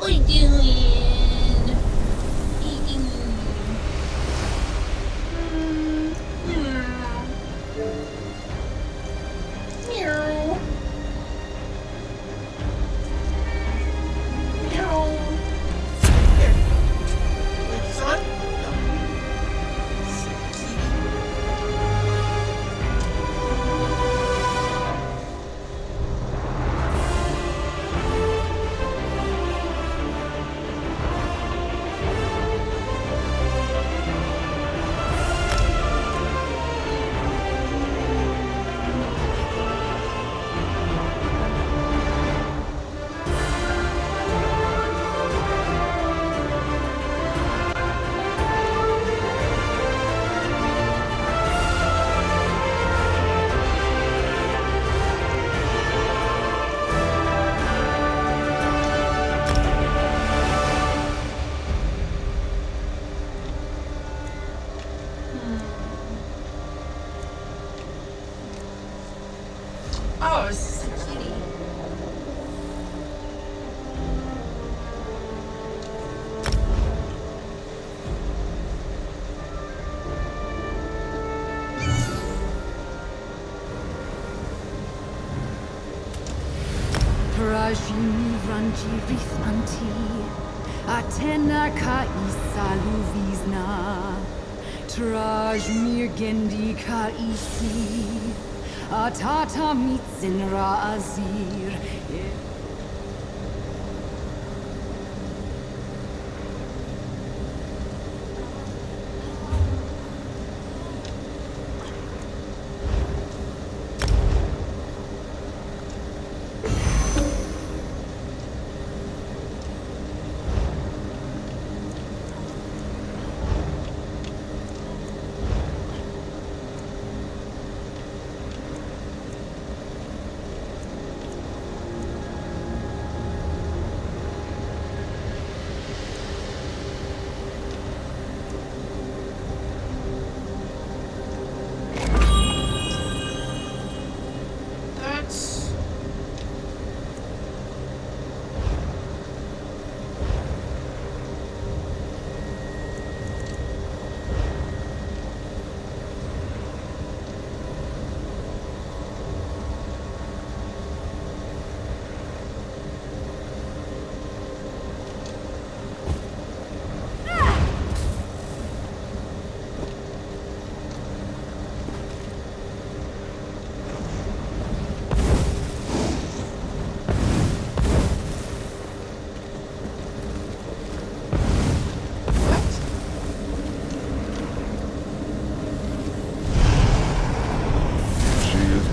you doing? Meow. Meow. Here. Son? Oh, it's just a kitty. Rajini Ranji Rithanti Atena Ka Isa Luvizna Trajmir Gendi Ka Isi Atata Mitzin Ra Azir. That's...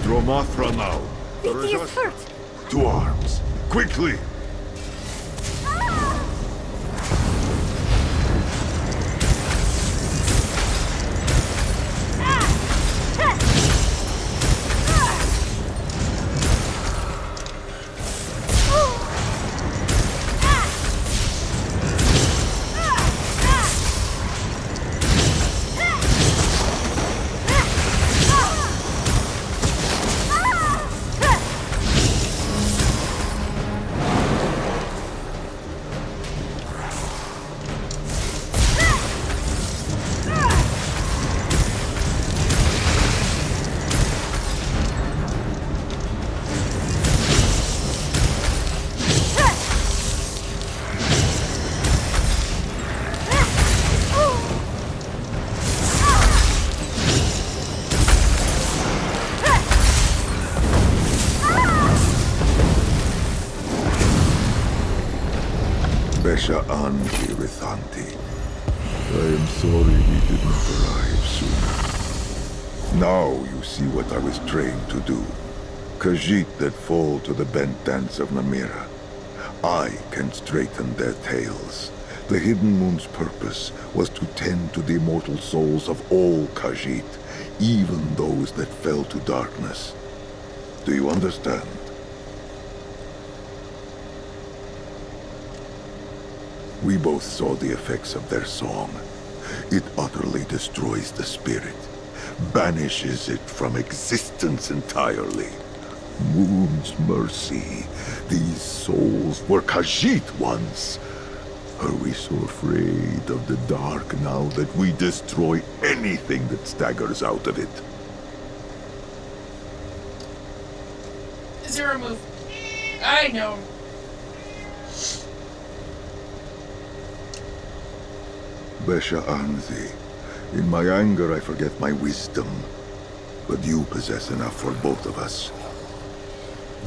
Dromothra now. He is hurt. To arms. Quickly! Besha Anki Rithanti. I am sorry we did not arrive sooner. Now you see what I was trained to do. Khajiit that fall to the bent dance of Namira. I can straighten their tails. The Hidden Moon's purpose was to tend to the immortal souls of all Khajiit, even those that fell to darkness. Do you understand? We both saw the effects of their song. It utterly destroys the spirit, banishes it from existence entirely. Moon's mercy. These souls were Khajiit once. Are we so afraid of the dark now that we destroy anything that staggers out of it? Is there a move? I know. Besha Anzi, in my anger I forget my wisdom, but you possess enough for both of us.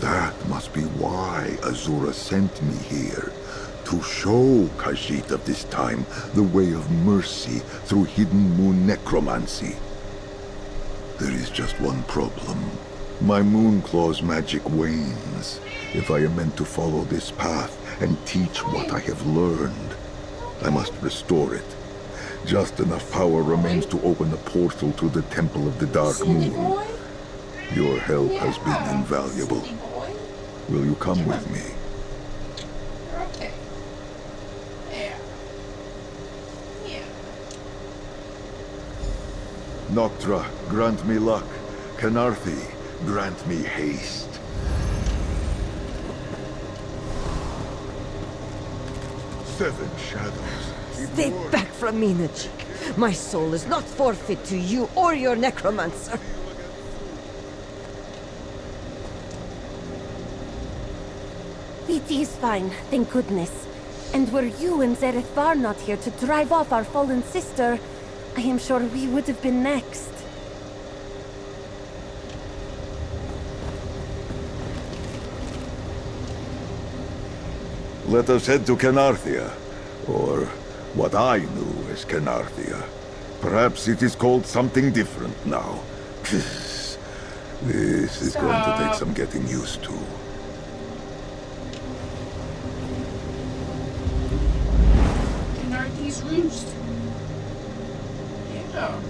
That must be why Azura sent me here, to show Khajiit of this time the way of mercy through hidden moon necromancy. There is just one problem. My Moonclaw's magic wanes. If I am meant to follow this path and teach what I have learned, I must restore it. Just enough power remains to open the portal to the Temple of the Dark Silly Moon. boy? Your help has been Yeah. invaluable. Silly boy. Will you come with me? Okay. Yeah. Yeah. Noctra, grant me luck. Canarthi, grant me haste. Seven shadows. Stay back from me, Najik. My soul is not forfeit to you or your necromancer. It is fine, thank goodness. And were you and Zerethvar not here to drive off our fallen sister, I am sure we would have been next. Let us head to Canarthia, or what I knew as Canarthia. Perhaps it is called something different now. This is going to take some getting used to. Canarthi's roost. Yeah.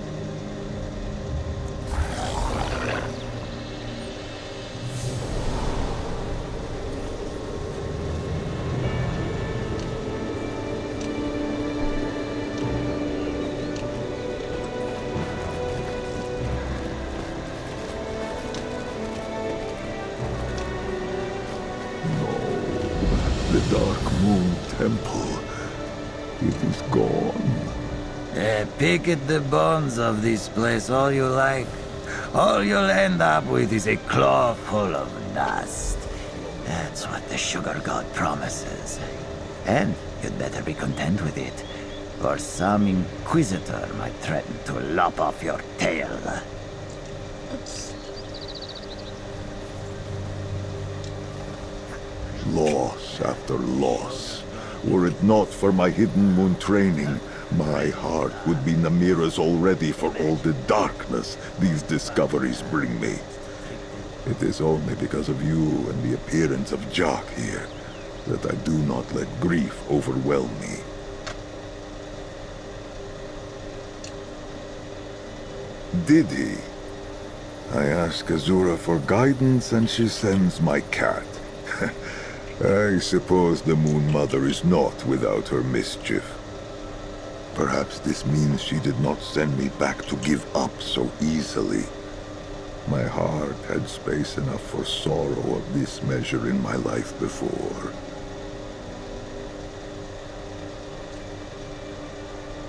The Dark Moon Temple. It is gone. Pick at the bones of this place all you like. All you'll end up with is a claw full of dust. That's what the sugar god promises. And you'd better be content with it, or some inquisitor might threaten to lop off your tail. Oops. Loss after loss. Were it not for my hidden moon training, my heart would be Namira's already for all the darkness these discoveries bring me. It is only because of you and the appearance of Jock here that I do not let grief overwhelm me. Did he? I ask Azura for guidance and she sends my cat. I suppose the Moon Mother is not without her mischief. Perhaps this means she did not send me back to give up so easily. My heart had space enough for sorrow of this measure in my life before.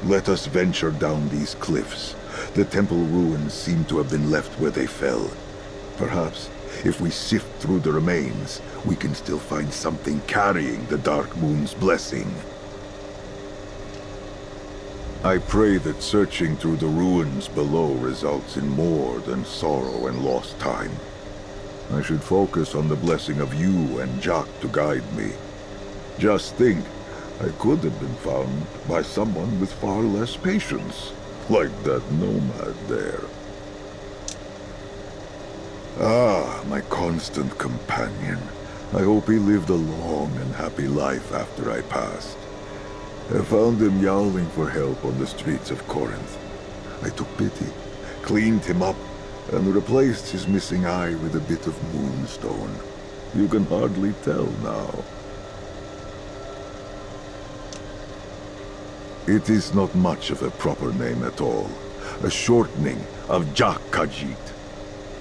Let us venture down these cliffs. The temple ruins seem to have been left where they fell. Perhaps, if we sift through the remains, we can still find something carrying the Dark Moon's blessing. I pray that searching through the ruins below results in more than sorrow and lost time. I should focus on the blessing of you and Jock to guide me. Just think, I could have been found by someone with far less patience, like that nomad there. Ah, my constant companion. I hope he lived a long and happy life after I passed. I found him yowling for help on the streets of Corinth. I took pity, cleaned him up, and replaced his missing eye with a bit of moonstone. You can hardly tell now. It is not much of a proper name at all. A shortening of Jak Khajiit.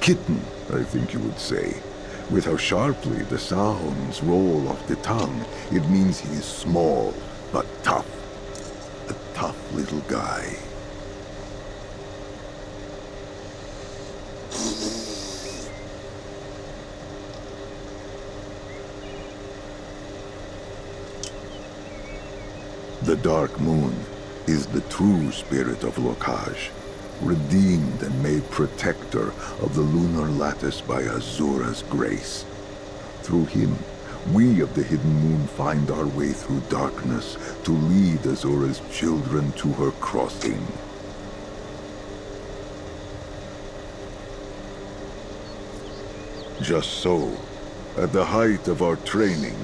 Kitten, I think you would say. With how sharply the sounds roll off the tongue, it means he is small, but tough. A tough little guy. The Dark Moon is the true spirit of Lokaj, redeemed and made protector of the lunar lattice by Azura's grace. Through him, we of the Hidden Moon find our way through darkness to lead Azura's children to her crossing. Just so, at the height of our training,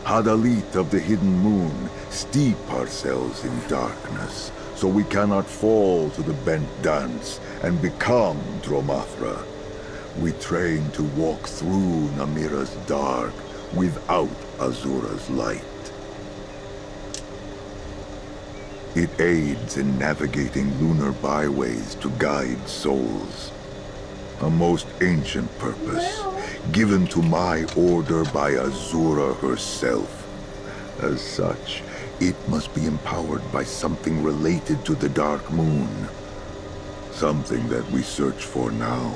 Hadalit of the Hidden Moon steep ourselves in darkness, so we cannot fall to the bent dance and become Dromathra. We train to walk through Namira's dark without Azura's light. It aids in navigating lunar byways to guide souls. A most ancient purpose, given to my order by Azura herself. As such, it must be empowered by something related to the Dark Moon. Something that we search for now.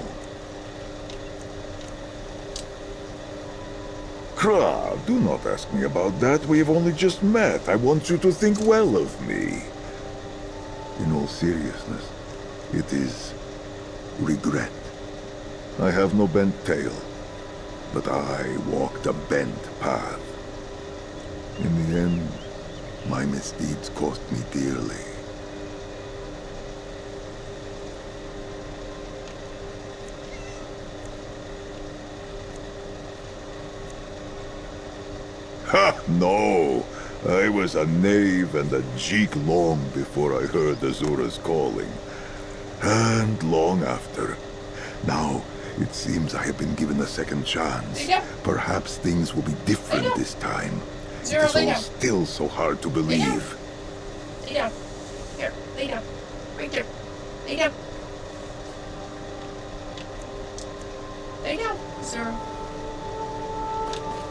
Kra, do not ask me about that. We have only just met. I want you to think well of me. In all seriousness, it is regret. I have no bent tail, but I walked a bent path. In the end, my misdeeds cost me dearly. Ha! No! I was a knave and a jeek long before I heard Azura's calling. And long after. Now, it seems I have been given a second chance. Perhaps things will be different this time. Zero, It is all still so hard to believe. Lay down. Here, lay down. Right there. Lay down. Lay down, Zero.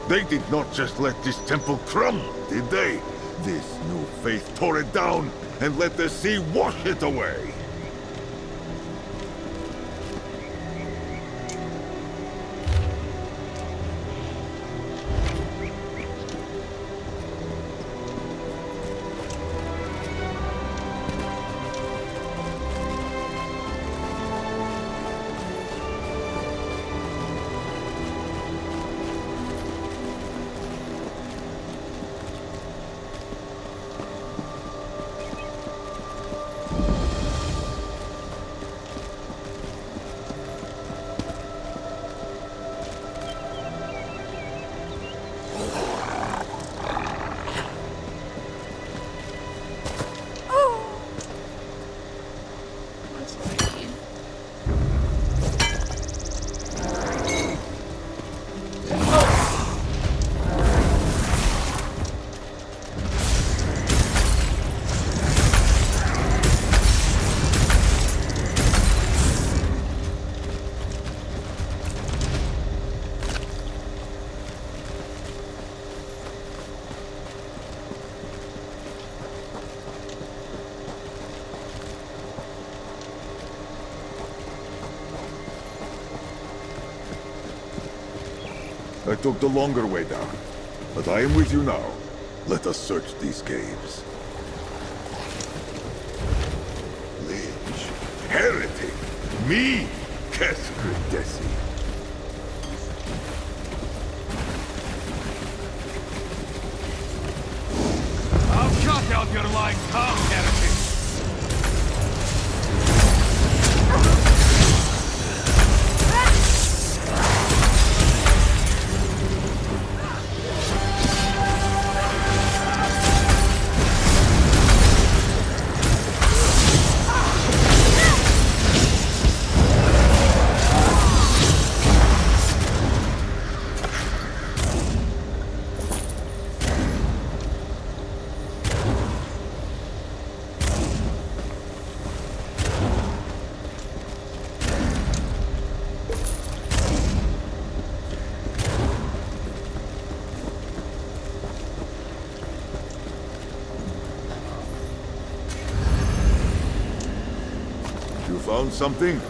They did not just let this temple crumble, did they? This new faith tore it down and let the sea wash it away. That's what I need. I took the longer way down, but I am with you now. Let us search these caves. Lich, heretic, me, Keskridesi. I'll cut out your lying tongue, heretic! found something?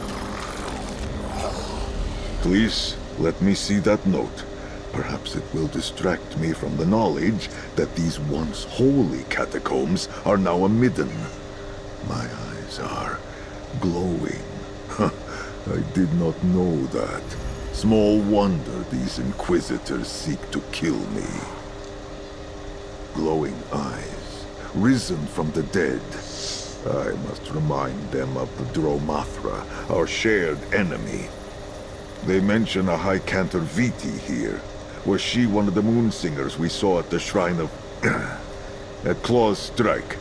Please, let me see that note. Perhaps it will distract me from the knowledge that these once holy catacombs are now a midden. My eyes are glowing. I did not know that. Small wonder these inquisitors seek to kill me. Glowing eyes, risen from the dead. I must remind them of the Dromathra, our shared enemy. They mention a High Cantor Viti here. Was she one of the moon singers we saw at the shrine of... at Claw's Strike?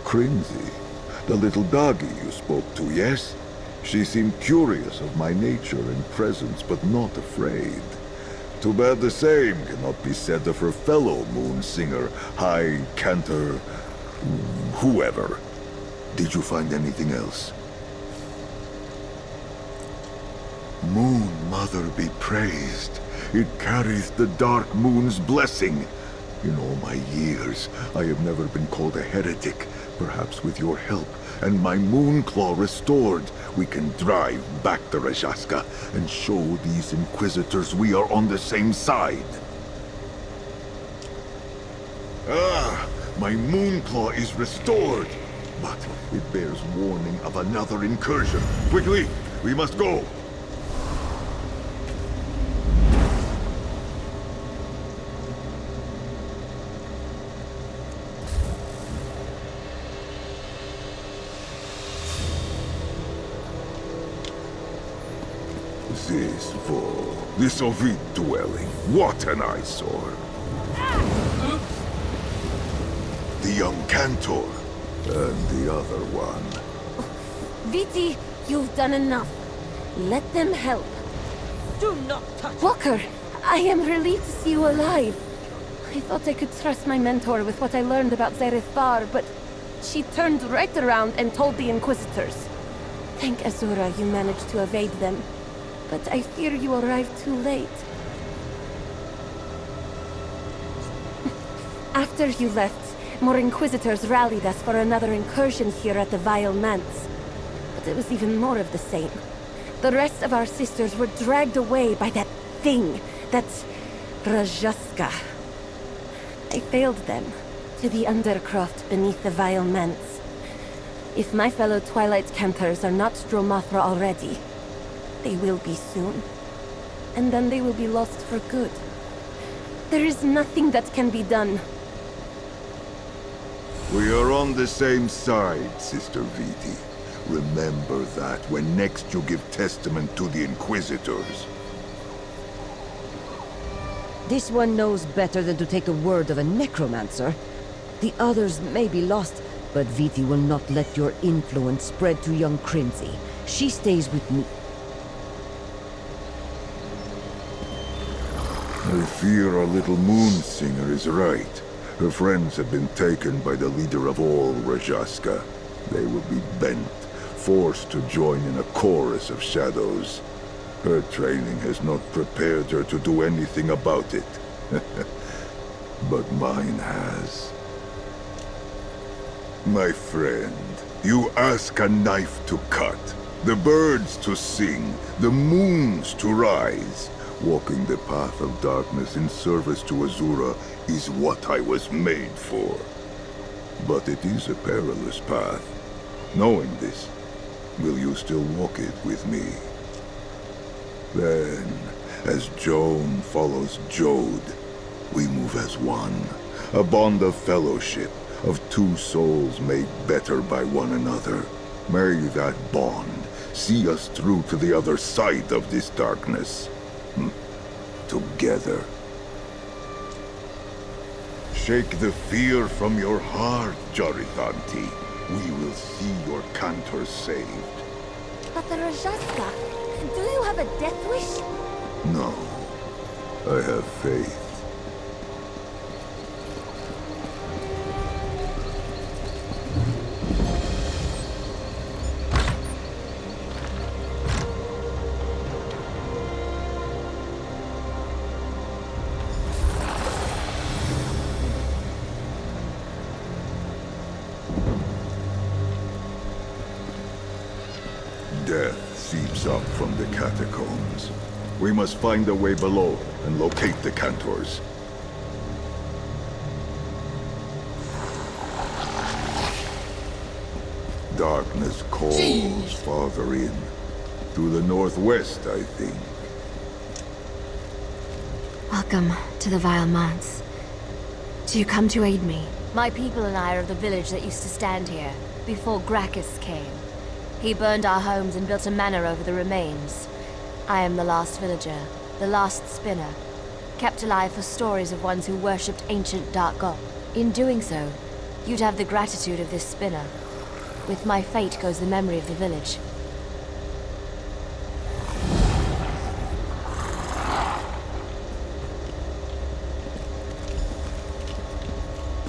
Crinzy, the little doggy you spoke to, yes? She seemed curious of my nature and presence, but not afraid. Too bad the same cannot be said of her fellow moon singer, High Cantor... whoever. Did you find anything else? Moon Mother be praised. It carries the Dark Moon's blessing. In all my years, I have never been called a heretic. Perhaps with your help, and my Moon Claw restored, we can drive back the Rajaska and show these Inquisitors we are on the same side. Ah, my Moon Claw is restored. But it bears warning of another incursion. Quickly, we must go. This Ovid dwelling, what an eyesore. The young Cantor, and the other one. Viti, you've done enough. Let them help. Do not touch... Walker, I am relieved to see you alive. I thought I could trust my mentor with what I learned about Zerethar, but she turned right around and told the Inquisitors. Thank Azura you managed to evade them. But I fear you arrived too late. After you left, more Inquisitors rallied us for another incursion here at the Vile Manse. But it was even more of the same. The rest of our sisters were dragged away by that thing, that Rajaska. I failed them, to the Undercroft beneath the Vile Manse. If my fellow Twilight Cantors are not Dromathra already, they will be soon. And then they will be lost for good. There is nothing that can be done. We are on the same side, Sister Viti. Remember that when next you give testament to the Inquisitors. This one knows better than to take the word of a necromancer. The others may be lost, but Viti will not let your influence spread to young Crimsy. She stays with me. I fear our little moon singer is right. Her friends have been taken by the leader of all Rajaska. They will be bent, forced to join in a chorus of shadows. Her training has not prepared her to do anything about it. But mine has. My friend, you ask a knife to cut, the birds to sing, the moons to rise. Walking the path of darkness in service to Azura is what I was made for. But it is a perilous path. Knowing this, will you still walk it with me? Then, as Joan follows Jode, we move as one. A bond of fellowship, of two souls made better by one another. May that bond see us through to the other side of this darkness. Together. Shake the fear from your heart, Jorithanti. We will see your Cantor saved. But the Rajaska, do you have a death wish? No. I have faith. death seeps up from the catacombs. We must find a way below and locate the Cantors. Darkness calls farther in. To the northwest, I think. Welcome to the Vile Mounts. Do you come to aid me? My people and I are of the village that used to stand here, before Gracchus came. He burned our homes and built a manor over the remains. I am the last villager, the last spinner, kept alive for stories of ones who worshipped ancient dark gods. In doing so, you'd have the gratitude of this spinner. With my fate goes the memory of the village.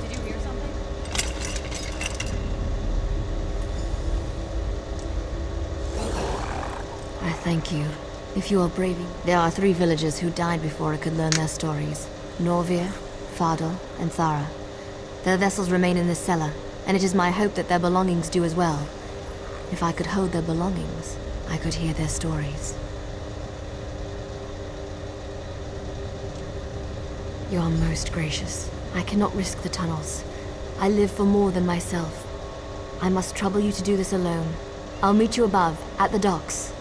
Did you hear something? I thank you. If you are braving... There are 3 villagers who died before I could learn their stories. Norvir, Fardel, and Thara. Their vessels remain in this cellar, and it is my hope that their belongings do as well. If I could hold their belongings, I could hear their stories. You are most gracious. I cannot risk the tunnels. I live for more than myself. I must trouble you to do this alone. I'll meet you above, at the docks.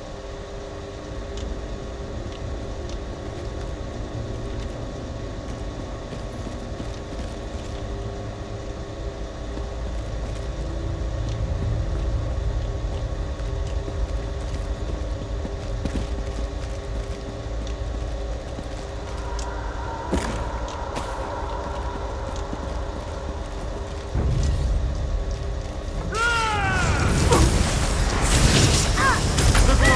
The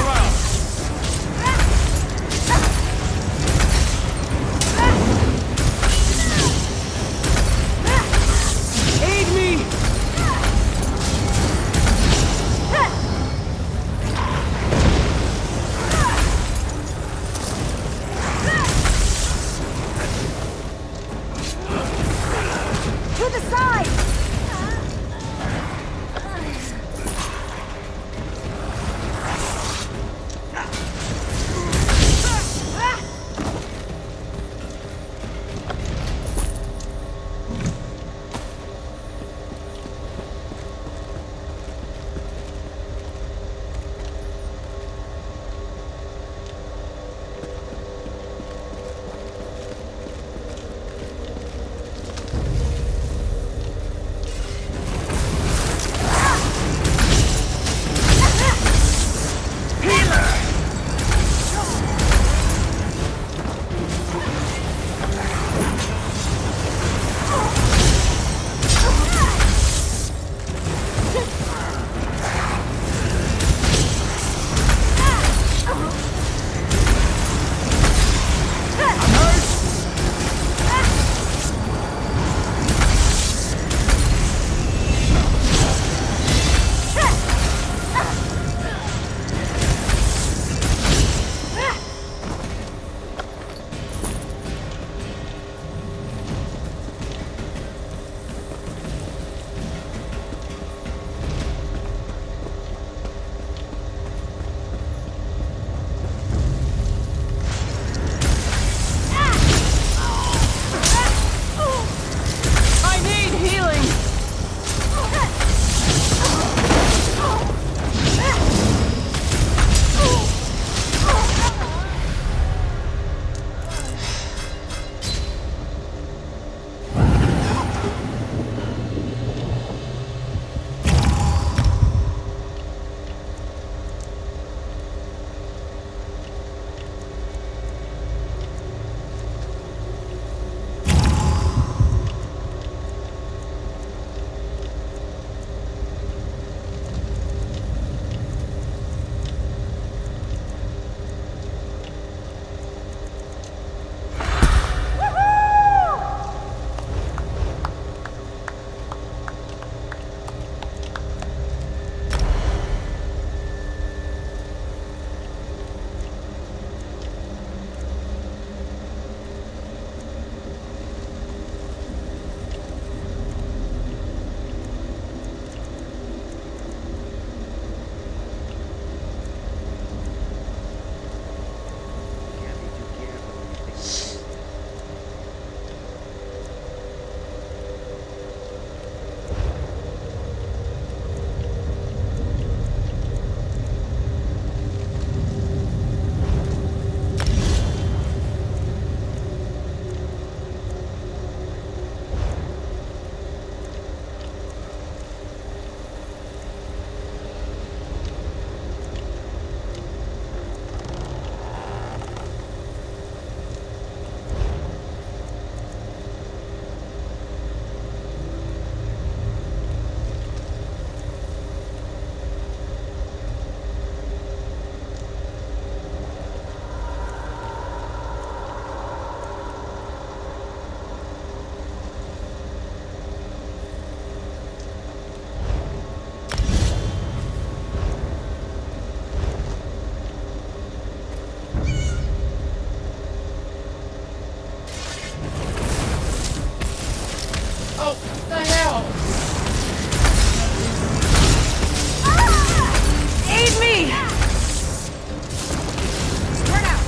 hell? What the hell? Aid me! Turn out!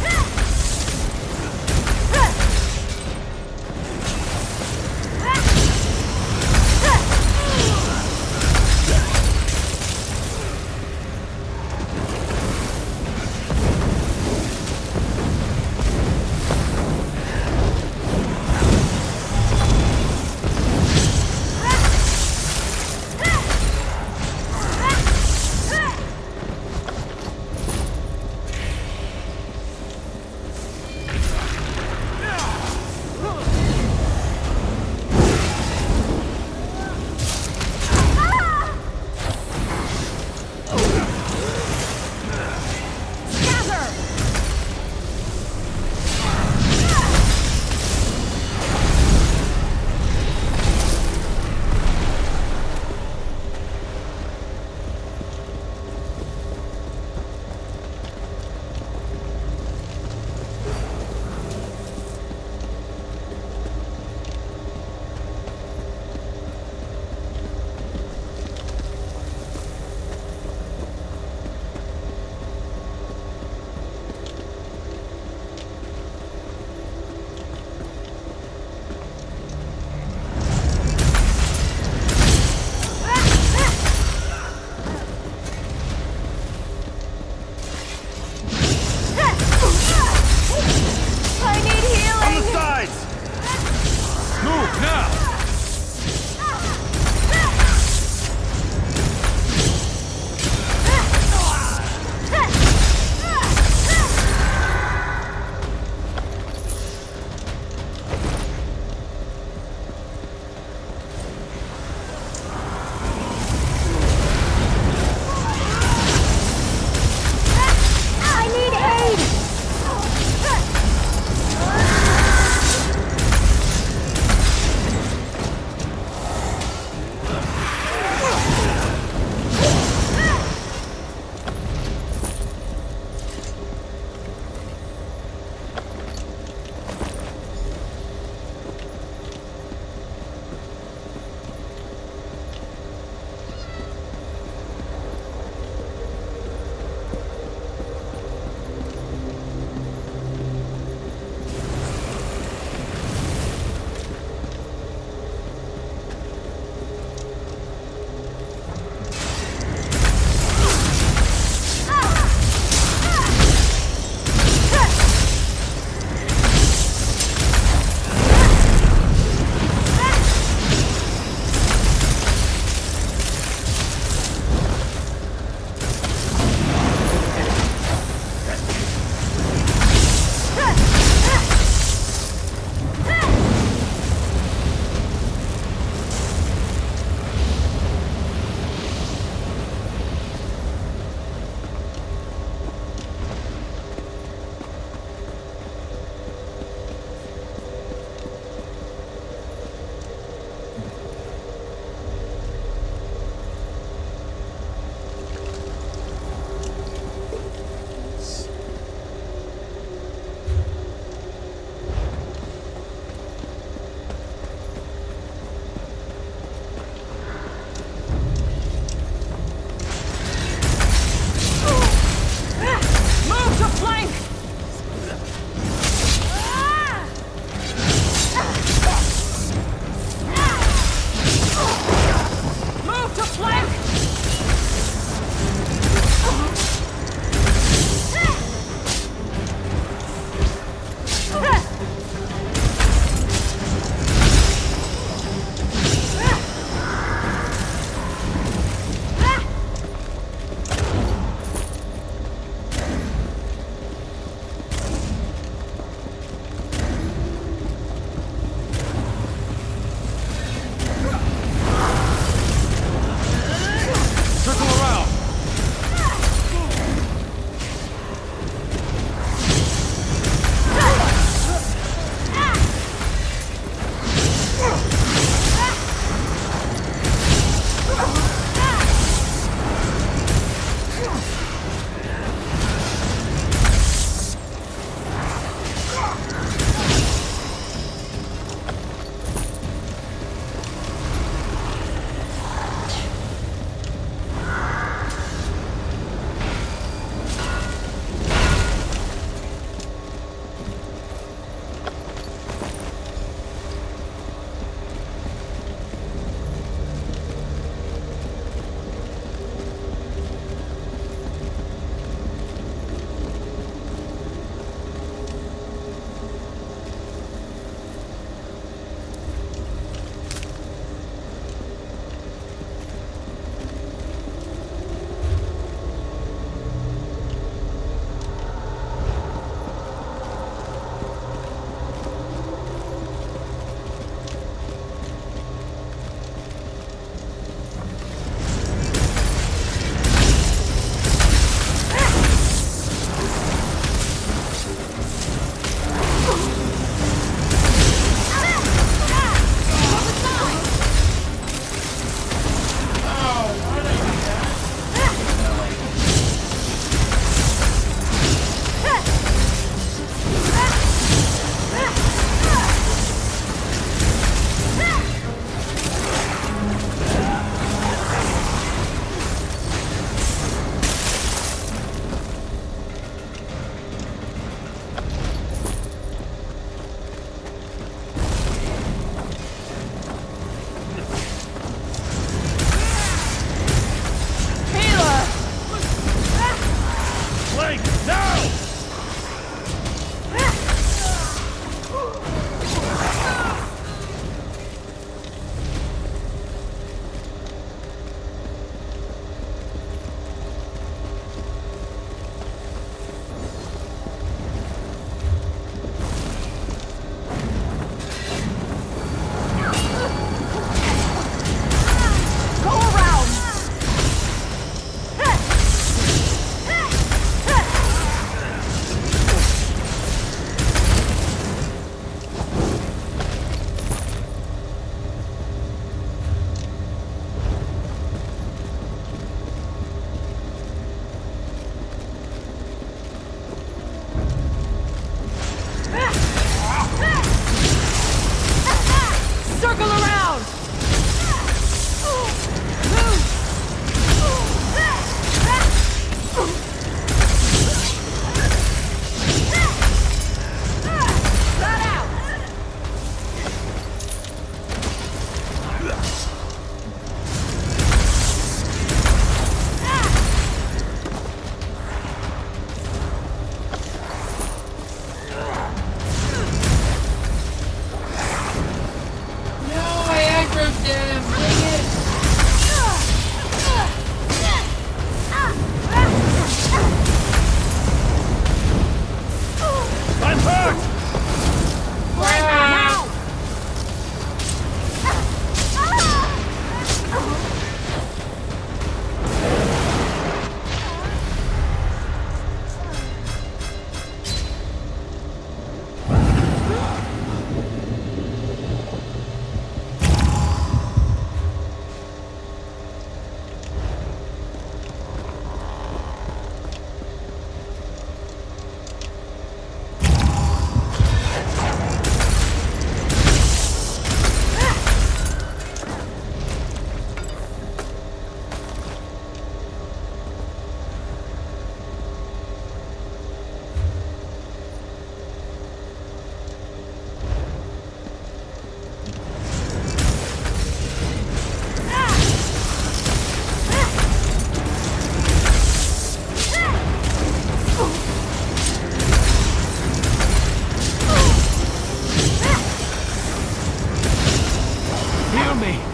Heal me!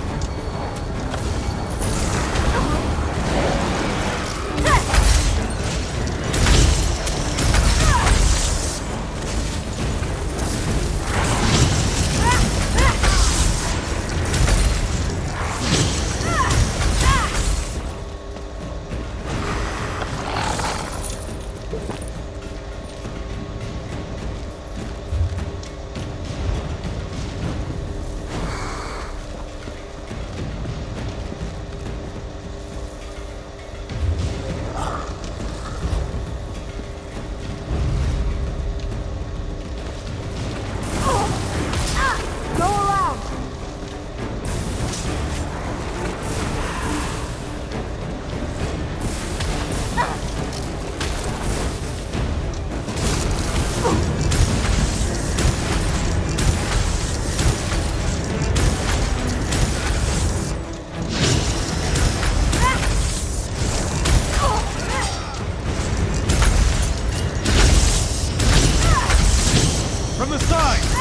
From the side!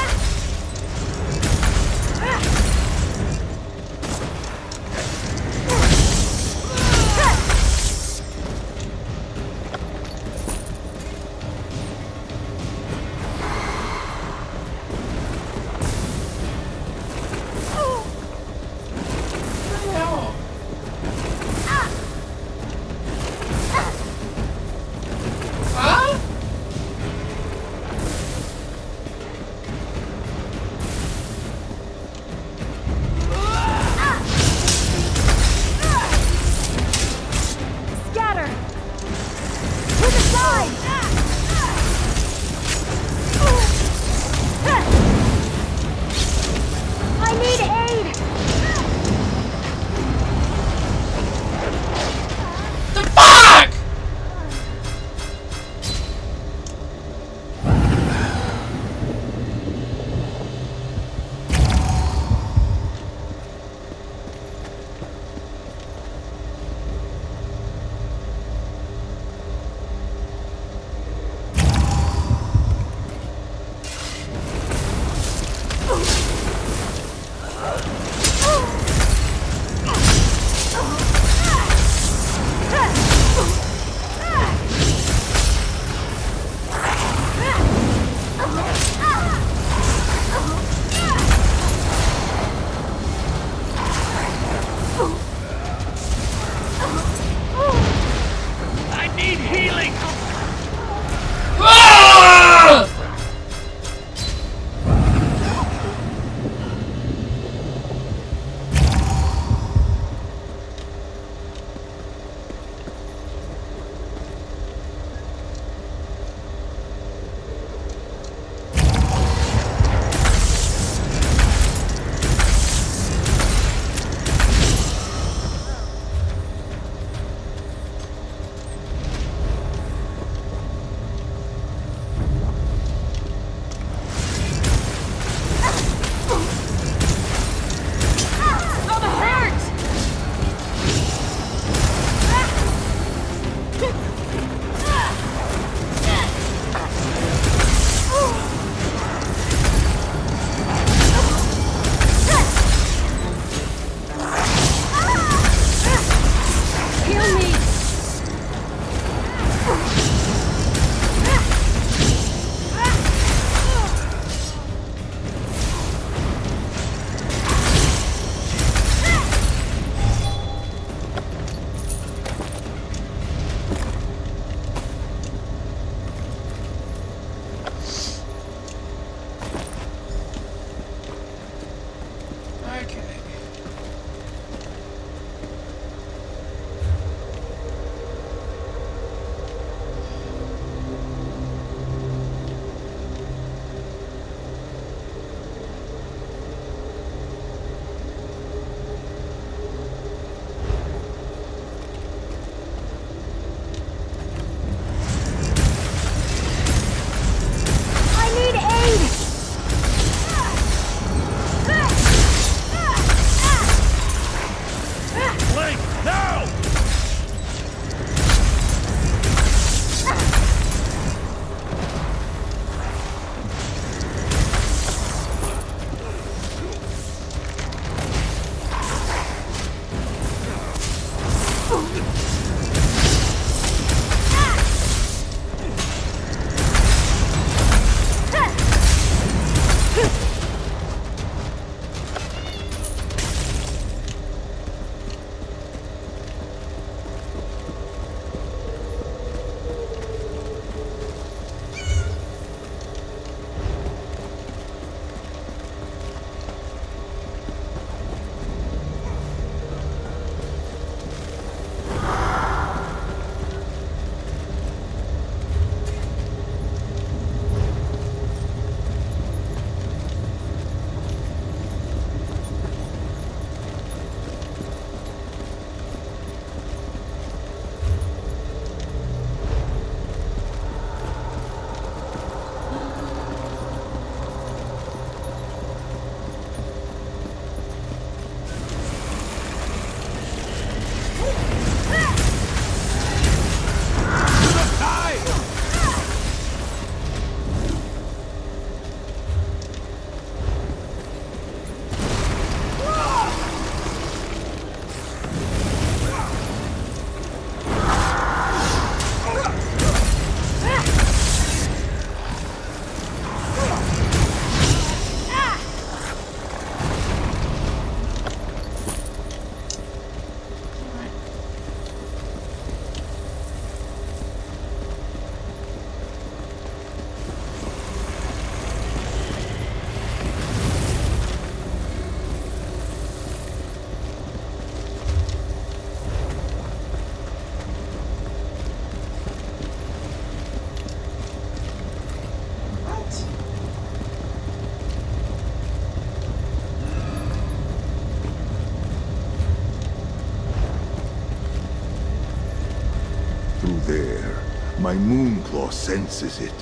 there. My moonclaw senses it.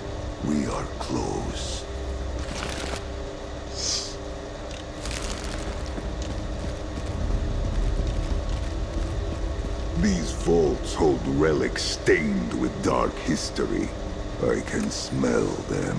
We are close. These vaults hold relics stained with dark history. I can smell them.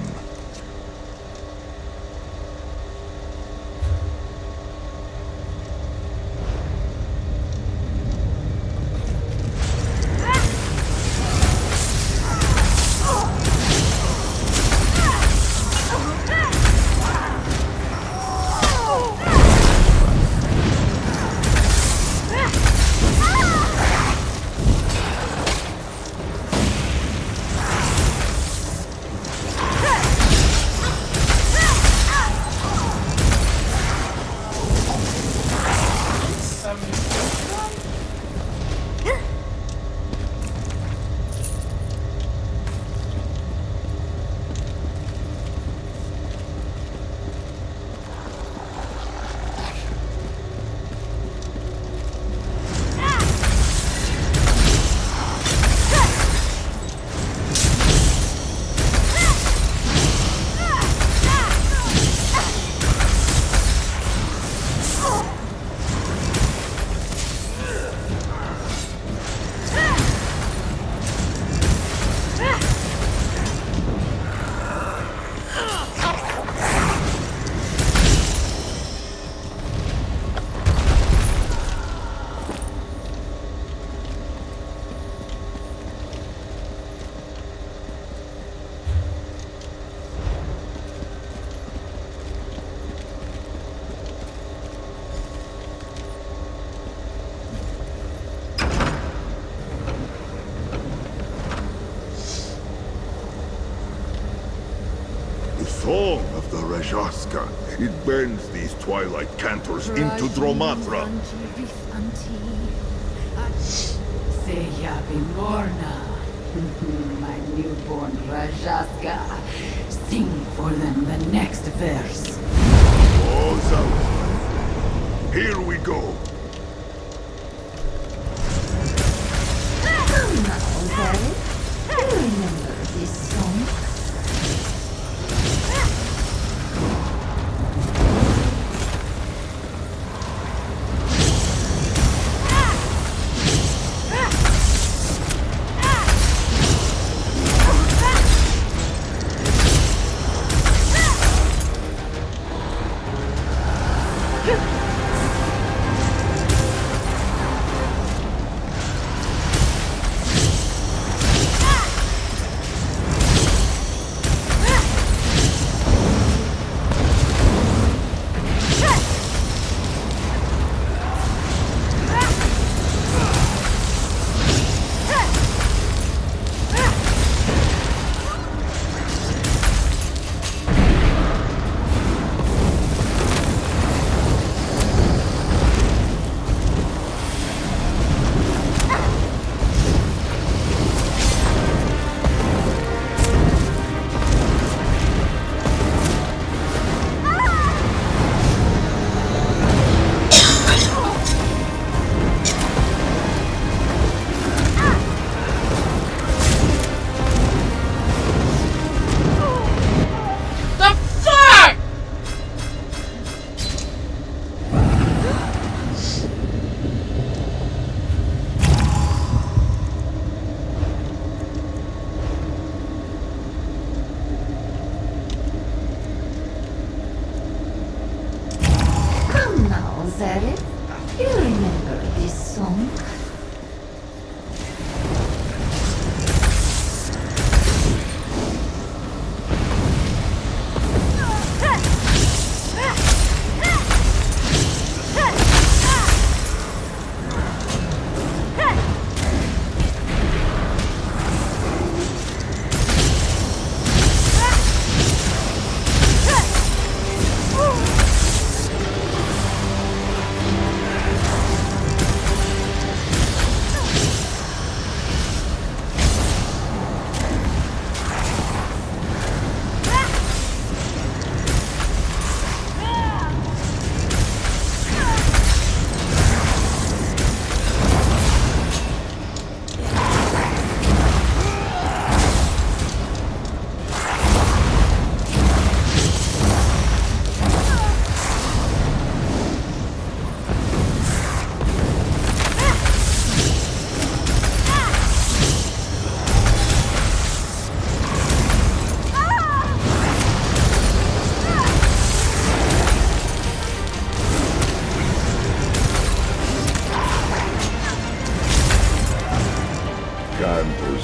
Song of the Rajaska. It bends these twilight cantors into Dromatra. Seya Bimorna, my newborn Rajaska. Sing for them the next verse. All's out. Here we go. Come now, Harry. Do you remember this song? Zareth, you remember this song?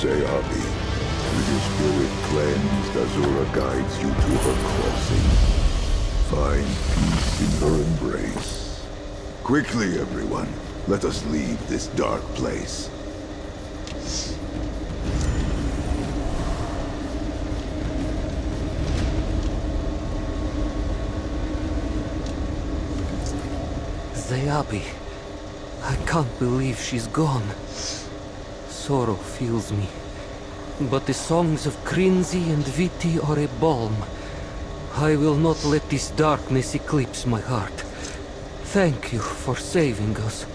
Zeabi. With your spirit cleansed, Azura guides you to her crossing. Find peace in her embrace. Quickly, everyone. Let us leave this dark place. Zeabi. I can't believe she's gone. Sorrow fills me. But the songs of Krinzi and Viti are a balm. I will not let this darkness eclipse my heart. Thank you for saving us.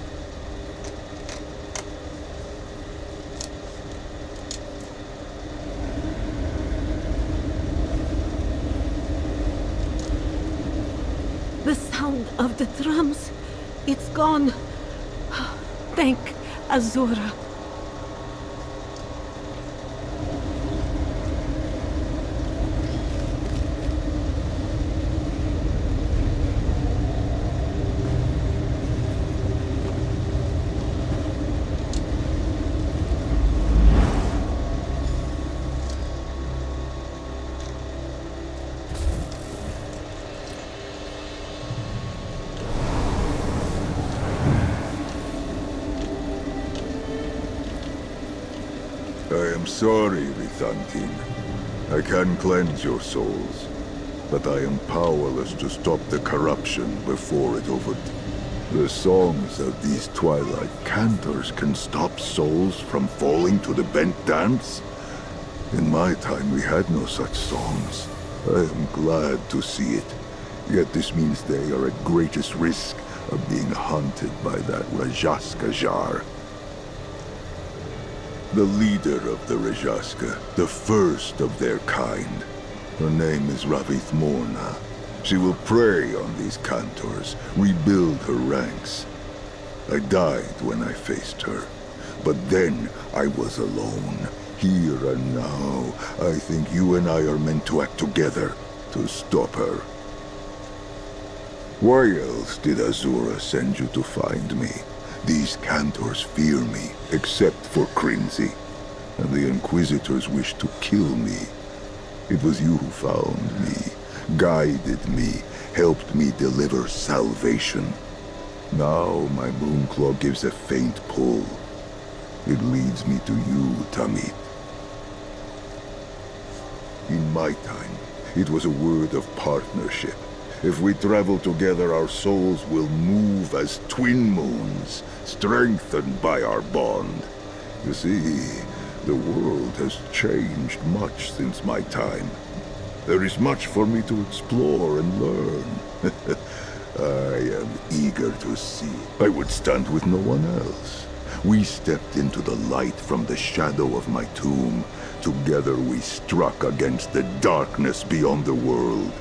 The sound of the drums. It's gone. Thank Azura. I am sorry, Rithantin. I can cleanse your souls, but I am powerless to stop the corruption before it The songs of these twilight cantors can stop souls from falling to the bent dance? In my time, we had no such songs. I am glad to see it. Yet this means they are at greatest risk of being hunted by that Rajaska Jar. The leader of the Rajaska, the first of their kind. Her name is Ravith Morna. She will prey on these cantors, rebuild her ranks. I died when I faced her, but then I was alone. Here and now, I think you and I are meant to act together to stop her. Why else did Azura send you to find me? These cantors fear me, except for Krinzi, and the Inquisitors wish to kill me. It was you who found me, guided me, helped me deliver salvation. Now my Moonclaw gives a faint pull. It leads me to you, Tamit. In my time, it was a word of partnership. If we travel together, our souls will move as twin moons, strengthened by our bond. You see, the world has changed much since my time. There is much for me to explore and learn. I am eager to see. I would stand with no one else. We stepped into the light from the shadow of my tomb. Together we struck against the darkness beyond the world.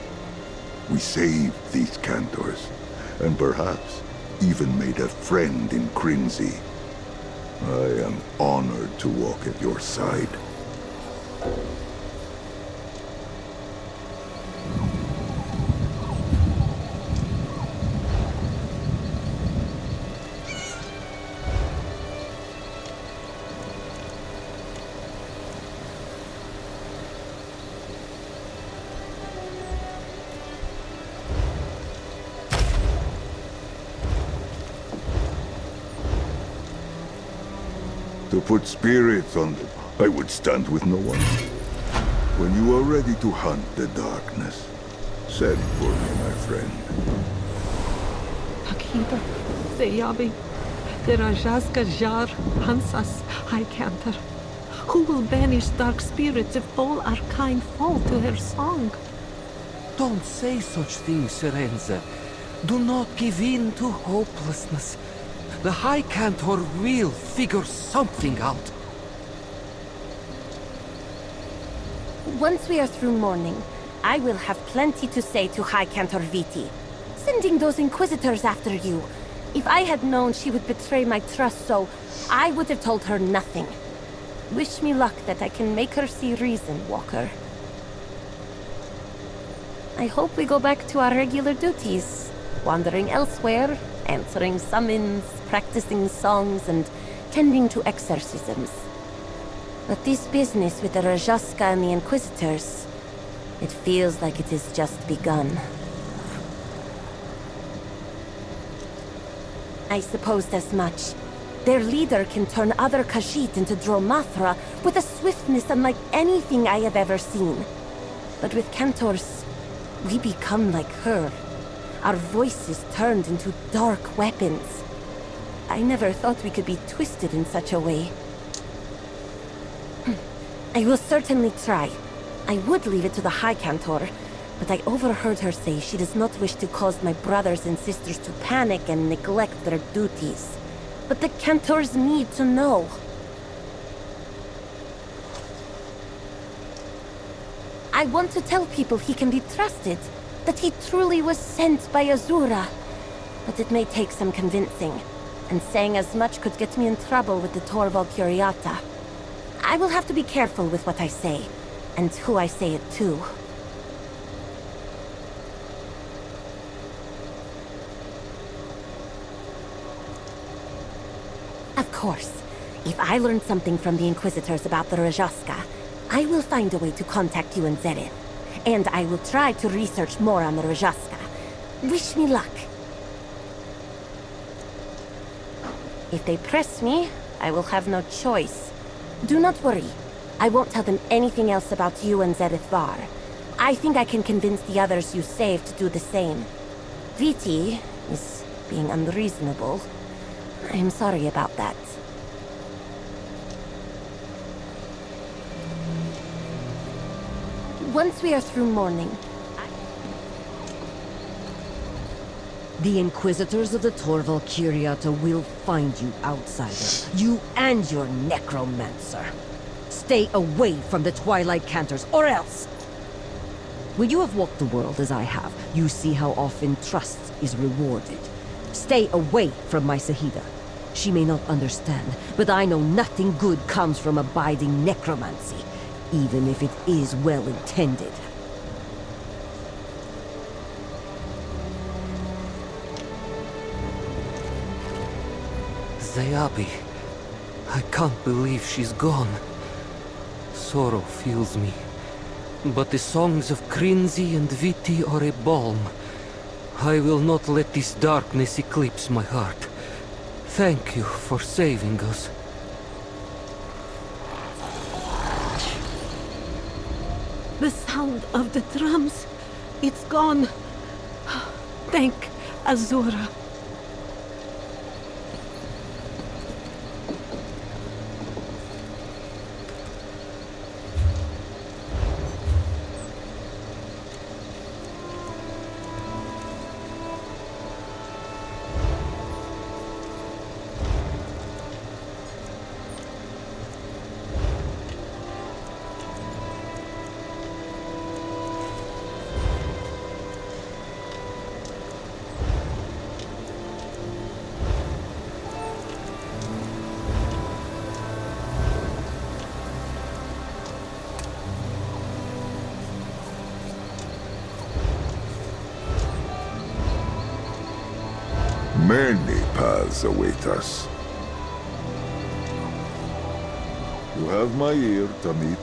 We saved these cantors, and perhaps even made a friend in Krinzi. I am honored to walk at your side. To put spirits on them, I would stand with no one. When you are ready to hunt the darkness, send for me, my friend. Akida, Zeyabi, the Rajaska Jar hunts us, High Cantor. Who will banish dark spirits if all our kind fall to her song? Don't say such things, Serenza. Do not give in to hopelessness. The High Cantor will figure something out. Once we are through mourning, I will have plenty to say to High Cantor Viti. Sending those Inquisitors after you. If I had known she would betray my trust so, I would have told her nothing. Wish me luck that I can make her see reason, Walker. I hope we go back to our regular duties. Wandering elsewhere, answering summons, practicing songs, and tending to exorcisms. But this business with the Rajaska and the Inquisitors, it feels like it has just begun. I supposed as much. Their leader can turn other Khajiit into Dromathra with a swiftness unlike anything I have ever seen. But with Cantors, we become like her. Our voices turned into dark weapons. I never thought we could be twisted in such a way. I will certainly try. I would leave it to the High Cantor, but I overheard her say she does not wish to cause my brothers and sisters to panic and neglect their duties. But the Cantors need to know. I want to tell people he can be trusted, that he truly was sent by Azura. But it may take some convincing, and saying as much could get me in trouble with the Torval Curiata. I will have to be careful with what I say, and who I say it to. Of course, if I learn something from the Inquisitors about the Rajaska, I will find a way to contact you and Zerith. And I will try to research more on the Rajaska. Wish me luck. If they press me, I will have no choice. Do not worry. I won't tell them anything else about you and Zerith Var. I think I can convince the others you saved to do the same. Viti is being unreasonable. I am sorry about that. Once we are through mourning... The Inquisitors of the Torval Curiata will find you, outsider. You and your necromancer. Stay away from the Twilight Cantors, or else! When you have walked the world as I have, you see how often trust is rewarded. Stay away from my Sahida. She may not understand, but I know nothing good comes from abiding necromancy, even if it is well-intended. Zayabi, I can't believe she's gone. Sorrow fills me. But the songs of Krinzi and Viti are a balm. I will not let this darkness eclipse my heart. Thank you for saving us. The sound of the drums. It's gone. Thank Azura. Many paths await us. You have my ear, Tamit.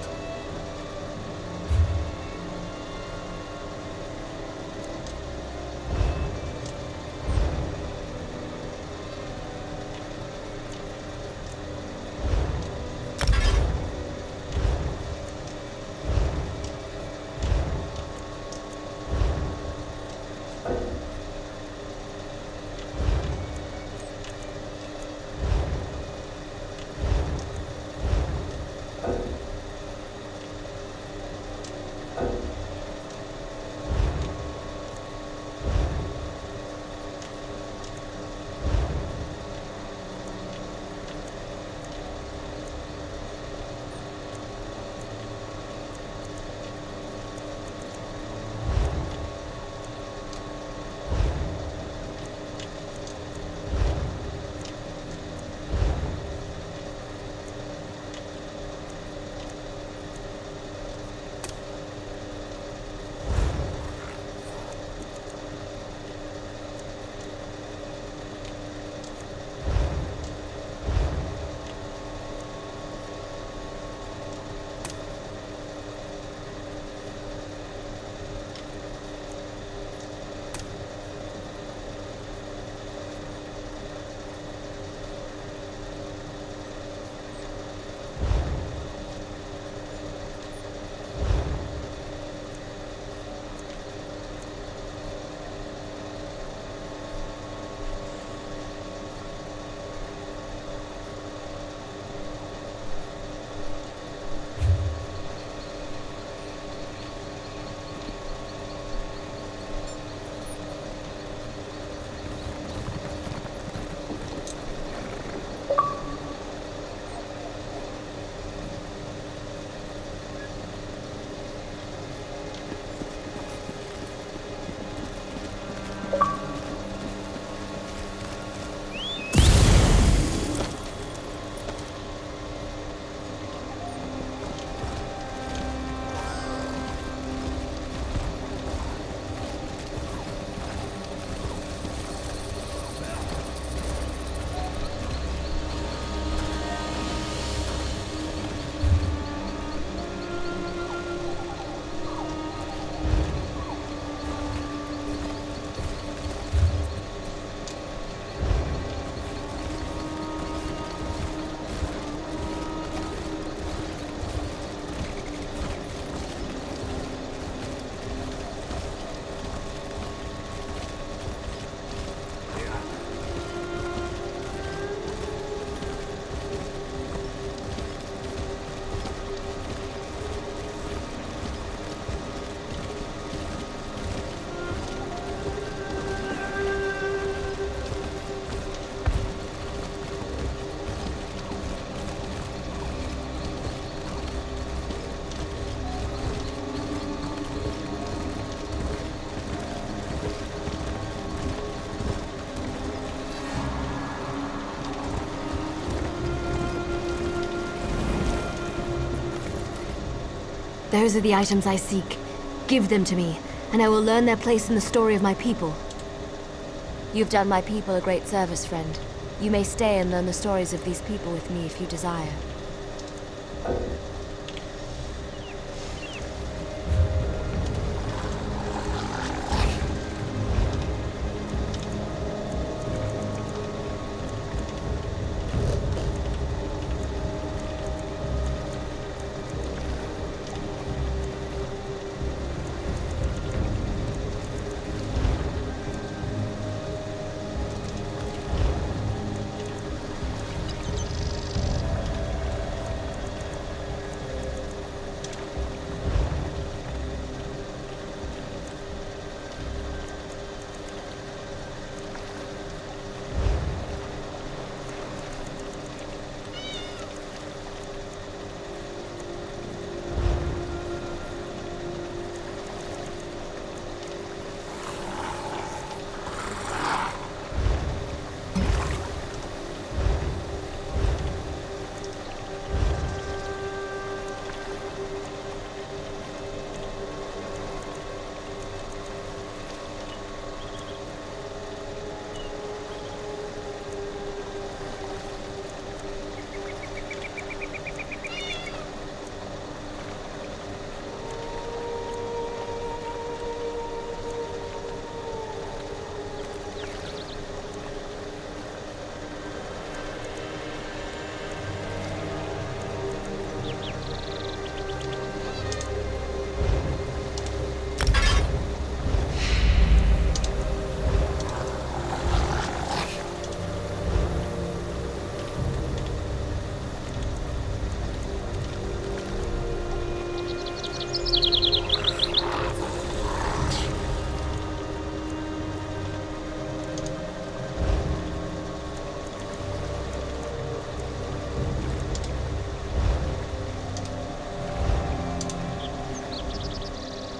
Those are the items I seek. Give them to me, and I will learn their place in the story of my people. You've done my people a great service, friend. You may stay and learn the stories of these people with me if you desire.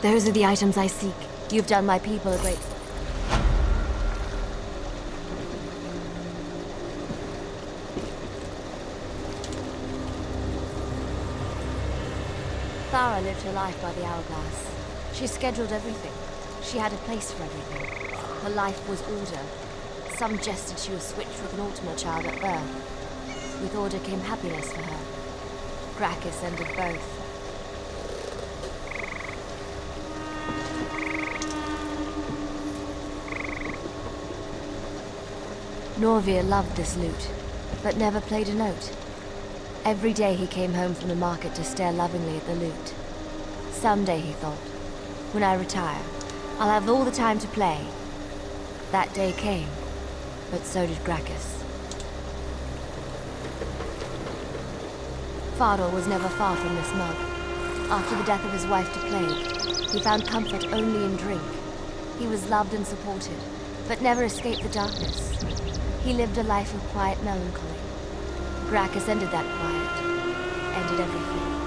Those are the items I seek. You've done my people a great... Thara lived her life by the hourglass. She scheduled everything. She had a place for everything. Her life was order. Some jested she was switched with an Ultima child at birth. With order came happiness for her. Gracchus ended both. Norvir loved this lute, but never played a note. Every day he came home from the market to stare lovingly at the lute. Someday, he thought, when I retire, I'll have all the time to play. That day came, but so did Gracchus. Fardal was never far from this mug. After the death of his wife to plague, he found comfort only in drink. He was loved and supported, but never escaped the darkness. He lived a life of quiet melancholy. Gracchus ended that quiet, ended everything.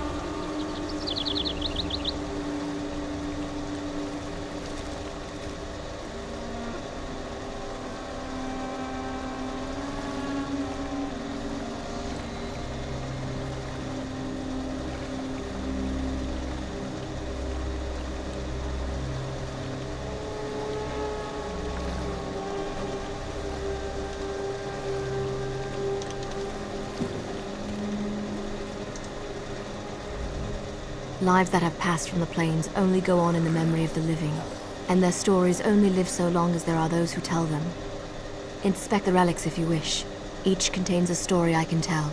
Lives that have passed from the plains only go on in the memory of the living, and their stories only live so long as there are those who tell them. Inspect the relics if you wish. Each contains a story I can tell.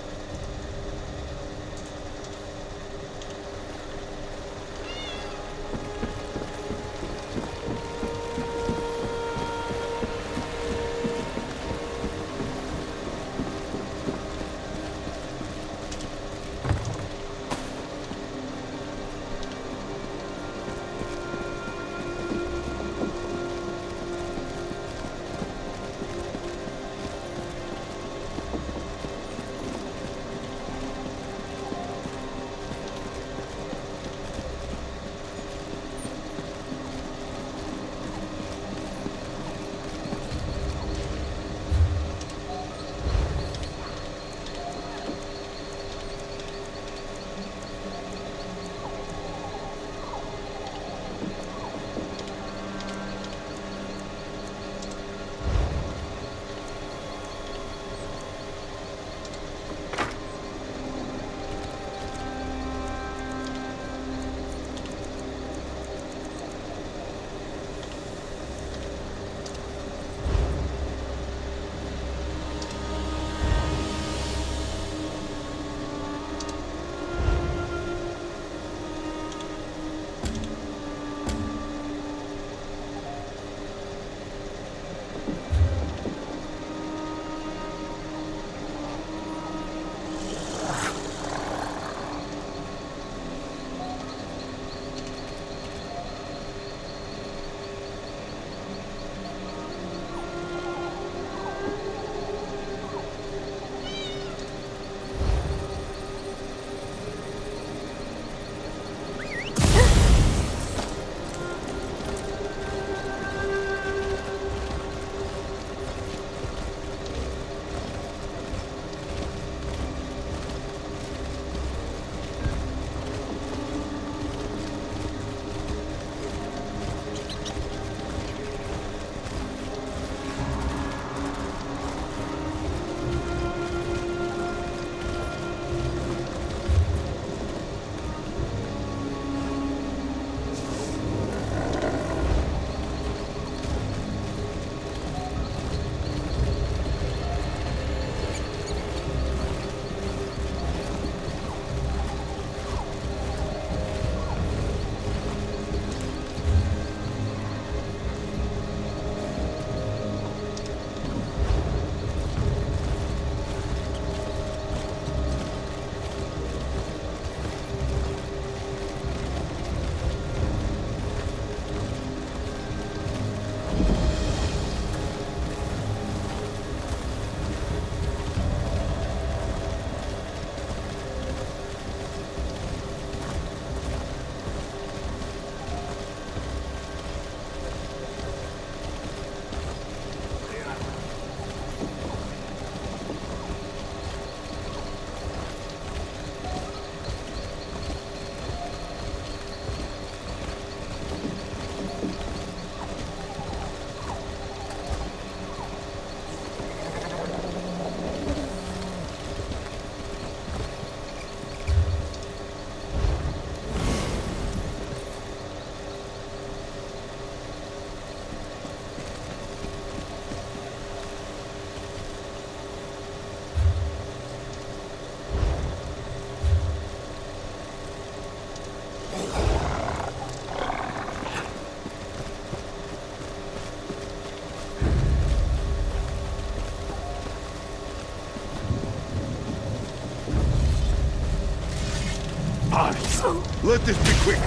Let this be quick.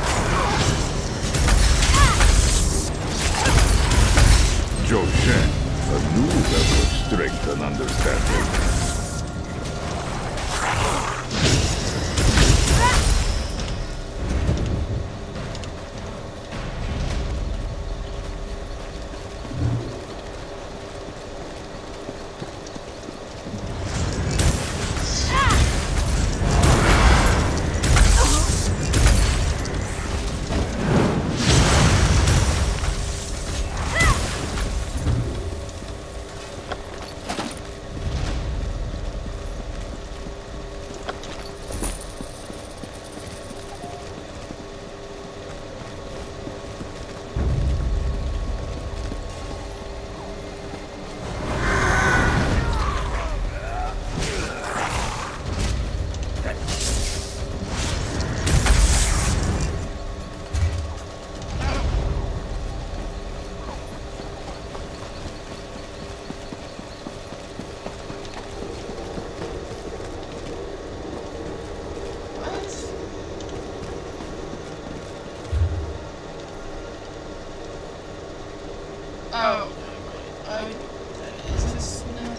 Zhou Shen, a new level of strength and understanding. Oh, is this not?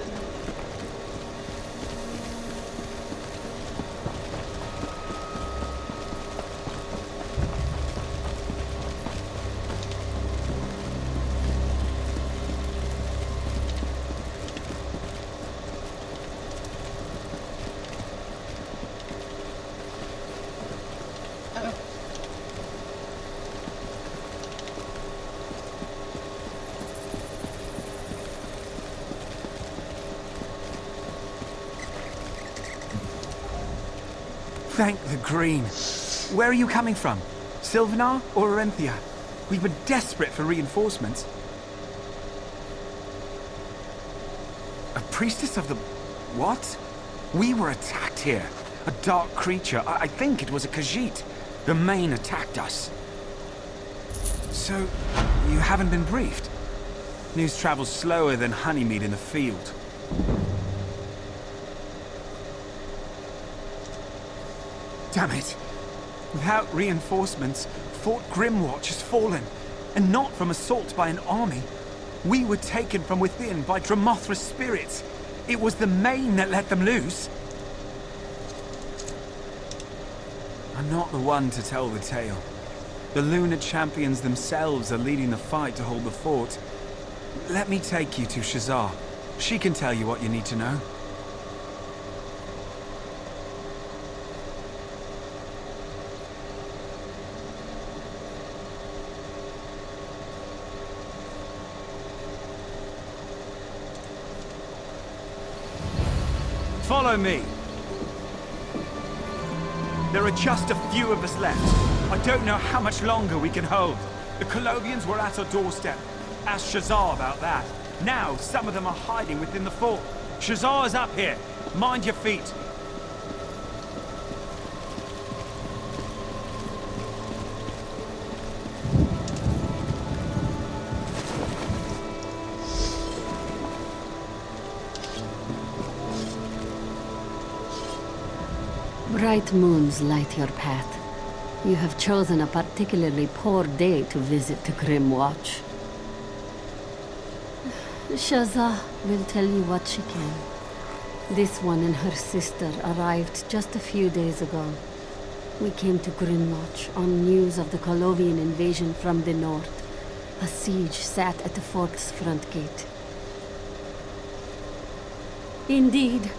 Thank the Green. Where are you coming from? Sylvanar or Orenthia? We've been desperate for reinforcements. A priestess of the... what? We were attacked here. A dark creature. I think it was a Khajiit. The Main attacked us. So, you haven't been briefed? News travels slower than honeymeat in the field. Damn it! Without reinforcements, Fort Grimwatch has fallen, and not from assault by an army. We were taken from within by Dramothra's spirits. It was the Main that let them loose. I'm not the one to tell the tale. The Lunar Champions themselves are leading the fight to hold the fort. Let me take you to Shazar. She can tell you what you need to know. Follow me. There are just a few of us left. I don't know how much longer we can hold. The Colovians were at our doorstep. Ask Shazar about that. Now, some of them are hiding within the fort. Shazar is up here. Mind your feet. Bright moons light your path. You have chosen a particularly poor day to visit the Grimwatch. Shazah will tell you what she can. This one and her sister arrived just a few days ago. We came to Grimwatch on news of the Colovian invasion from the north. A siege sat at the fort's front gate. Indeed,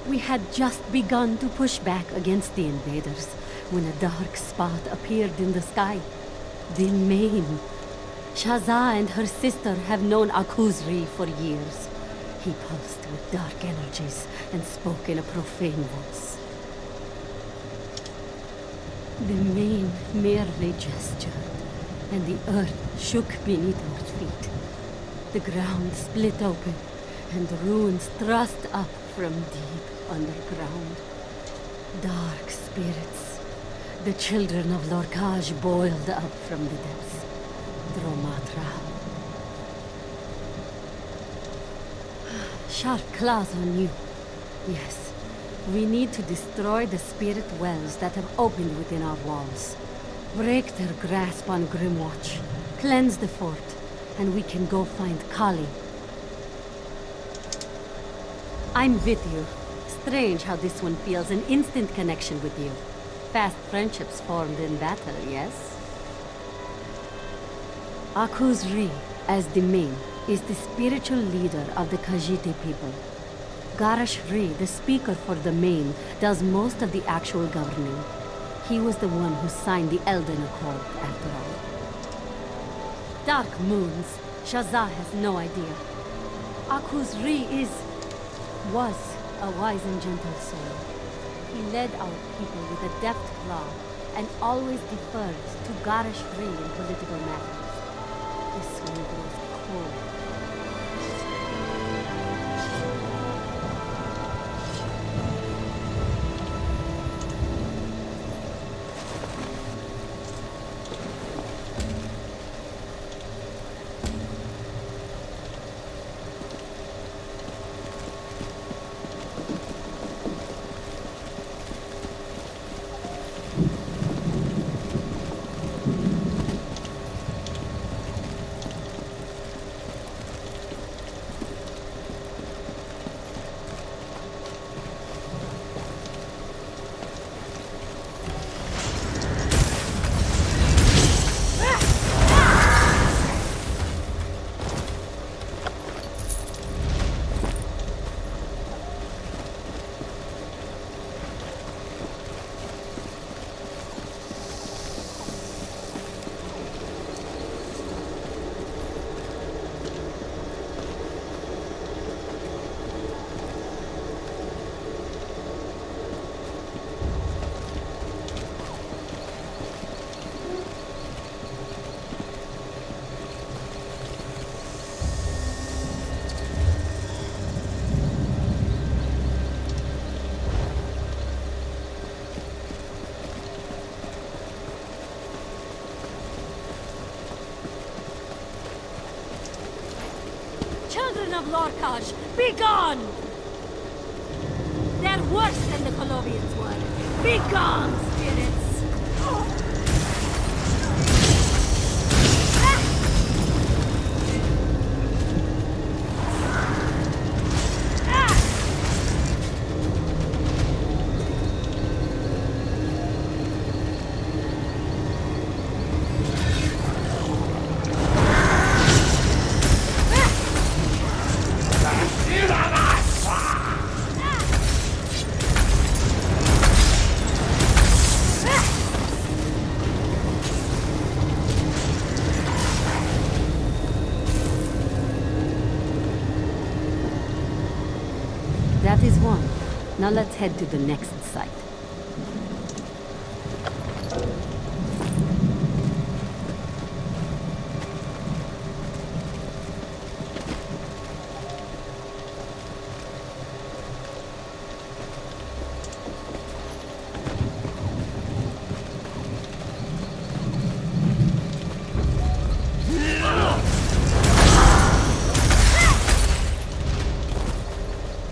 we had just begun to push back against the invaders when a dark spot appeared in the sky. The Main. Shazah and her sister have known Akuzri for years. He pulsed with dark energies and spoke in a profane voice. The Main merely gestured, and the earth shook beneath our feet. The ground split open, and ruins thrust up from deep underground. Dark spirits, the children of Lorkaj boiled up from the depths. Dromatra. Sharp claws on you. Yes, We need to destroy the spirit wells that have opened within our walls. Break their grasp on Grimwatch. Cleanse the fort, and we can go find Kali. I'm with you. Strange how this one feels an instant connection with you. Fast friendships formed in battle, yes? Akuz-Ri, as the main, is the spiritual leader of the Khajiit people. Garash-Ri, the speaker for the main, does most of the actual governing. He was the one who signed the Elden Accord, after all. Dark moons. Shazah has no idea. Akuz-Ri was a wise and gentle soul. He led our people with a deft claw, and always deferred to Garash-Ri in political matters. This one grows cold. Children of Lorkash, be gone! They're worse than the Colovians were. Be gone, spirits! That is one. Now let's head to the next site.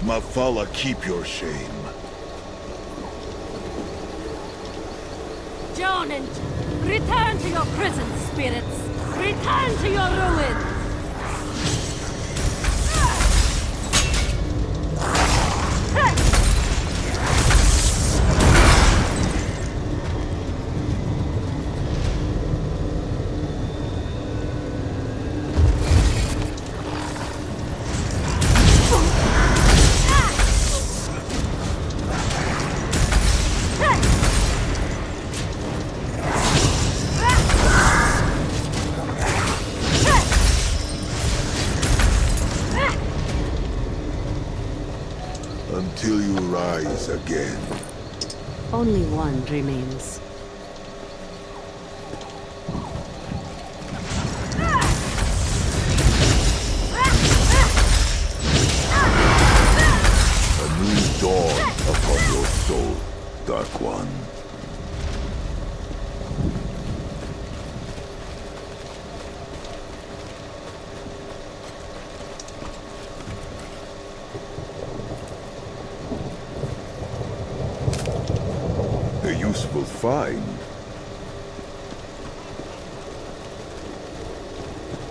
Mafala, keep your shame. Jonan, return to your prison, spirits! Return to your ruins! Until you rise again. Only one remains. A new dawn upon your soul, Dark One. A useful find.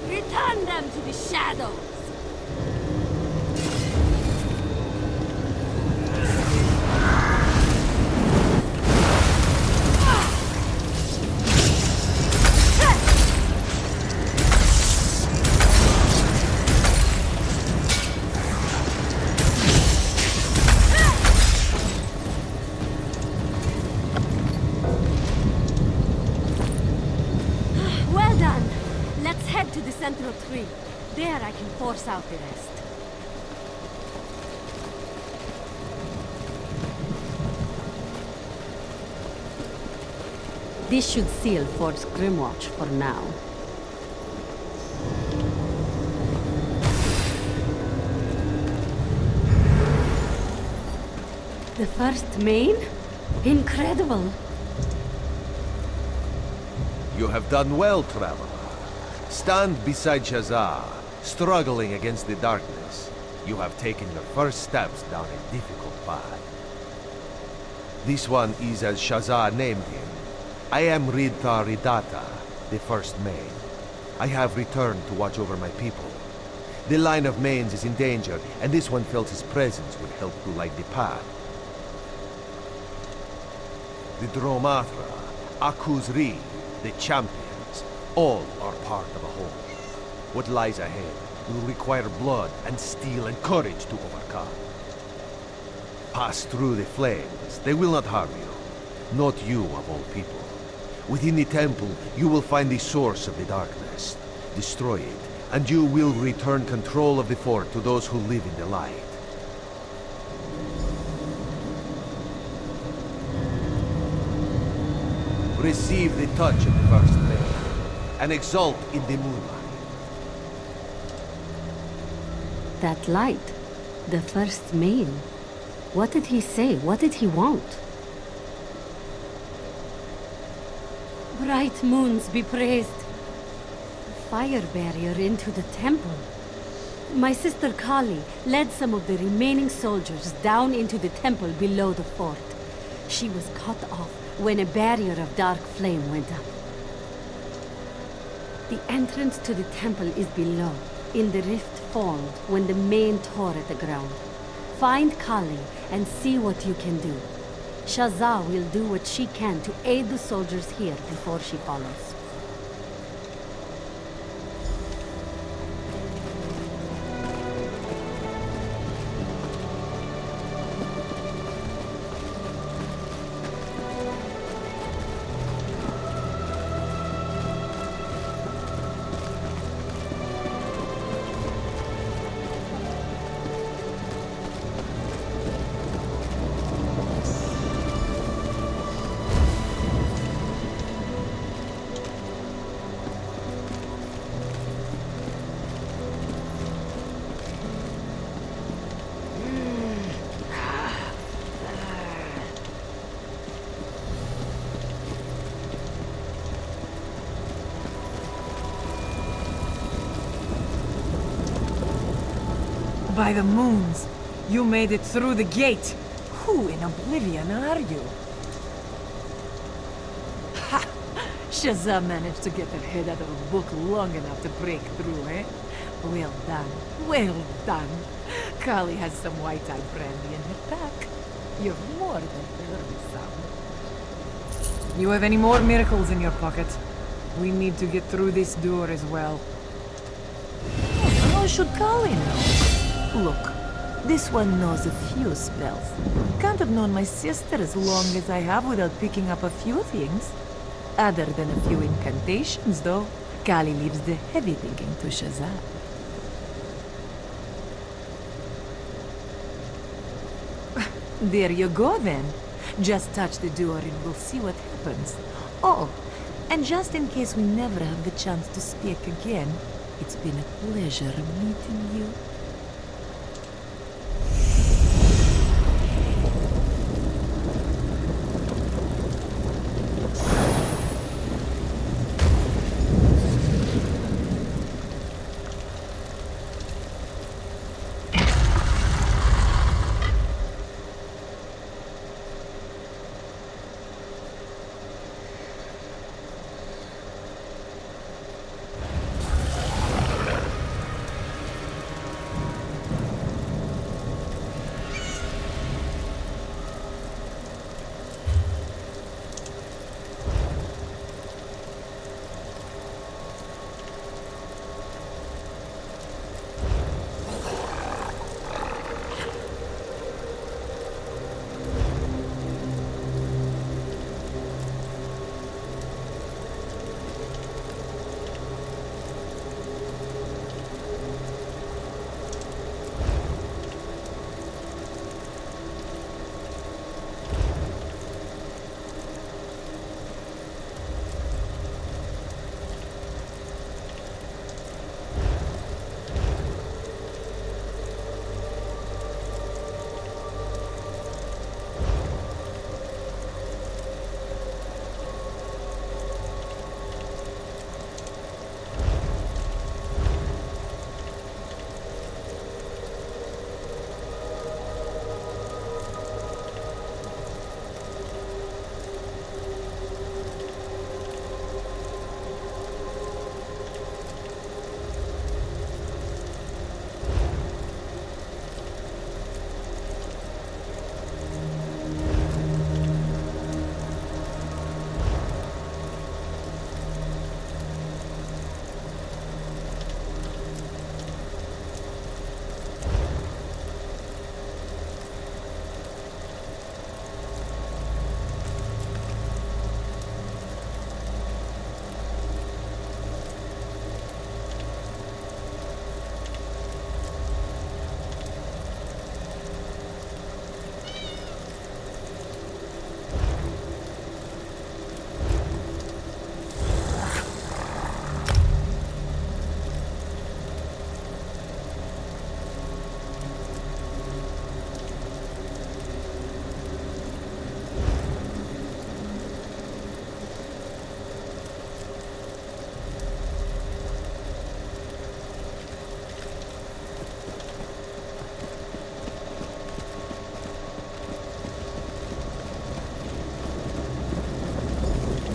Return them to the shadows! Well done! Let's head to the central tree. There I can force out the rest. This should seal Fort's Grimwatch for now. The first main? Incredible! You have done well, traveler. Stand beside Shazar, struggling against the darkness. You have taken your first steps down a difficult path. This one is as Shazar named him. I am Ridta Ridata, the first Main. I have returned to watch over my people. The line of Mains is in danger, and this one felt his presence would help to light the path. The Dromathra, Akuzri, the champions, all are part of a whole. What lies ahead will require blood and steel and courage to overcome. Pass through the flames, they will not harm you. Not you of all people. Within the temple, you will find the source of the darkness. Destroy it, and you will return control of the fort to those who live in the light. Receive the touch of the first man, and exult in the moonlight. That light, the first main. What did he say? What did he want? Bright moons be praised. Fire barrier into the temple. My sister Kali led some of the remaining soldiers down into the temple below the fort. She was cut off when a barrier of dark flame went up. The entrance to the temple is below, in the rift formed when the main tore at the ground. Find Kali and see what you can do. Shazza will do what she can to aid the soldiers here before she follows. By the moons, you made it through the gate. Who in oblivion are you? Ha! Shazam managed to get her head out of a book long enough to break through, eh? Well done. Well done. Kali has some white-eyed brandy in her pack. You're more than early, son. You have any more miracles in your pocket? We need to get through this door as well. How should Kali know? Look, this one knows a few spells. Can't have known my sister as long as I have without picking up a few things. Other than a few incantations, though. Kali leaves the heavy thinking to Shazam. There you go, then. Just touch the door and we'll see what happens. Oh, and just in case we never have the chance to speak again, it's been a pleasure meeting you.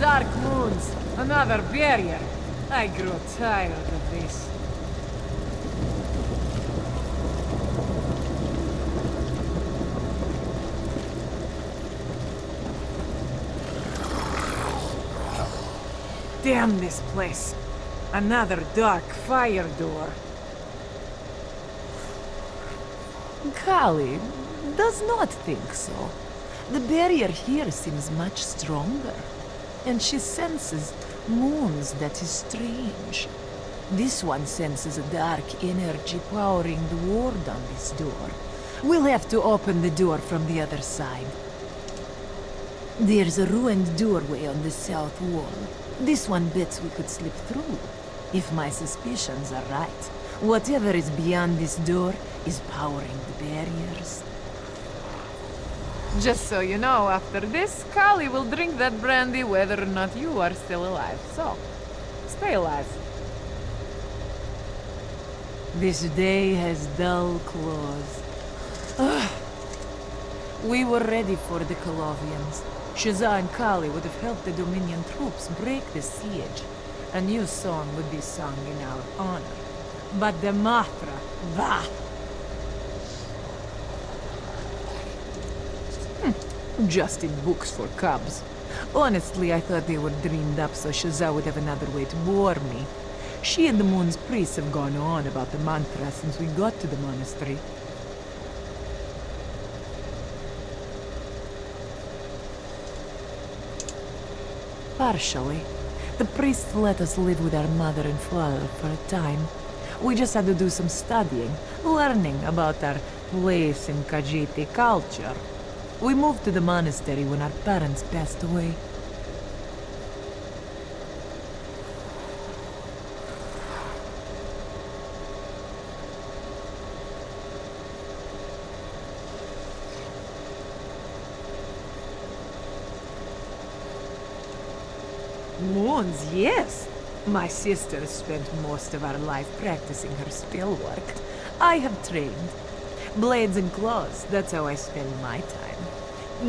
dark moons. Another barrier. I grow tired of this. Damn this place. Another dark fire door. Kali does not think so. The barrier here seems much stronger, and she senses moons that is strange. This one senses a dark energy powering the ward on this door. We'll have to open the door from the other side. There's a ruined doorway on the south wall. This one bets we could slip through, if my suspicions are right. Whatever is beyond this door is powering the barriers. Just so you know, after this, Kali will drink that brandy whether or not you are still alive. So, stay alive. This day has dull claws. Ugh. We were ready for the Colovians. Shazza and Kali would have helped the Dominion troops break the siege. A new song would be sung in our honor. But the Matra, bah! Just in books for cubs. Honestly, I thought they were dreamed up so Shazza would have another way to bore me. She and the Moon's priests have gone on about the mantra since we got to the monastery. Partially. The priests let us live with our mother and father for a time. We just had to do some studying, learning about our place in Khajiiti culture. We moved to the monastery when our parents passed away. Moons, yes. My sister spent most of our life practicing her spell work. I have trained. Blades and claws, that's how I spend my time.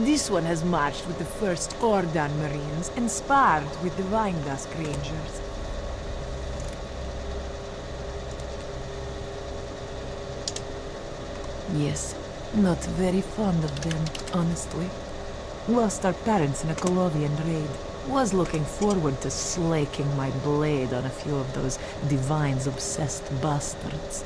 This one has marched with the first Ordan Marines and sparred with the Vine Dusk Rangers. Yes, not very fond of them, honestly. Lost our parents in a Colovian raid. Was looking forward to slaking my blade on a few of those Divines-obsessed bastards.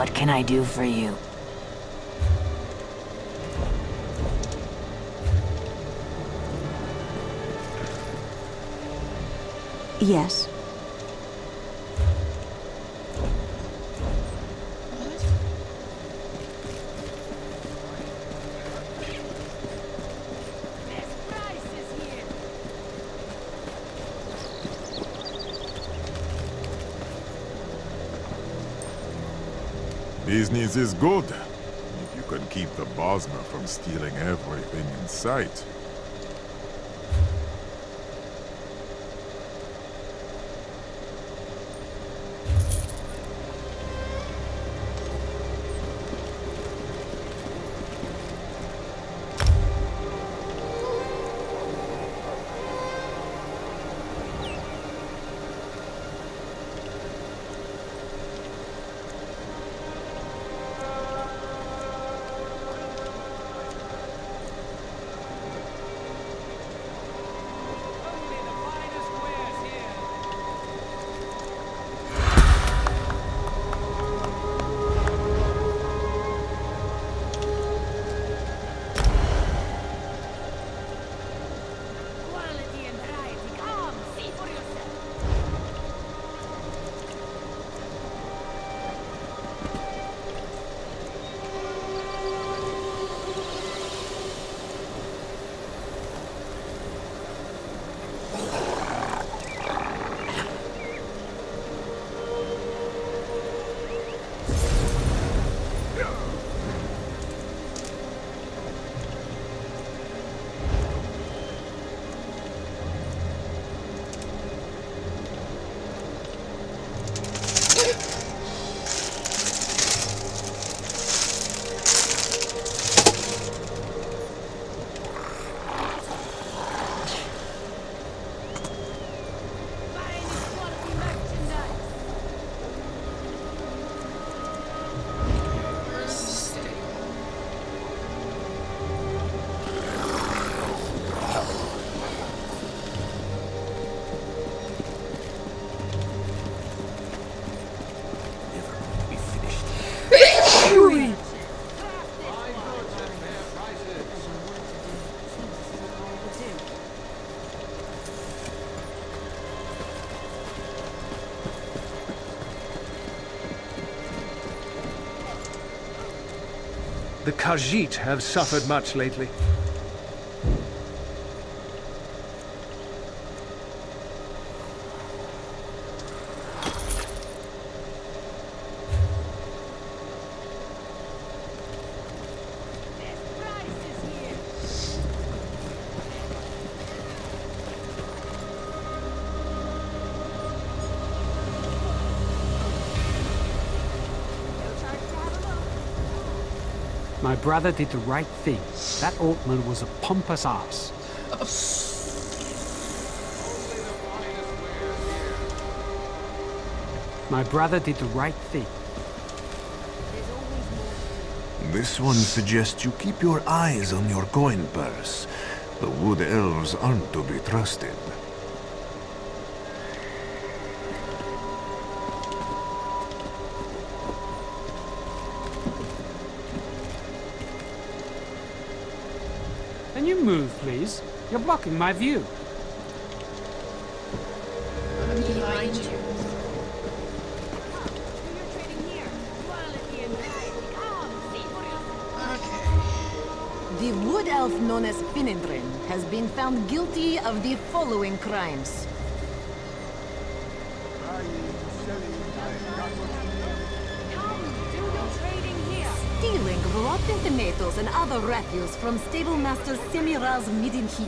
What can I do for you? Yes. Business is good. If you can keep the Bosmer from stealing everything in sight. The Khajiit have suffered much lately. My brother did the right thing. That Altman was a pompous ass. My brother did the right thing. This one suggests you keep your eyes on your coin purse. The wood elves aren't to be trusted. Can you move, please? You're blocking my view. I'm behind you. The wood elf known as Finindrin has been found guilty of the following crimes. Stealing rotten tomatoes and other refuse from stablemaster Semiraz Midinhi.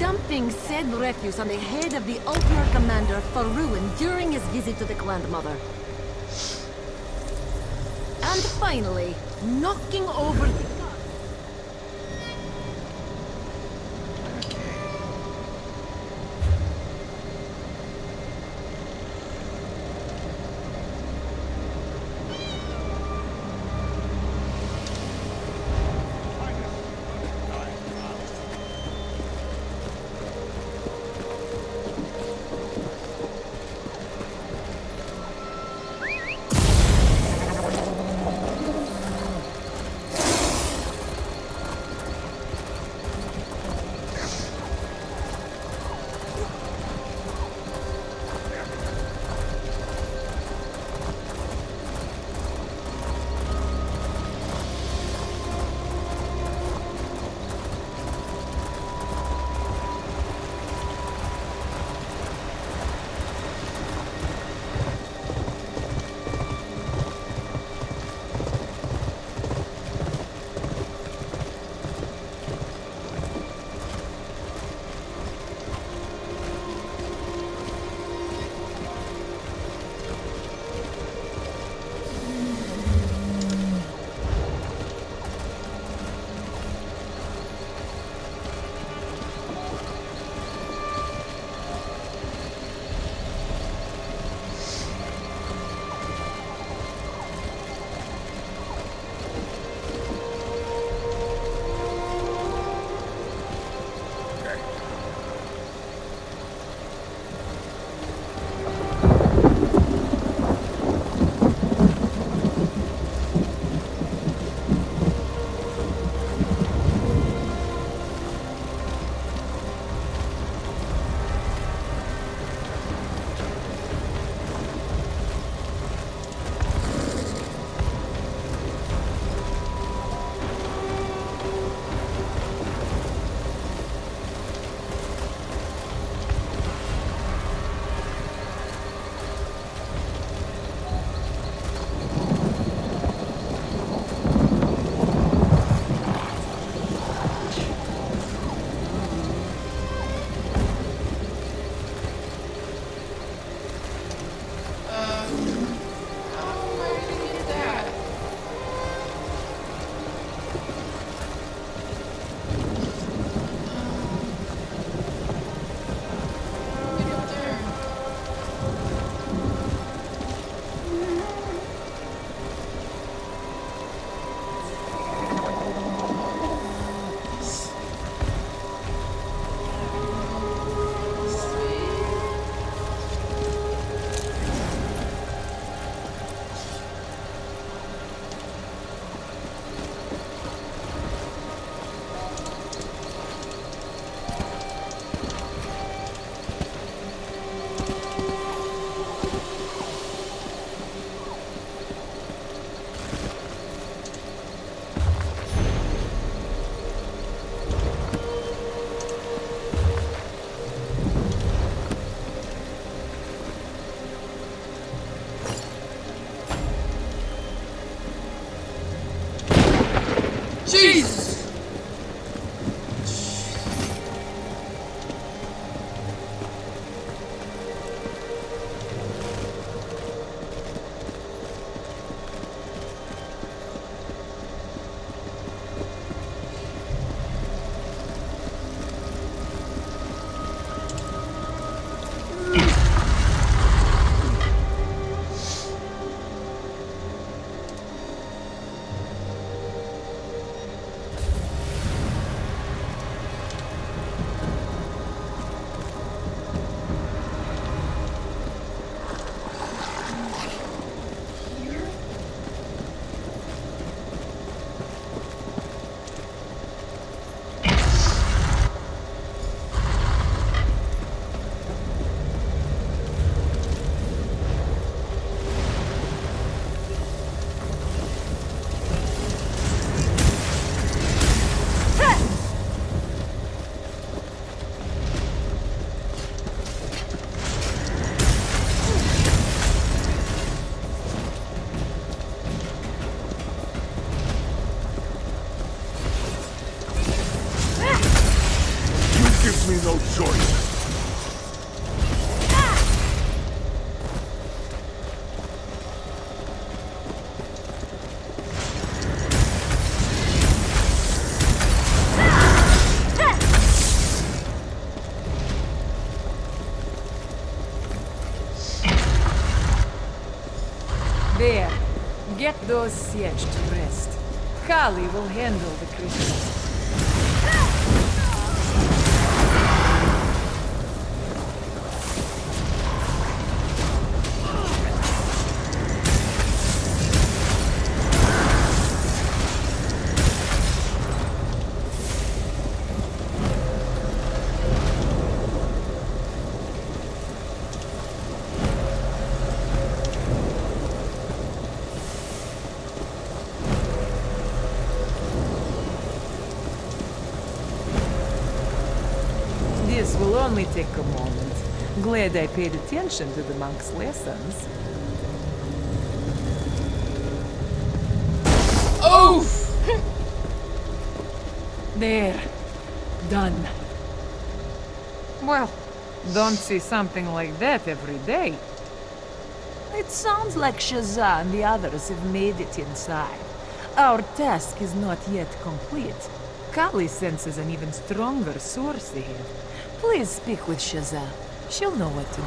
Dumping said refuse on the head of the Altmer commander for ruin during his visit to the Grandmother. And finally, knocking over the... me no choice. There. Get those siege to rest. Kali will handle the Christians. This will only take a moment. Glad I paid attention to the monk's lessons. Oof! There. Done. Well, don't see something like that every day. It sounds like Shazza and the others have made it inside. Our task is not yet complete. Kali senses an even stronger source ahead. Please speak with Shazza. She'll know what to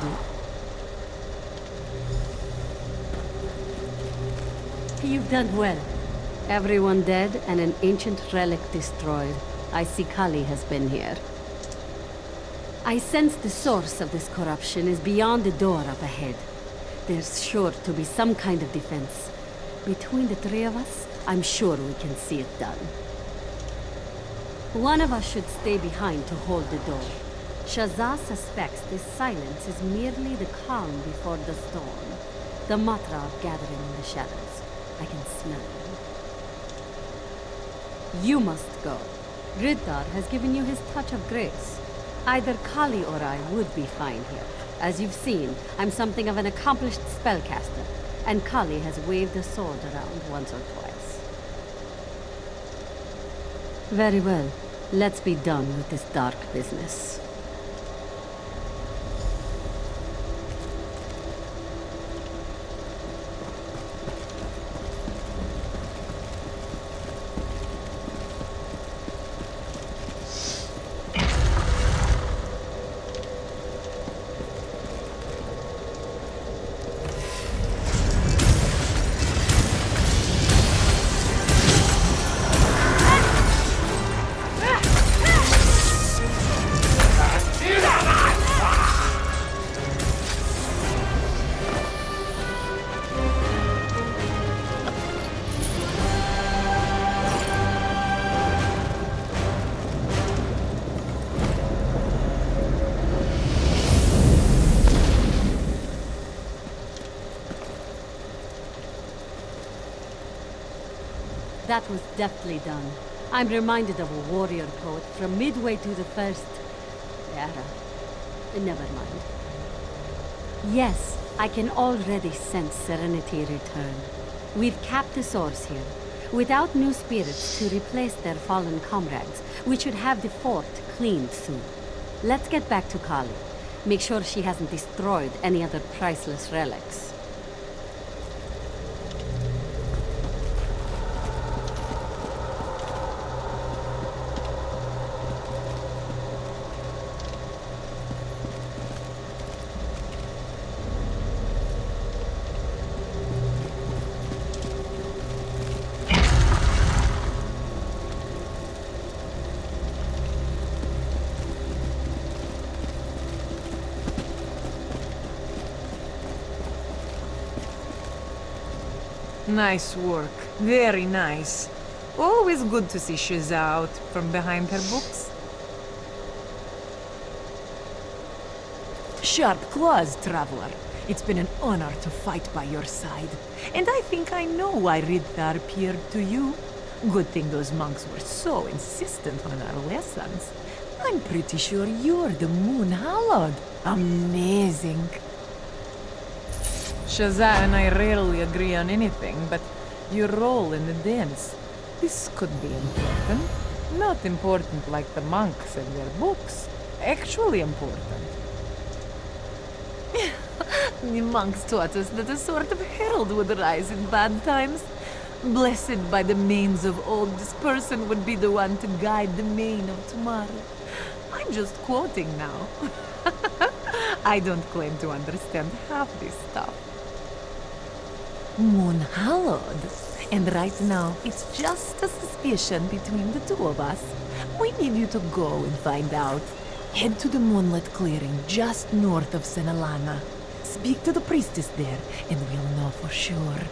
do. You've done well. Everyone dead and an ancient relic destroyed. I see Kali has been here. I sense the source of this corruption is beyond the door up ahead. There's sure to be some kind of defense. Between the three of us, I'm sure we can see it done. One of us should stay behind to hold the door. Shazza suspects this silence is merely the calm before the storm. The matra gathering in the shadows. I can smell them. You must go. Riddar has given you his touch of grace. Either Kali or I would be fine here. As you've seen, I'm something of an accomplished spellcaster, and Kali has waved a sword around once or twice. Very well. Let's be done with this dark business. That was deftly done. I'm reminded of a warrior poet from midway through the first era. Never mind. Yes, I can already sense serenity return. We've capped the source here. Without new spirits to replace their fallen comrades, we should have the fort cleaned soon. Let's get back to Kali. Make sure she hasn't destroyed any other priceless relics. Nice work. Very nice. Always good to see Shazza out from behind her books. Sharp claws, traveler. It's been an honor to fight by your side. And I think I know why Riddar appeared to you. Good thing those monks were so insistent on our lessons. I'm pretty sure you're the Moon Hallowed. Amazing. Shazza and I rarely agree on anything, but your role in the dance, this could be important. Not important like the monks and their books, actually important. The monks taught us that a sort of herald would rise in bad times. Blessed by the manes of old, this person would be the one to guide the mane of tomorrow. I'm just quoting now. I don't claim to understand half this stuff. Moon hallowed. And right now, it's just a suspicion between the two of us. We need you to go and find out. Head to the Moonlit Clearing just north of Senalana. Speak to the priestess there, and we'll know for sure.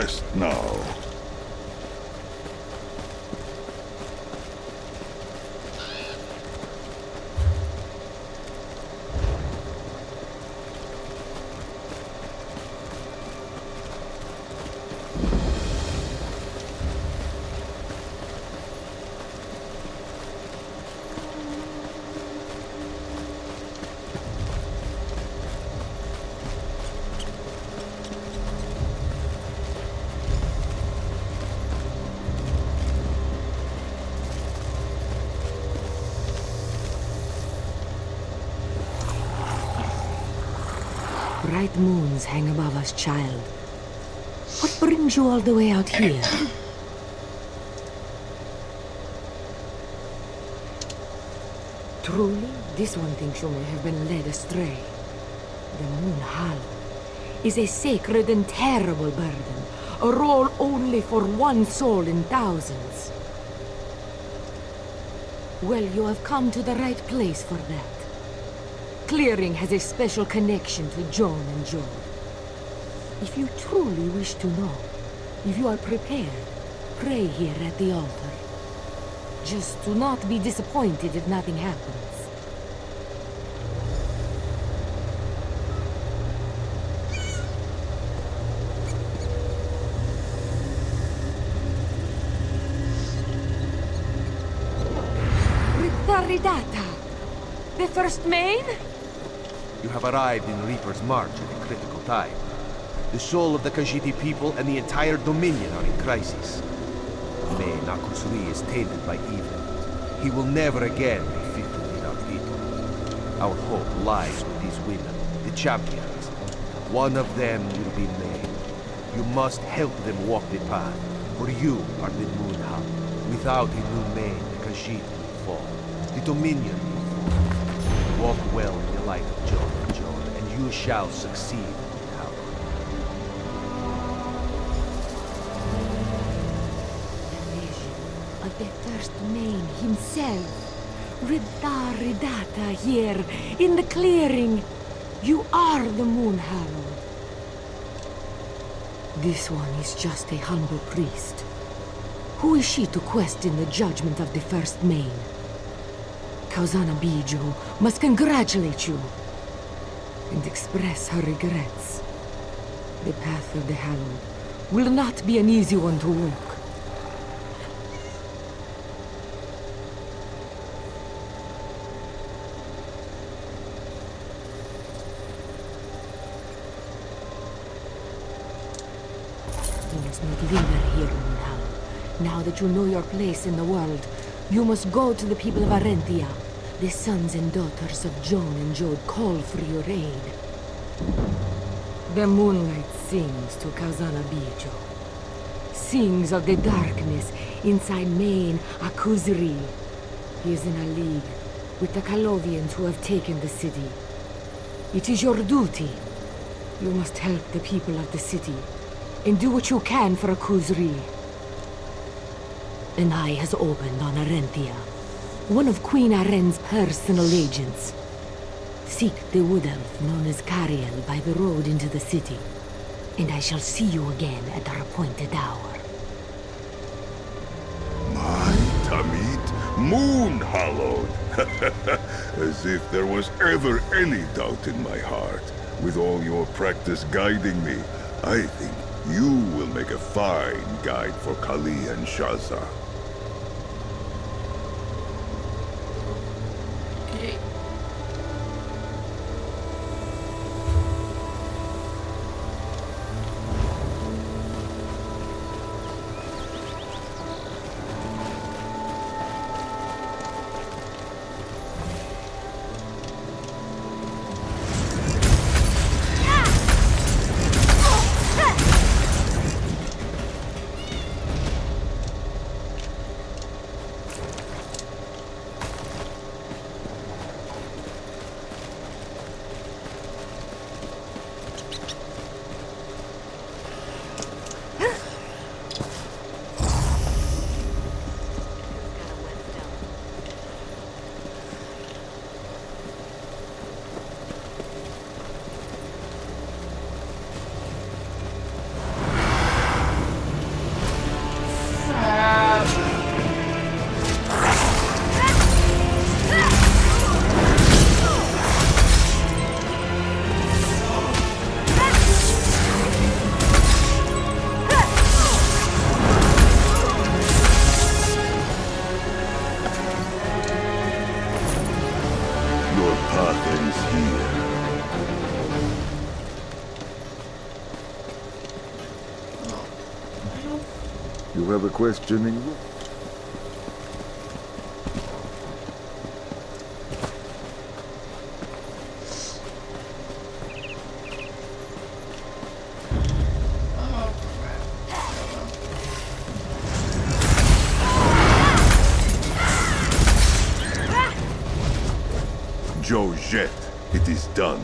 rest now. Bright moons hang above us, child. What brings you all the way out here? Truly, this one thinks you may have been led astray. The Moon Hollow is a sacred and terrible burden, a role only for one soul in thousands. Well, you have come to the right place for that. Clearing has a special connection to Joan and Joe. If you truly wish to know, if you are prepared, pray here at the altar. Just do not be disappointed if nothing happens. Ritaridata! The first main? You have arrived in Reaper's March at a critical time. The soul of the Khajiit people and the entire Dominion are in crisis. May Nakusri is tainted by evil. He will never again be fit to lead our people. Our hope lies with these women, the champions. One of them will be May. You must help them walk the path, for you are the Moon Hound. Without a new May, the Khajiit will fall. The Dominion will fall. Walk well in the light of Joan, and you shall succeed. Of the first main himself, Ritaridata here, in the clearing. You are the Moon Herald. This one is just a humble priest. Who is she to question the judgment of the first main? Kauzana Bijo must congratulate you and express her regrets. The path of the Hallowed will not be an easy one to walk. You must not linger here, Moonhound. Now that you know your place in the world, you must go to the people of Arentia. The sons and daughters of Joan and Jode call for your aid. The moonlight sings to Kauzana Bijo. Sings of the darkness inside Main Akuzri. He is in a league with the Kalovians who have taken the city. It is your duty. You must help the people of the city and do what you can for Akuzri. An eye has opened on Arentia, one of Queen Aren's personal agents. Seek the wood elf known as Cariel by the road into the city, and I shall see you again at our appointed hour. My Tamit, Moon Hallowed! As if there was ever any doubt in my heart. With all your practice guiding me, I think you will make a fine guide for Kali and Shaza. You have a question, Ingrid? Joe Jet, it is done.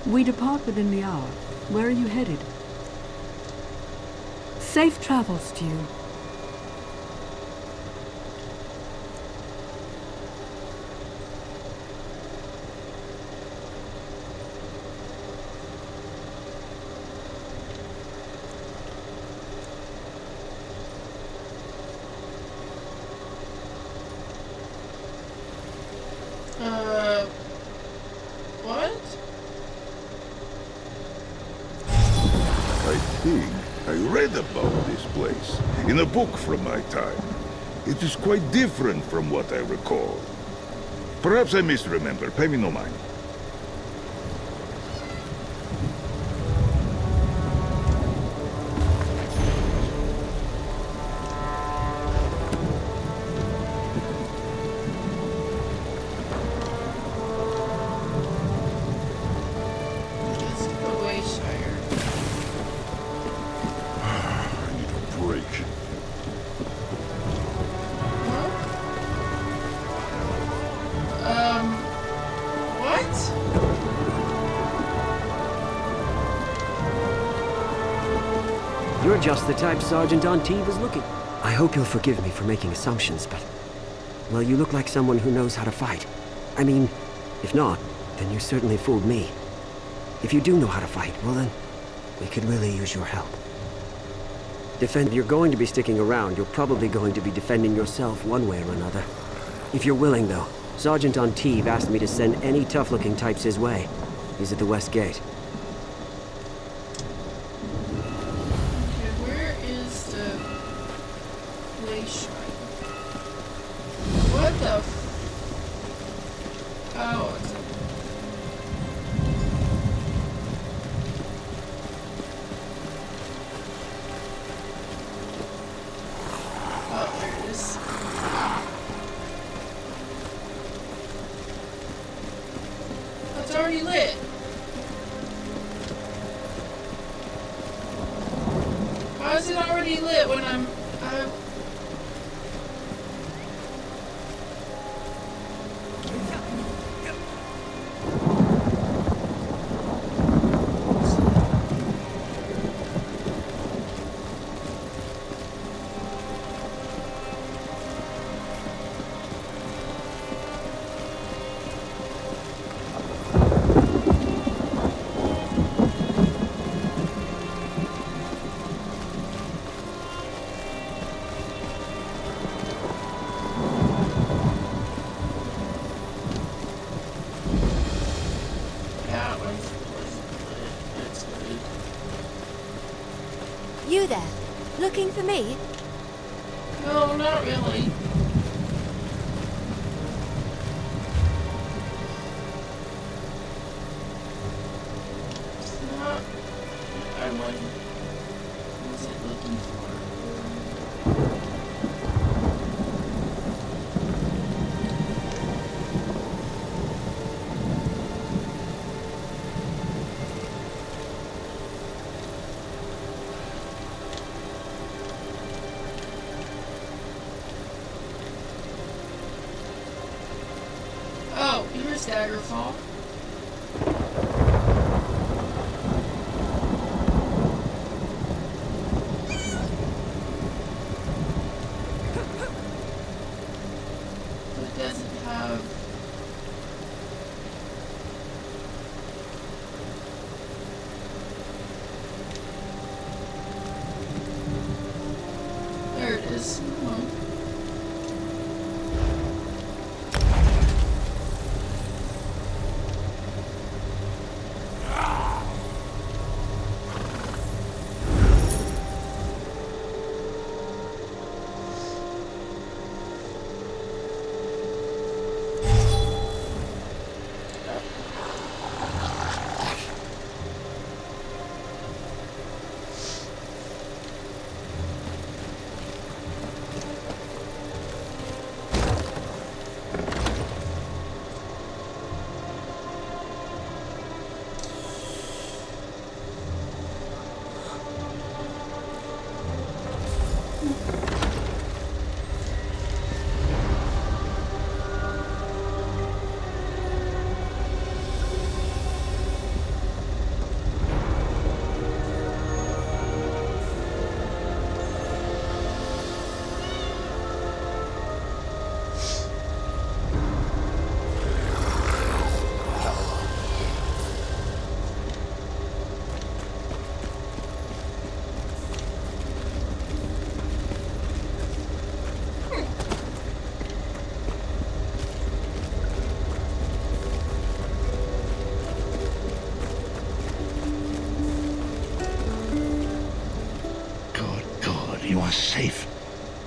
We depart within the hour. Where are you headed? Safe travels to you. What? I think I read about this place in a book from my time. It is quite different from what I recall. Perhaps I misremember. Pay me no mind. You're just the type Sergeant Antibes was looking. I hope you'll forgive me for making assumptions, but... well, you look like someone who knows how to fight. I mean, if not, then you certainly fooled me. If you do know how to fight, well then, we could really use your help. If you're going to be sticking around, you're probably going to be defending yourself one way or another. If you're willing, though, Sergeant Antibes asked me to send any tough-looking types his way. He's at the West Gate. What the f... Oh, it's... Oh, there it is. It's already lit. How is it already lit when I'm... You there? Looking for me? No, not really. It's not... I wasn't looking for. Oh, here's Daggerfall. It doesn't have... There it is. Oh.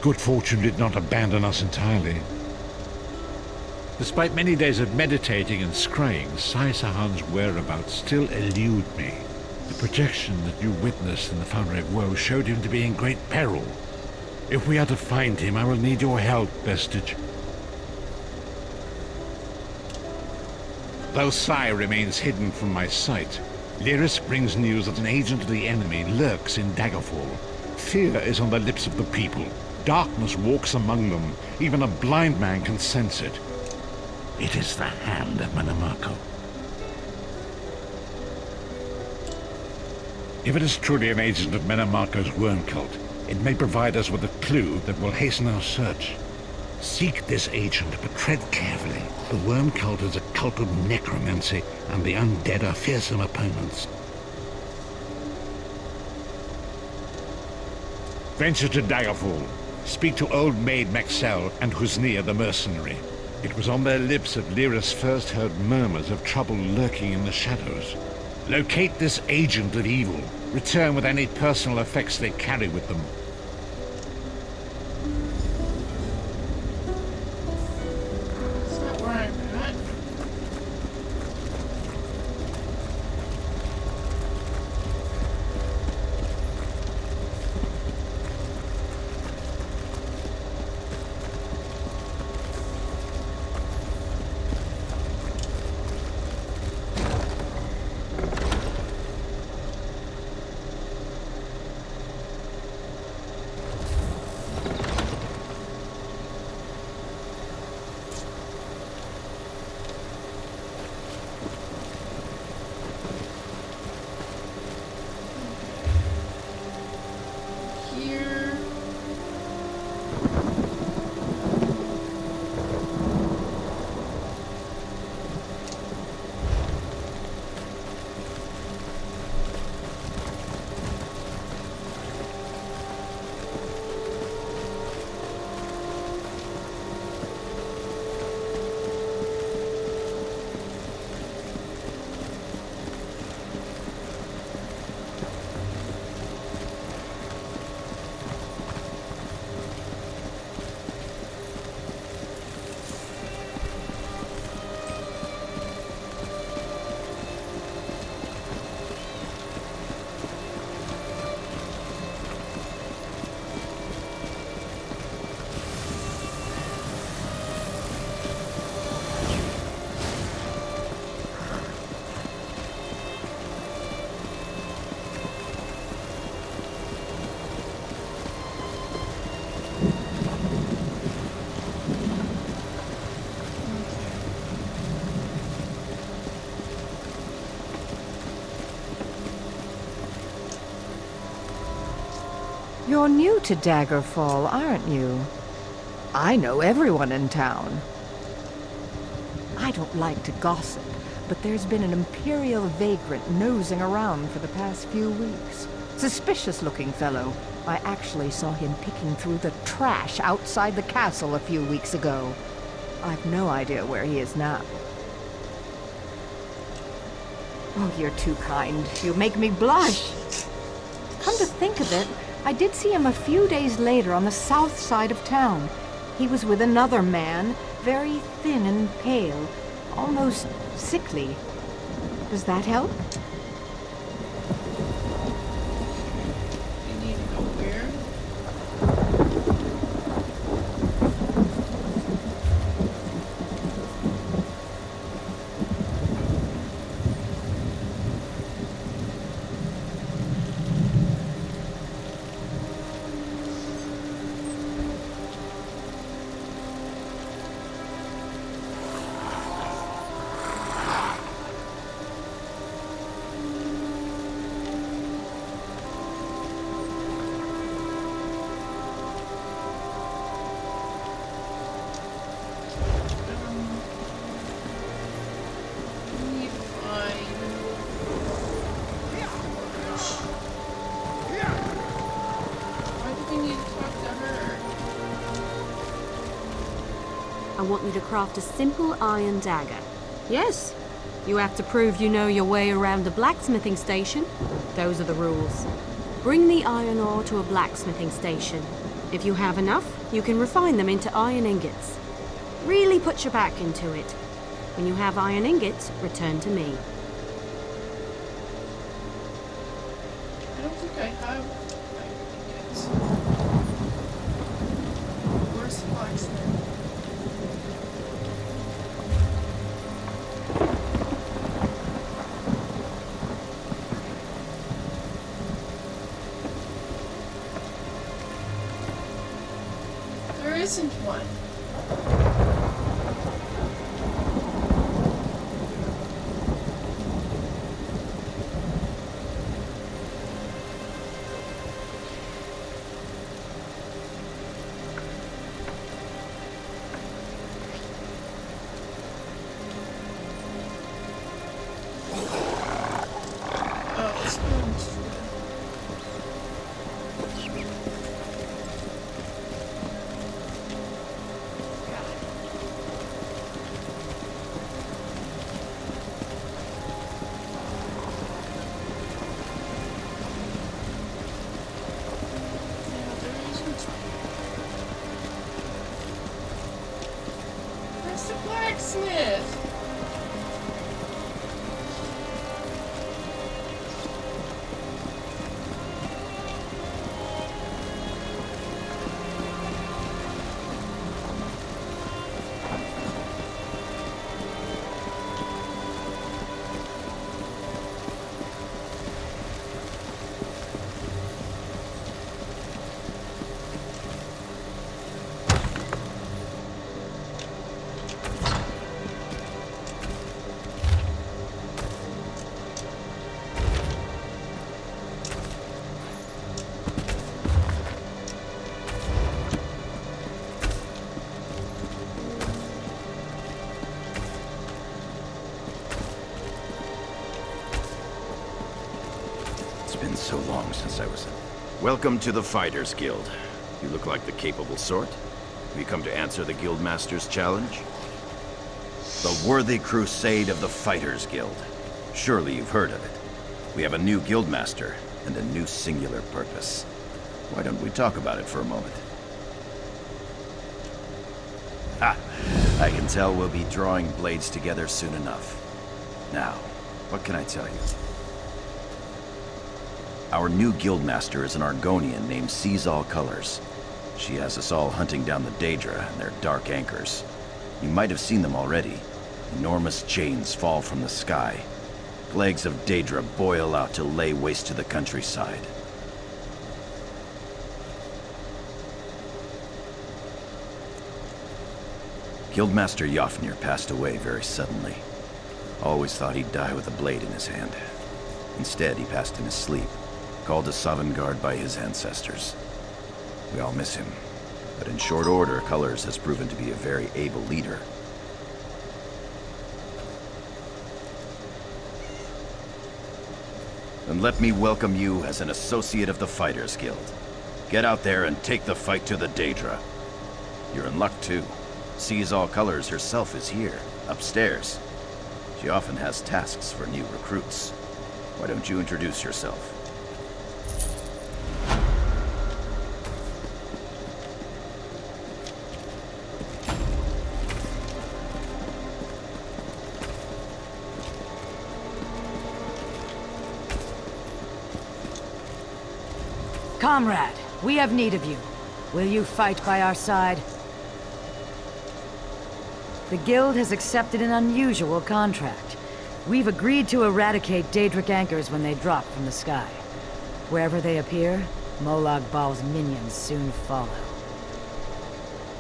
good fortune did not abandon us entirely. Despite many days of meditating and scrying, Sai Sahan's whereabouts still elude me. The projection that you witnessed in the Foundry of Woe showed him to be in great peril. If we are to find him, I will need your help, Vestige. Though Sai remains hidden from my sight, Lyris brings news that an agent of the enemy lurks in Daggerfall. Fear is on the lips of the people. Darkness walks among them. Even a blind man can sense it. It is the hand of Manamako. If it is truly an agent of Menamako's worm cult, it may provide us with a clue that will hasten our search. Seek this agent, but tread carefully. The worm cult is a cult of necromancy, and the undead are fearsome opponents. Venture to Daggerfall. Speak to Old Maid Maxell and Husnia the mercenary. It was on their lips that Lyris first heard murmurs of trouble lurking in the shadows. Locate this agent of evil. Return with any personal effects they carry with them. That's not where I'm at. Here. You're new to Daggerfall, aren't you? I know everyone in town. I don't like to gossip, but there's been an Imperial vagrant nosing around for the past few weeks. Suspicious-looking fellow. I actually saw him picking through the trash outside the castle a few weeks ago. I've no idea where he is now. Oh, you're too kind. You make me blush. Come to think of it, I did see him a few days later on the south side of town. He was with another man, very thin and pale, almost sickly. Does that help? You need to go where? I want you to craft a simple iron dagger. Yes, you have to prove you know your way around the blacksmithing station. Those are the rules. Bring the iron ore to a blacksmithing station. If you have enough, you can refine them into iron ingots. Really put your back into it. When you have iron ingots, return to me. I don't think I have iron ingots. Where's the blacksmith? There isn't one. Where's the blacksmith? It's been so long since I was... Welcome to the Fighters Guild. You look like the capable sort. Have you come to answer the Guildmaster's challenge? The Worthy Crusade of the Fighters Guild. Surely you've heard of it. We have a new Guildmaster and a new singular purpose. Why don't we talk about it for a moment? Ha! I can tell we'll be drawing blades together soon enough. Now, what can I tell you? Our new Guildmaster is an Argonian named Sees All Colors. She has us all hunting down the Daedra and their dark anchors. You might have seen them already. Enormous chains fall from the sky. Plagues of Daedra boil out to lay waste to the countryside. Guildmaster Jofnir passed away very suddenly. Always thought he'd die with a blade in his hand. Instead, he passed in his sleep, called to Sovngarde by his ancestors. We all miss him, but in short order, Colors has proven to be a very able leader. Then let me welcome you as an associate of the Fighters Guild. Get out there and take the fight to the Daedra. You're in luck, too. Sees All Colors herself is here, upstairs. She often has tasks for new recruits. Why don't you introduce yourself? Comrade, we have need of you. Will you fight by our side? The Guild has accepted an unusual contract. We've agreed to eradicate Daedric anchors when they drop from the sky. Wherever they appear, Molag Bal's minions soon follow.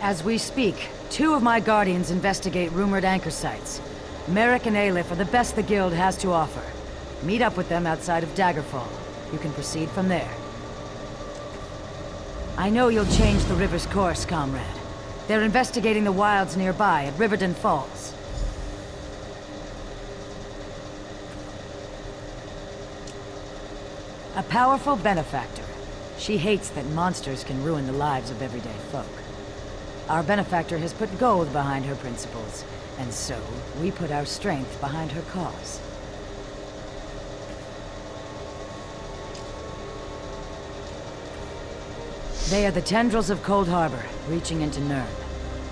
As we speak, 2 of my Guardians investigate rumored anchor sites. Merrick and Aleph are the best the Guild has to offer. Meet up with them outside of Daggerfall. You can proceed from there. I know you'll change the river's course, comrade. They're investigating the wilds nearby at Riverden Falls. A powerful benefactor. She hates that monsters can ruin the lives of everyday folk. Our benefactor has put gold behind her principles, and so we put our strength behind her cause. They are the tendrils of Cold Harbor, reaching into Nirn.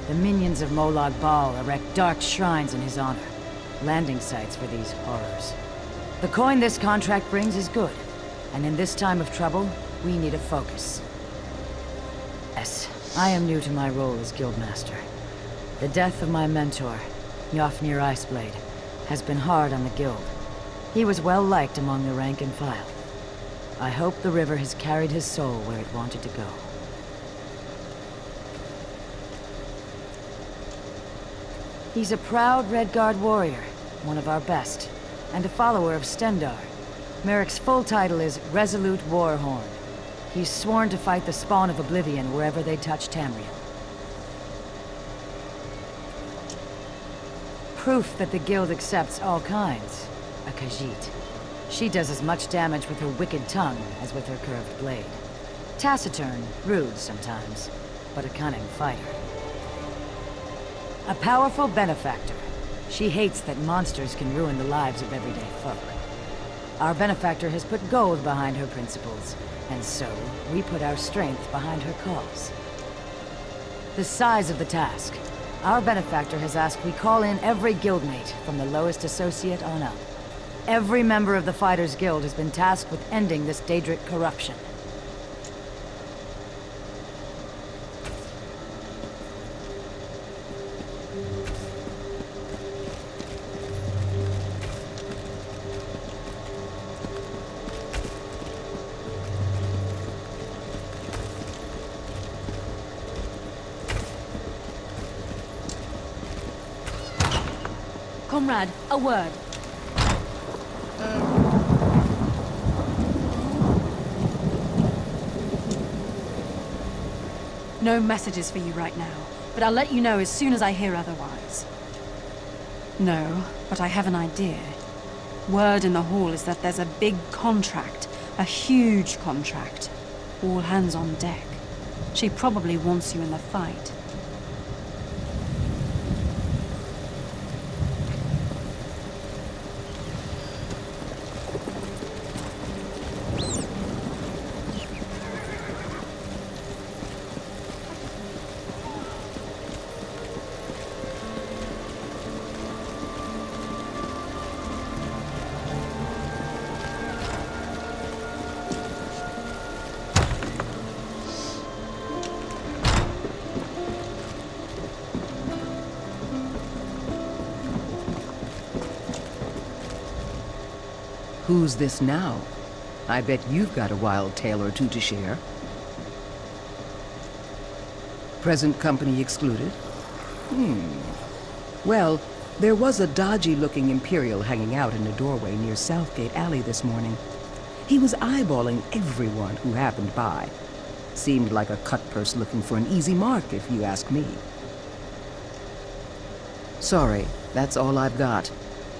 The minions of Molag Bal erect dark shrines in his honor, landing sites for these horrors. The coin this contract brings is good, and in this time of trouble, we need a focus. Yes, I am new to my role as Guildmaster. The death of my mentor, Yofnir Iceblade, has been hard on the Guild. He was well liked among the rank and file. I hope the river has carried his soul where it wanted to go. He's a proud Redguard warrior, one of our best, and a follower of Stendar. Merrick's full title is Resolute Warhorn. He's sworn to fight the spawn of Oblivion wherever they touch Tamriel. Proof that the Guild accepts all kinds. A Khajiit. She does as much damage with her wicked tongue as with her curved blade. Taciturn, rude sometimes, but a cunning fighter. A powerful benefactor. She hates that monsters can ruin the lives of everyday folk. Our benefactor has put gold behind her principles, and so we put our strength behind her cause. The size of the task. Our benefactor has asked we call in every guildmate, from the lowest associate on up. Every member of the Fighters Guild has been tasked with ending this Daedric corruption. Comrade, a word. No messages for you right now, but I'll let you know as soon as I hear otherwise. No, but I have an idea. Word in the hall is that there's a big contract, a huge contract. All hands on deck. She probably wants you in the fight. Who's this now? I bet you've got a wild tale or two to share. Present company excluded? Well, there was a dodgy-looking Imperial hanging out in a doorway near Southgate Alley this morning. He was eyeballing everyone who happened by. Seemed like a cutpurse looking for an easy mark, if you ask me. Sorry, that's all I've got.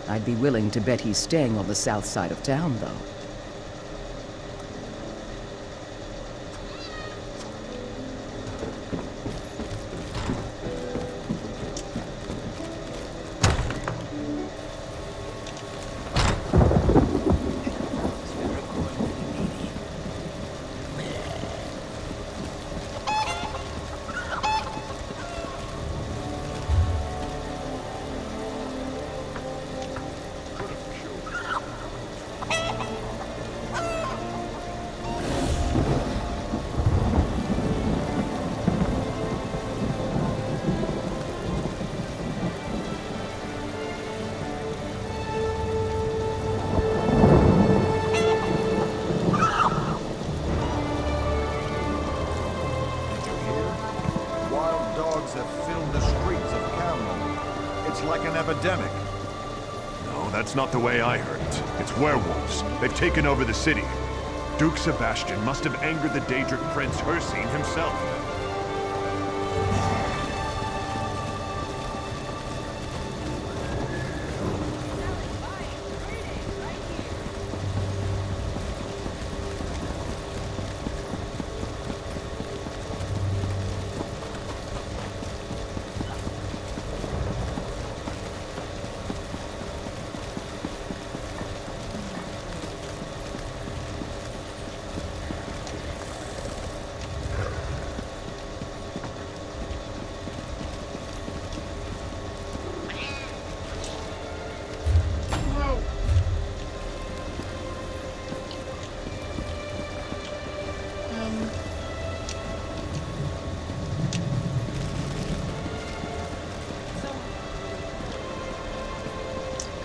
I'd be willing to bet he's staying on the south side of town, though. Epidemic. No, that's not the way I heard it. It's werewolves. They've taken over the city. Duke Sebastian must have angered the Daedric Prince Hircine himself.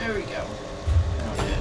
There we go. Found it.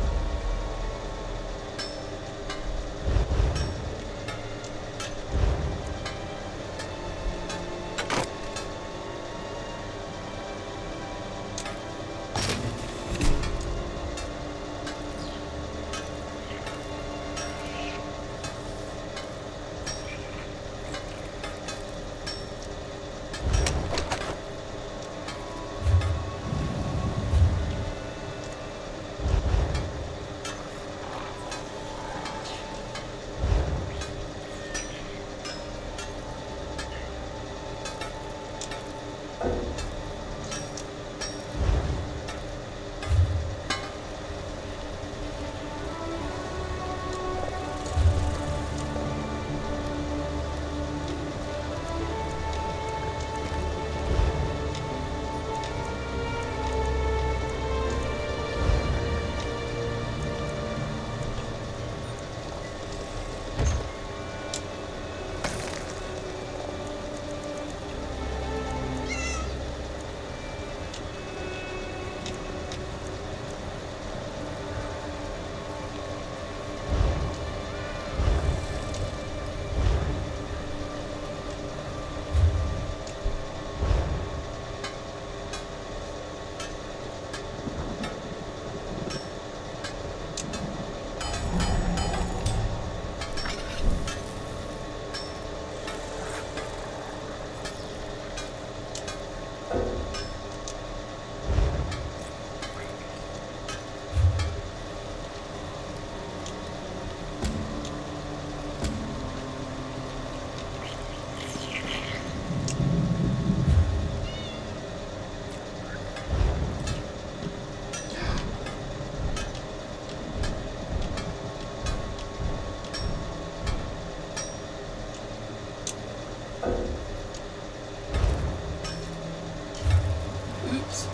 Oops.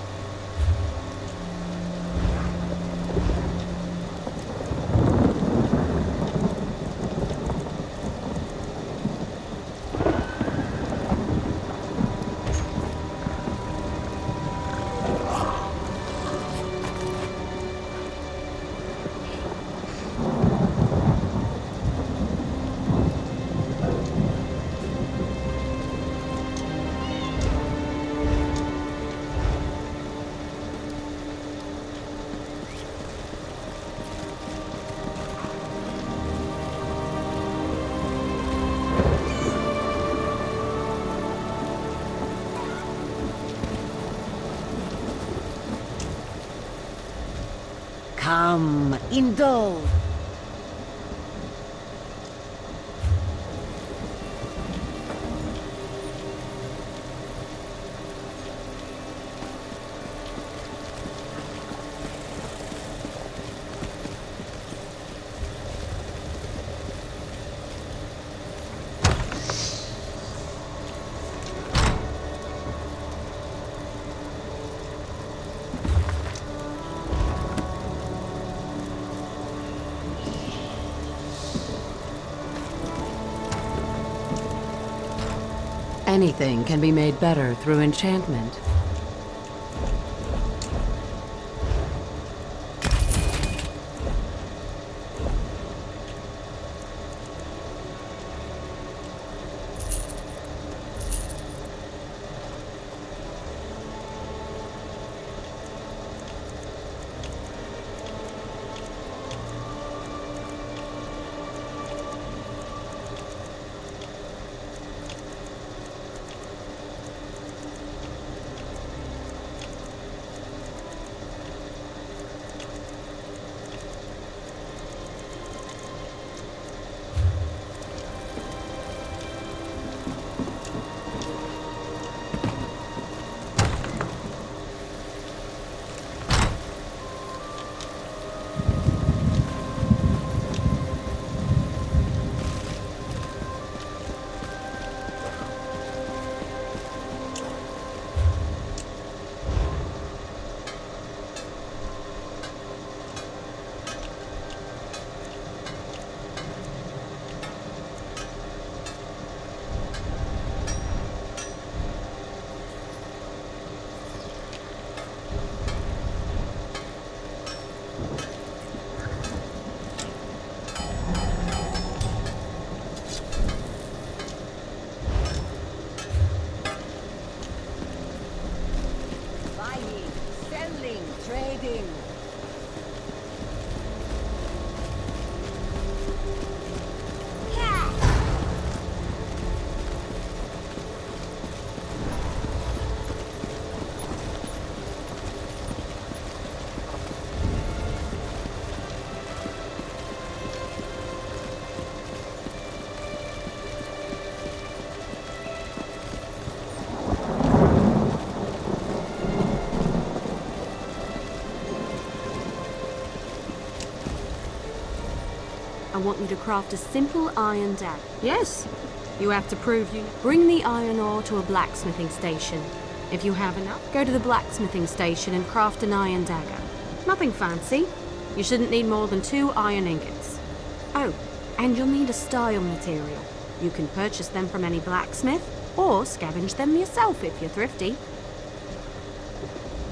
Come, indulge. Anything can be made better through enchantment. Trading. I want you to craft a simple iron dagger. Yes, you have to prove you... Bring the iron ore to a blacksmithing station. If you have enough, go to the blacksmithing station and craft an iron dagger. Nothing fancy. You shouldn't need more than 2 iron ingots. Oh, and you'll need a style material. You can purchase them from any blacksmith, or scavenge them yourself if you're thrifty.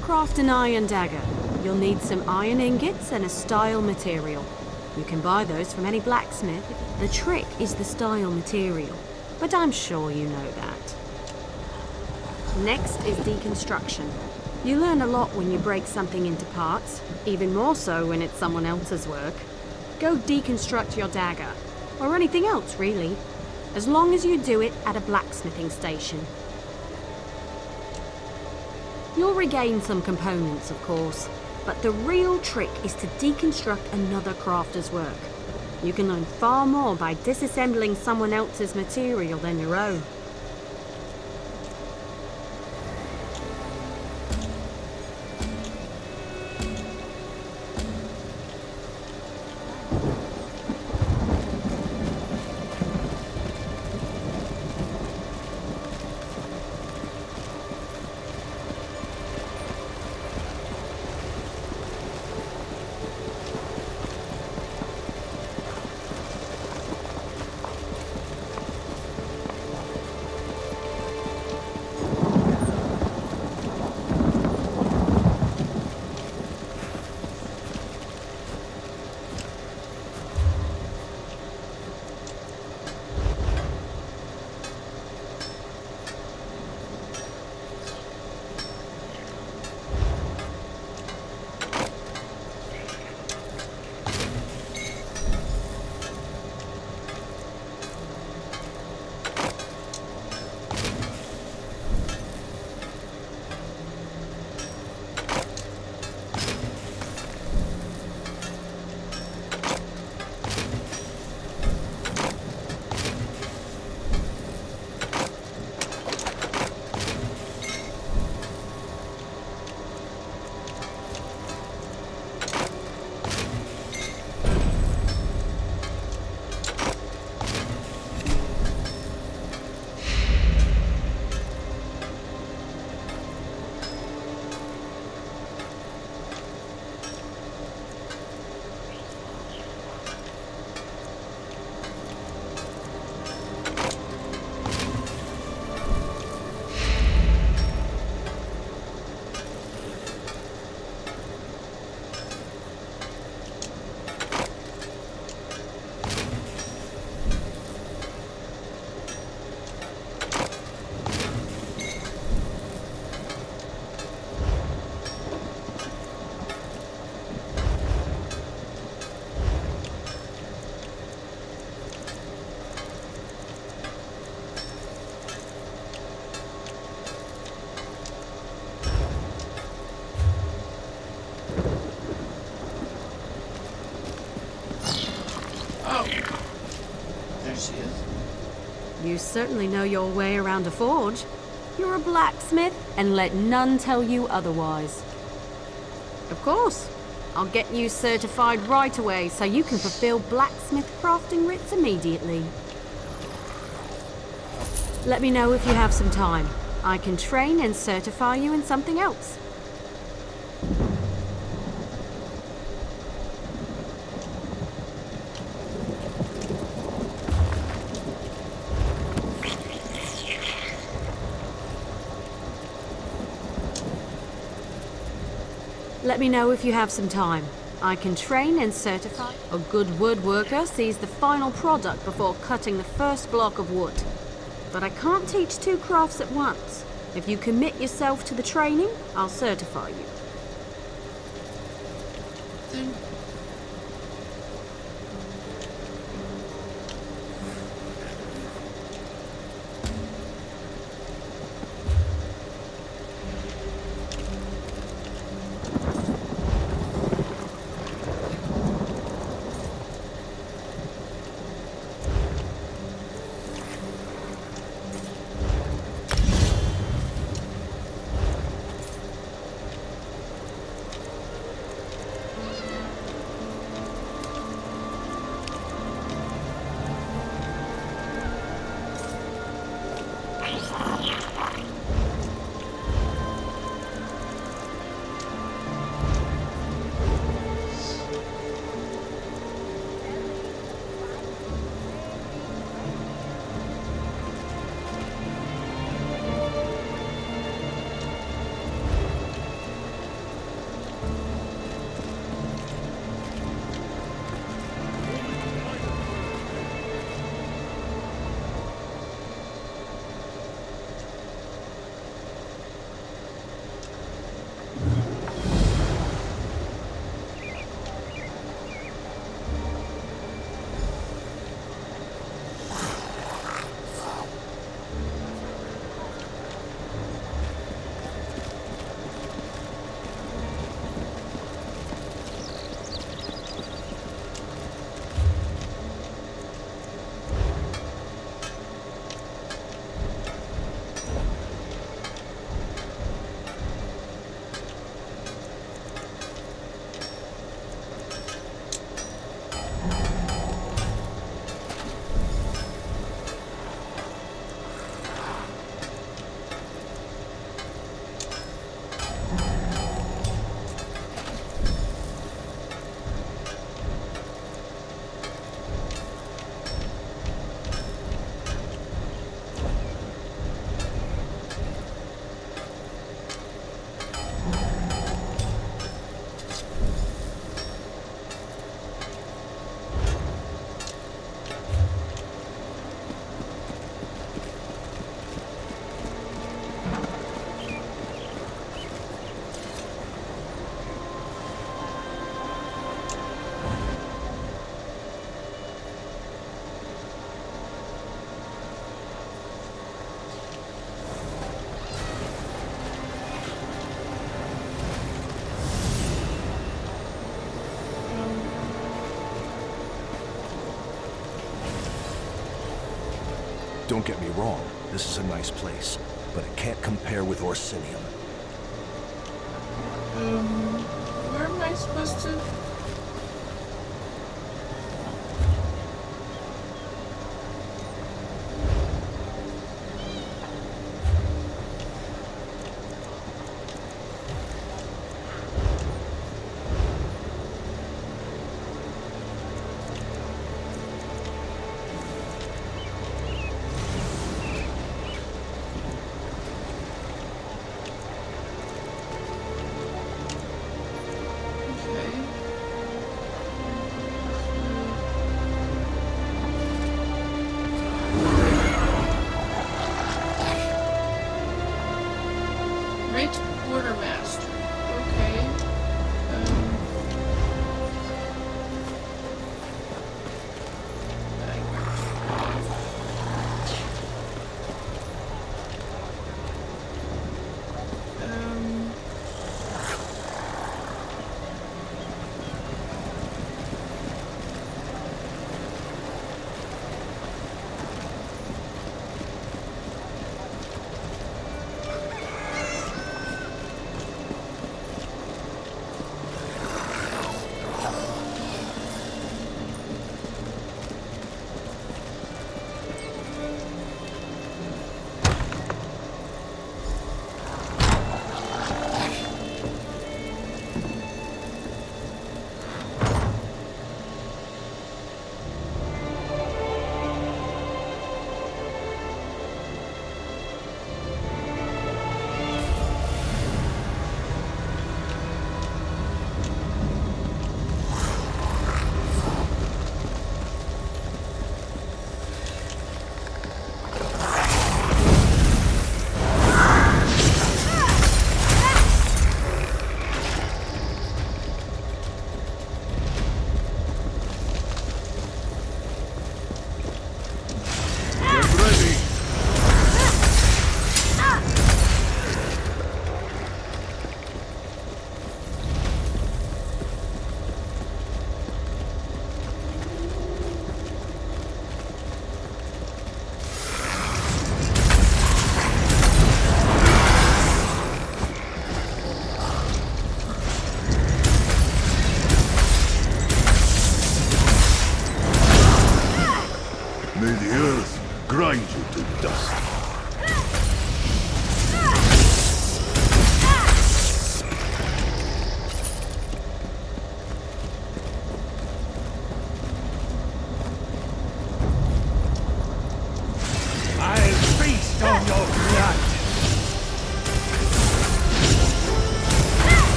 Craft an iron dagger. You'll need some iron ingots and a style material. You can buy those from any blacksmith. The trick is the style material, but I'm sure you know that. Next is deconstruction. You learn a lot when you break something into parts, even more so when it's someone else's work. Go deconstruct your dagger, or anything else really, as long as you do it at a blacksmithing station. You'll regain some components, of course, but the real trick is to deconstruct another crafter's work. You can learn far more by disassembling someone else's material than your own. she is. You certainly know your way around a forge. You're a blacksmith, and let none tell you otherwise. Of course. I'll get you certified right away so you can fulfill blacksmith crafting writs immediately. Let me know if you have some time. I can train and certify you in something else. Let me know if you have some time. I can train and certify. A good woodworker sees the final product before cutting the first block of wood. But I can't teach two crafts at once. If you commit yourself to the training, I'll certify you. something? Don't get me wrong, this is a nice place, but it can't compare with Orsinium. Where am I supposed to? Great Quartermaster. Okay.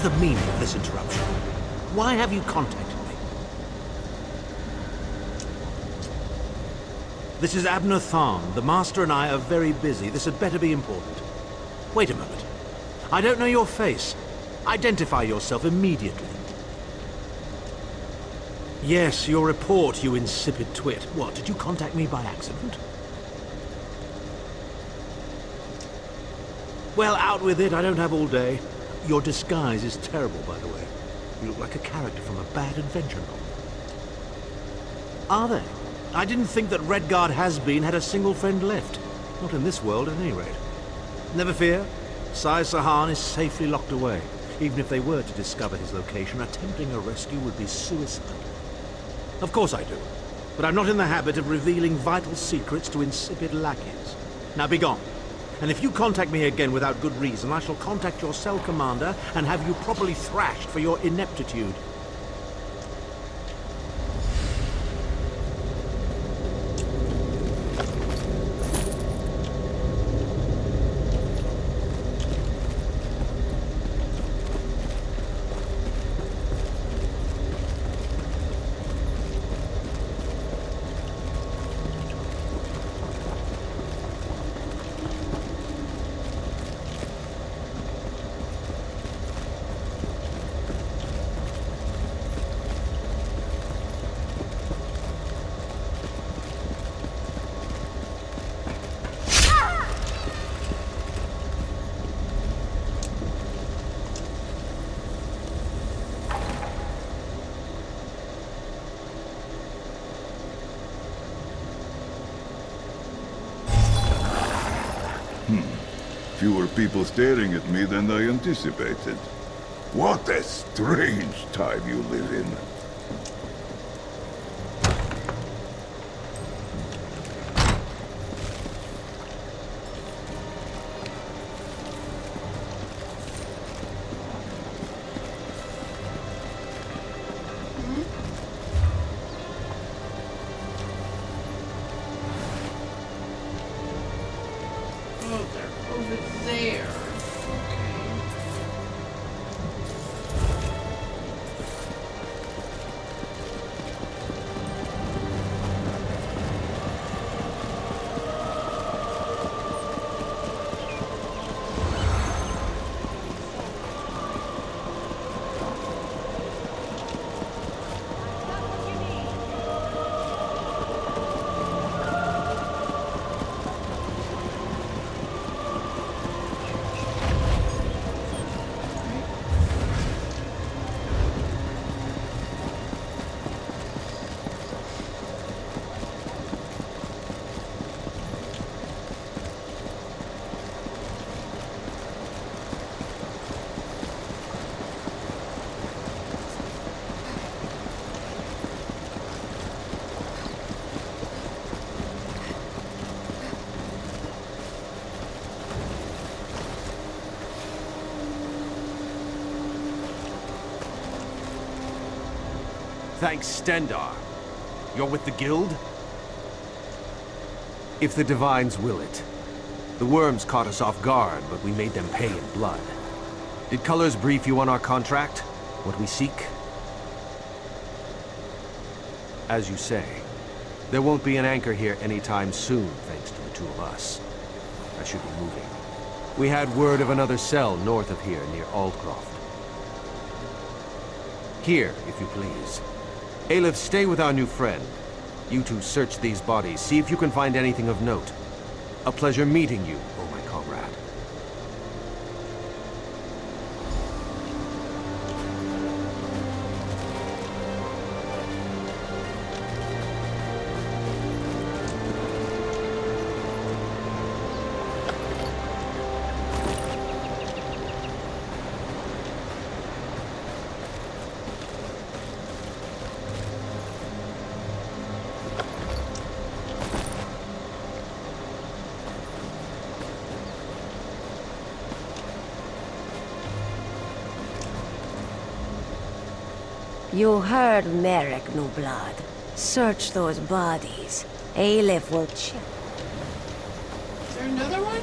the meaning of this interruption? Why have you contacted me? This is Abner Thorn. The Master and I are very busy. This had better be important. Wait a moment. I don't know your face. Identify yourself immediately. Yes, your report, you insipid twit. What, did you contact me by accident? Well, out with it. I don't have all day. Your disguise is terrible, by the way. You look like a character from a bad adventure novel. Are they? I didn't think that Redguard Has-Been had a single friend left. Not in this world, at any rate. Never fear. Sai Sahan is safely locked away. Even if they were to discover his location, attempting a rescue would be suicide. Of course I do. But I'm not in the habit of revealing vital secrets to insipid lackeys. Now be gone. And if you contact me again without good reason, I shall contact your cell commander and have you properly thrashed for your ineptitude. Fewer people staring at me than I anticipated. What a strange time you live in. Thanks, Stendar. You're with the Guild? If the Divines will it. The worms caught us off guard, but we made them pay in blood. Did Colors brief you on our contract? What we seek? As you say, there won't be an anchor here anytime soon, thanks to the two of us. I should be moving. We had word of another cell north of here, near Aldcroft. Here, if you please. Aleph, stay with our new friend. You two search these bodies, see if you can find anything of note. A pleasure meeting you, oh my comrade. You heard Merrick, New Blood. Search those bodies. Aleph will check. Is there another one?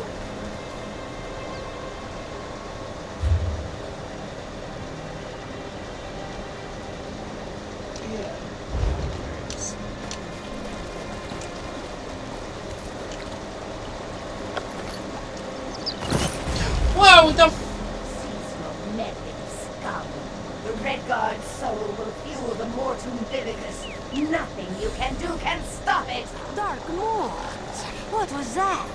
Redguard's soul will fuel the Mortum Vivicus. Nothing you can do can stop it! Dark Lord! What was that?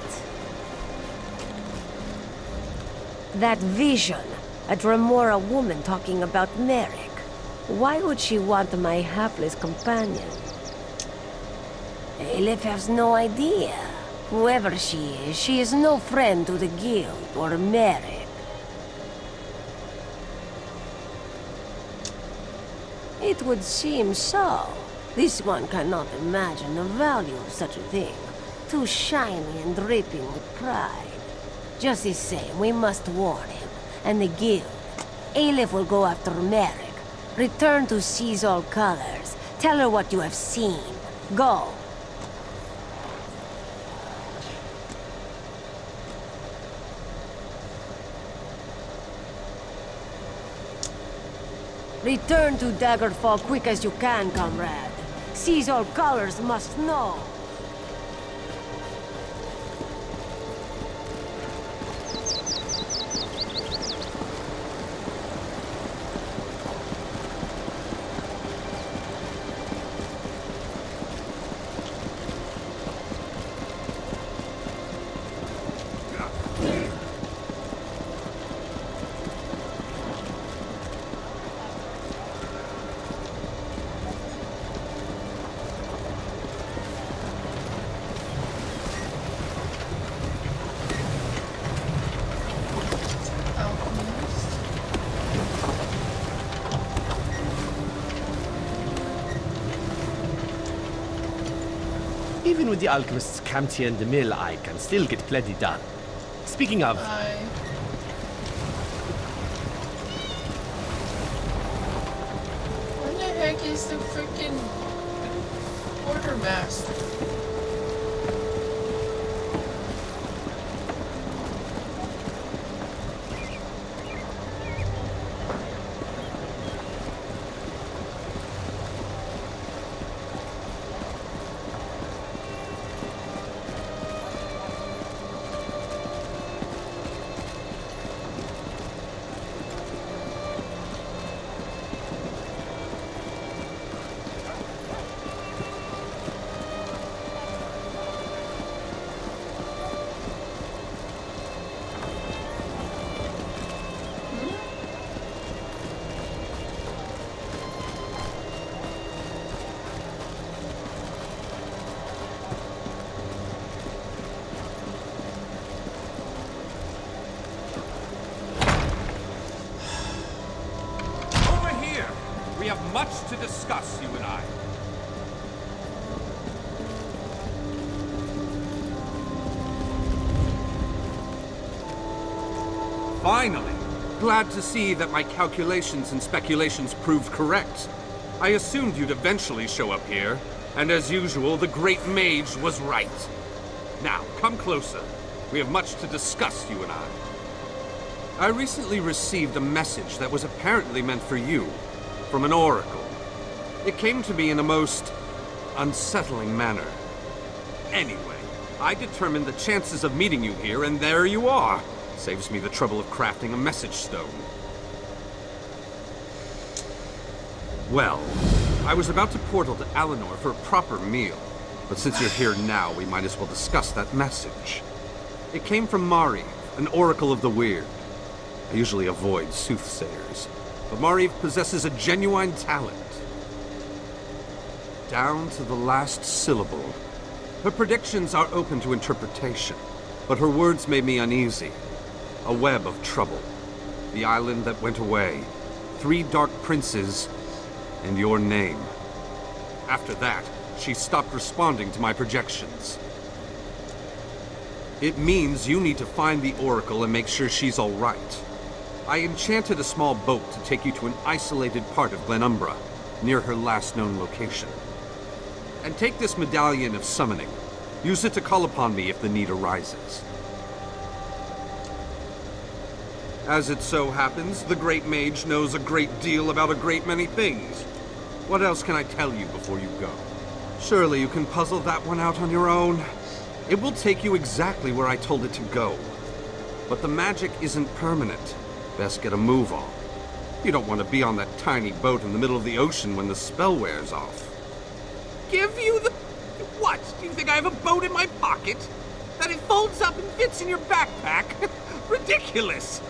That vision. A Dremora woman talking about Merrick. Why would she want my hapless companion? Aleph has no idea. Whoever she is no friend to the Guild or Merrick. It would seem so. This one cannot imagine the value of such a thing. Too shiny and dripping with pride. Just the same, we must warn him. And the Guild. Aleph will go after Merrick. Return to Seize All Colors. Tell her what you have seen. Go. Return to Daggerfall quick as you can, comrade. Seize All Colors must know. Even with the alchemist's Camtia and the mill, I can still get plenty done. Speaking of... What the heck is the freaking quartermaster? We have much to discuss, you and I. Finally! Glad to see that my calculations and speculations proved correct. I assumed you'd eventually show up here, and as usual, the Great Mage was right. Now, come closer. We have much to discuss, you and I. I recently received a message that was apparently meant for you, from an oracle. It came to me in a most unsettling manner. Anyway, I determined the chances of meeting you here, and there you are. Saves me the trouble of crafting a message stone. Well, I was about to portal to Alinor for a proper meal, but since you're here now, we might as well discuss that message. It came from Mari, an oracle of the weird. I usually avoid soothsayers, but Mariv possesses a genuine talent. Down to the last syllable. Her predictions are open to interpretation, but her words made me uneasy. A web of trouble. The island that went away. 3 dark princes, and your name. After that, she stopped responding to my projections. It means you need to find the Oracle and make sure she's all right. I enchanted a small boat to take you to an isolated part of Glenumbra, near her last known location. And take this medallion of summoning. Use it to call upon me if the need arises. As it so happens, the Great Mage knows a great deal about a great many things. What else can I tell you before you go? Surely you can puzzle that one out on your own. It will take you exactly where I told it to go. But the magic isn't permanent. Best get a move on. You don't want to be on that tiny boat in the middle of the ocean when the spell wears off. Give you the... What? Do you think I have a boat in my pocket? That it folds up and fits in your backpack? Ridiculous!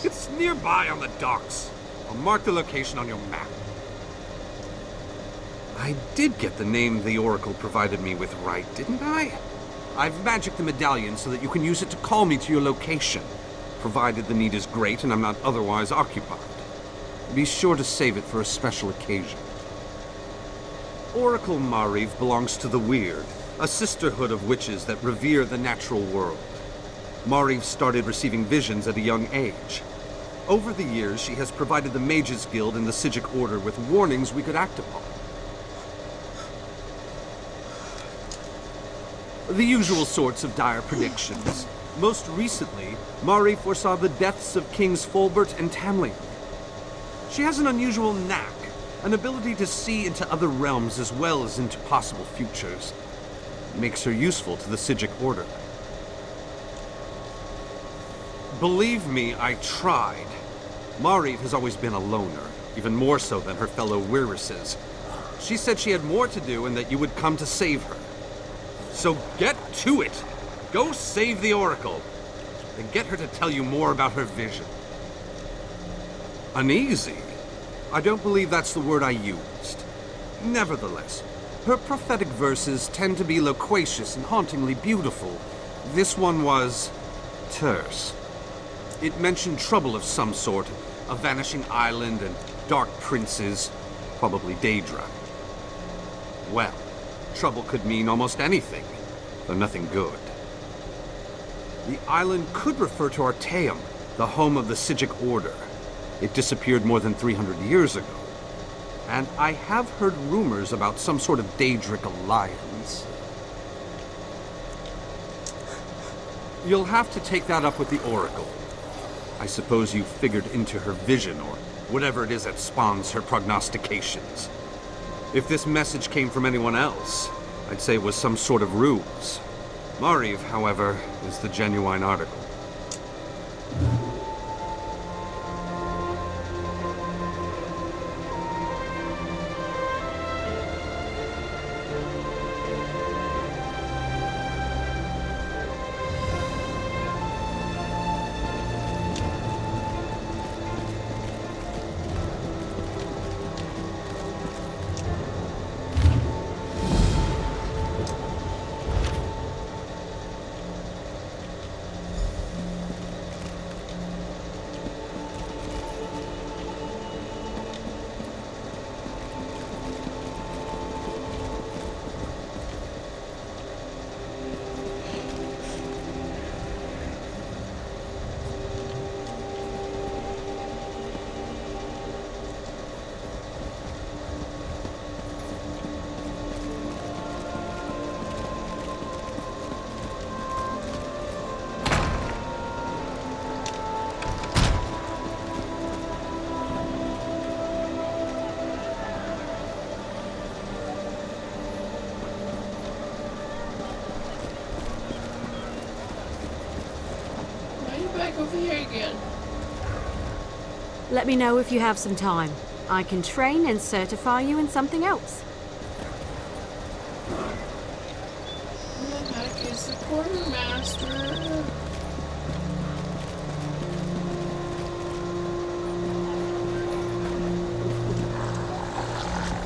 It's nearby on the docks. I'll mark the location on your map. I did get the name the Oracle provided me with right, didn't I? I've magicked the medallion so that you can use it to call me to your location, provided the need is great and I'm not otherwise occupied. Be sure to save it for a special occasion. Oracle Mariv belongs to the Weird, a sisterhood of witches that revere the natural world. Mariv started receiving visions at a young age. Over the years, she has provided the Mages Guild and the Psijic Order with warnings we could act upon. The usual sorts of dire predictions. Most recently, Mari foresaw the deaths of Kings Fulbert and Tamlin. She has an unusual knack, an ability to see into other realms as well as into possible futures. It makes her useful to the Psijic Order. Believe me, I tried. Mariv has always been a loner, even more so than her fellow Wirises. She said she had more to do and that you would come to save her. So get to it! Go save the Oracle! And get her to tell you more about her vision. Uneasy? I don't believe that's the word I used. Nevertheless, her prophetic verses tend to be loquacious and hauntingly beautiful. This one was... terse. It mentioned trouble of some sort, a vanishing island and dark princes, probably Daedra. Well, trouble could mean almost anything, though nothing good. The island could refer to Artaeum, the home of the Psijic Order. It disappeared more than 300 years ago. And I have heard rumors about some sort of Daedric alliance. You'll have to take that up with the Oracle. I suppose you figured into her vision, or whatever it is that spawns her prognostications. If this message came from anyone else, I'd say it was some sort of ruse. Mariv, however, is the genuine article. Back over here again. Let me know if you have some time. I can train and certify you in something else. What the heck is the quartermaster?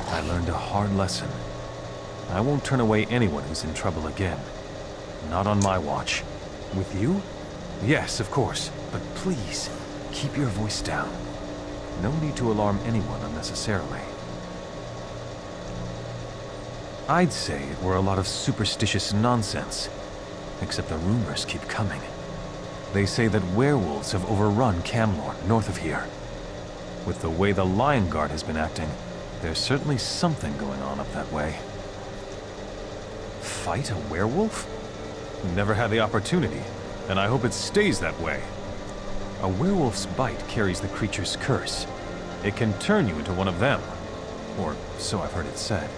I learned a hard lesson. I won't turn away anyone who's in trouble again. Not on my watch. With you? Yes, of course. But please, keep your voice down. No need to alarm anyone unnecessarily. I'd say it were a lot of superstitious nonsense. Except the rumors keep coming. They say that werewolves have overrun Camlor, north of here. With the way the Lion Guard has been acting, there's certainly something going on up that way. Fight a werewolf? Never had the opportunity, and I hope it stays that way. A werewolf's bite carries the creature's curse. It can turn you into one of them. Or so I've heard it said.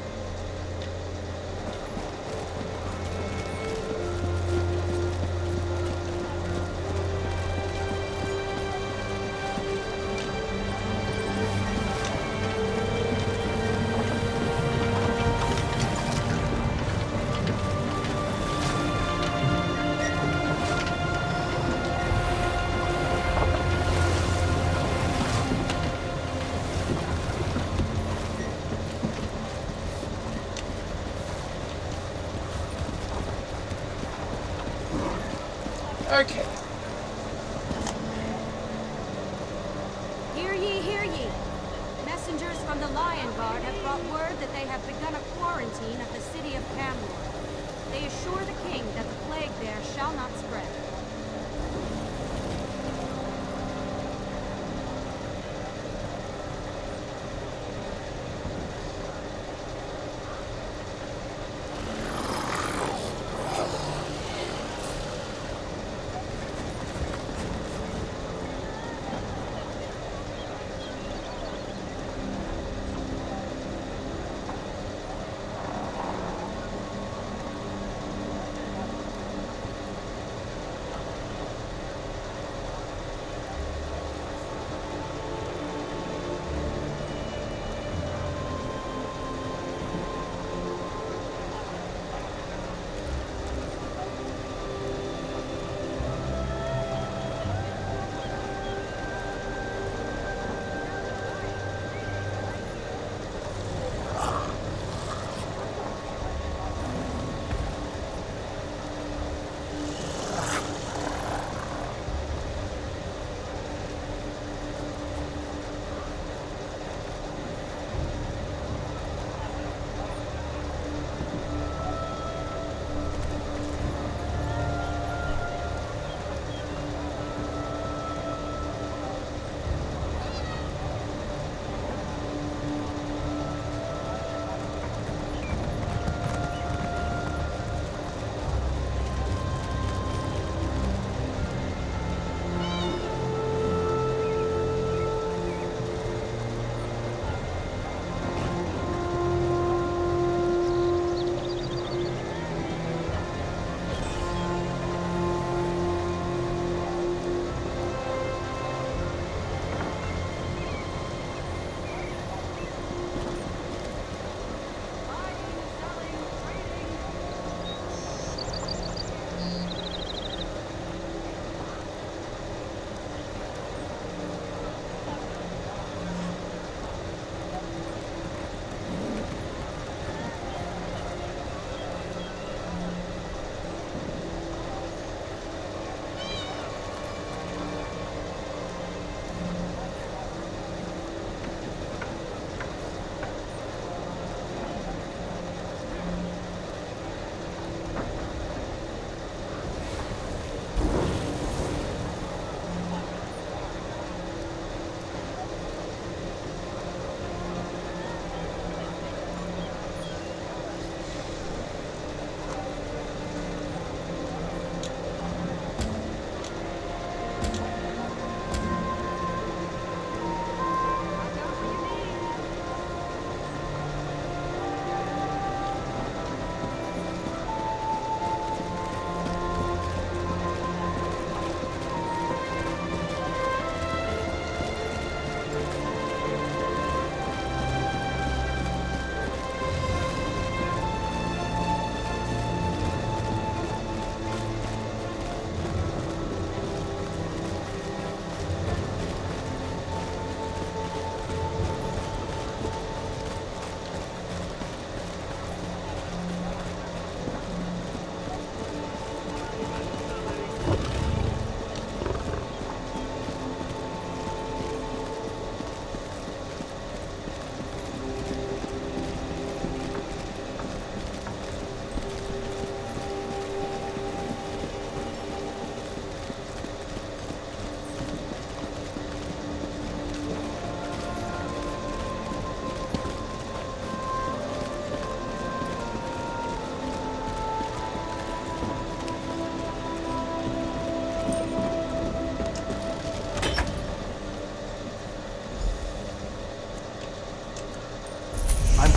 Okay. Hear ye, hear ye. Messengers from the Lion Guard have brought word that they have begun a quarantine of the city of Camlor. They assure the king that the plague there shall not spread.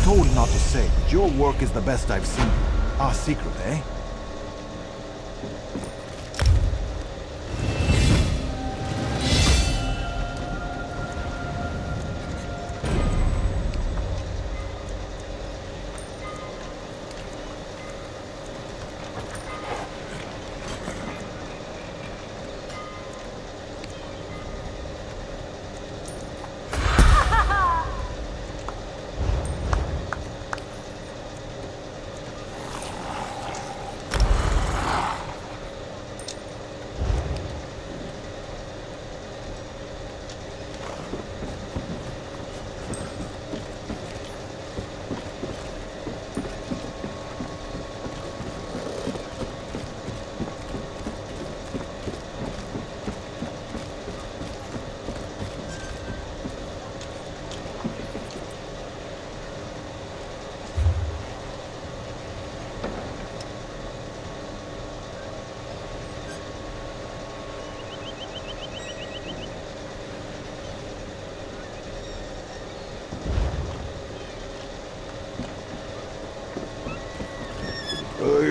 told not to say, but your work is the best I've seen. Our secret, eh?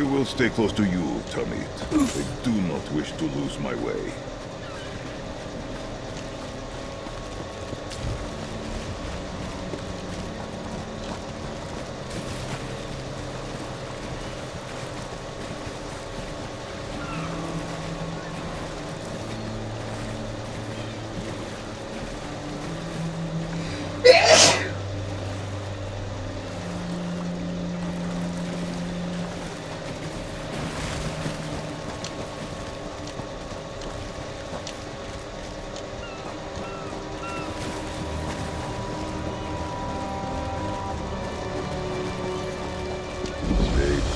will stay close to you, Tamit. I do not wish to lose my way.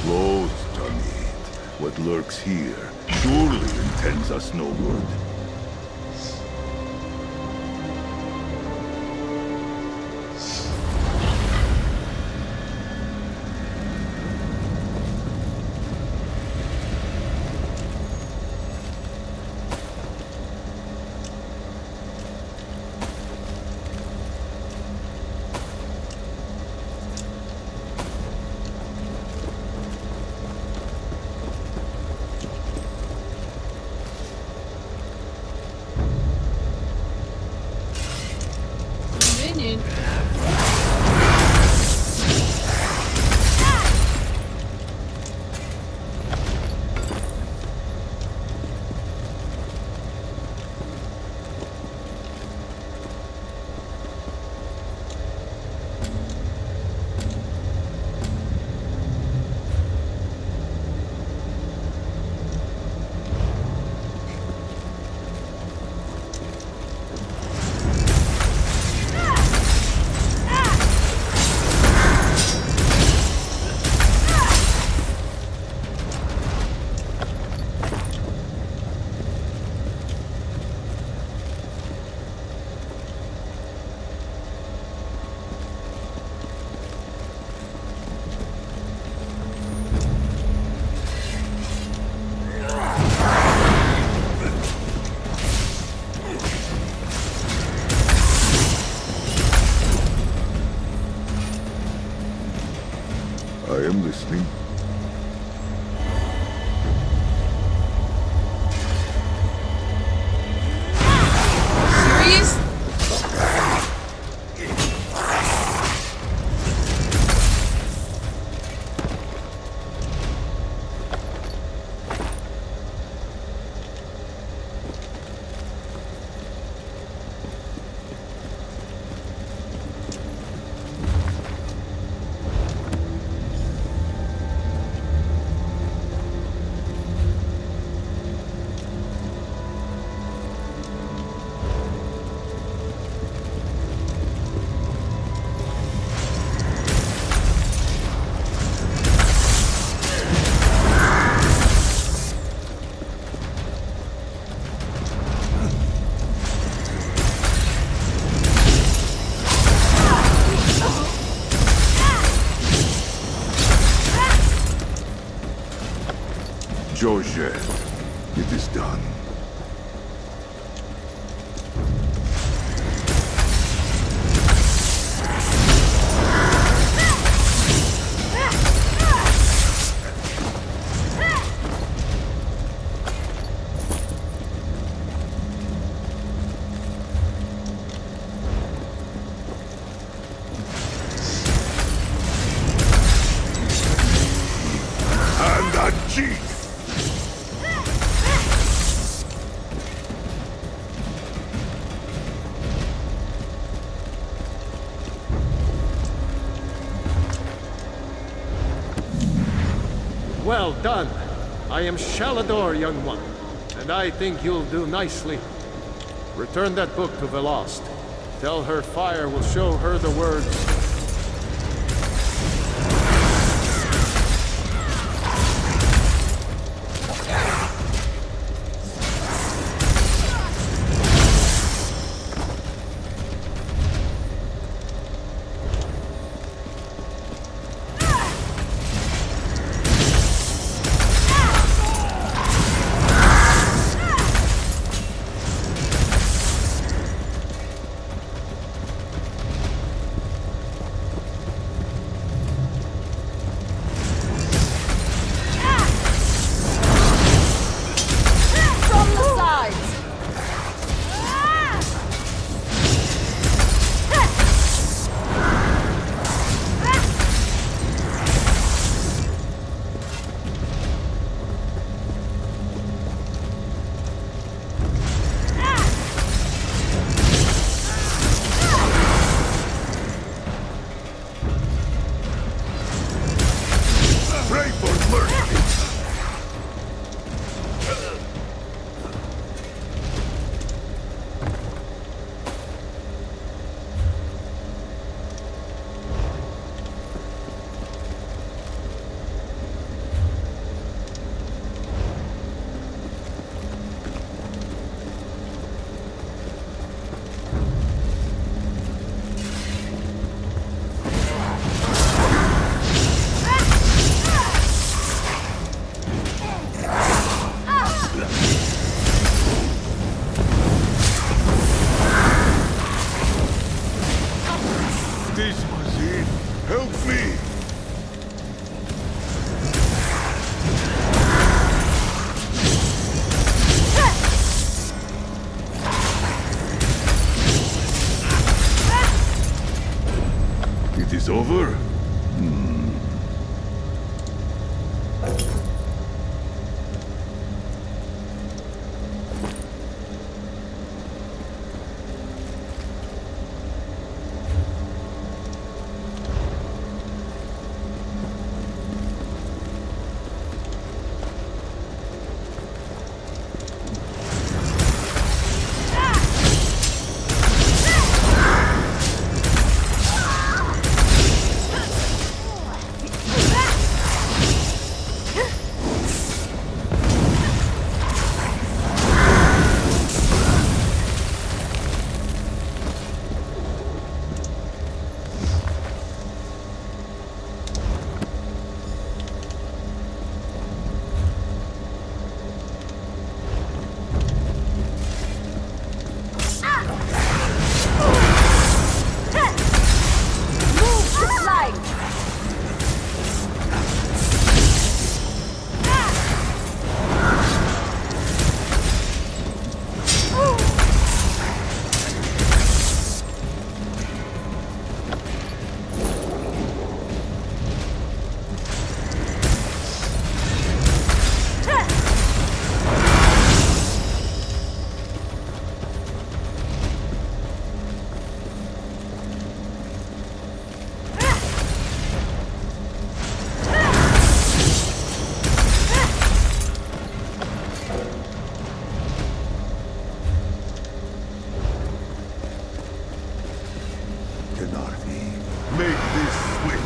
Close, Tamid. What lurks here surely intends us no good. I am listening. Serious? Georgette, it is done. And a chief! Well done. I am Shalador, young one, and I think you'll do nicely. Return that book to Velost. Tell her fire will show her the words. It is over? Make this swift.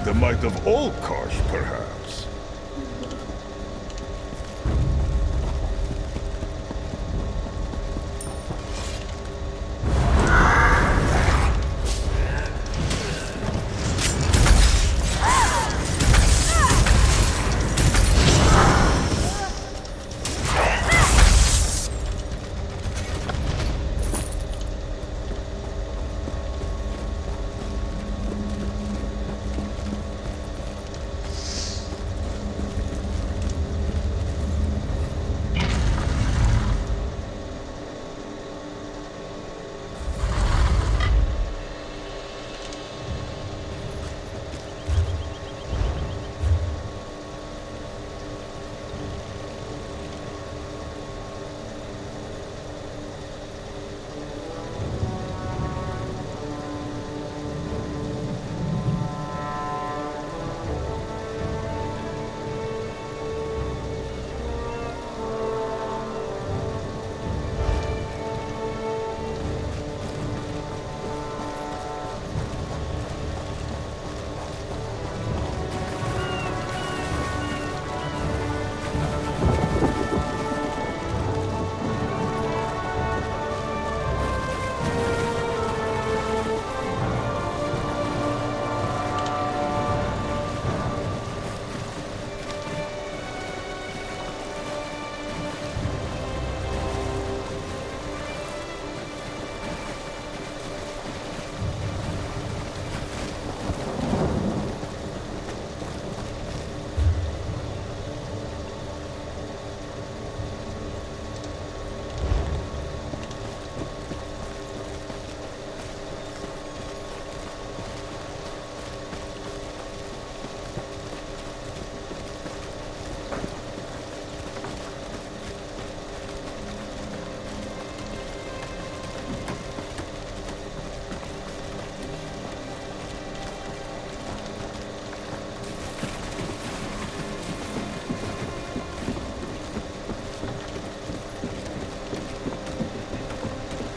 The might of all Karsh, perhaps.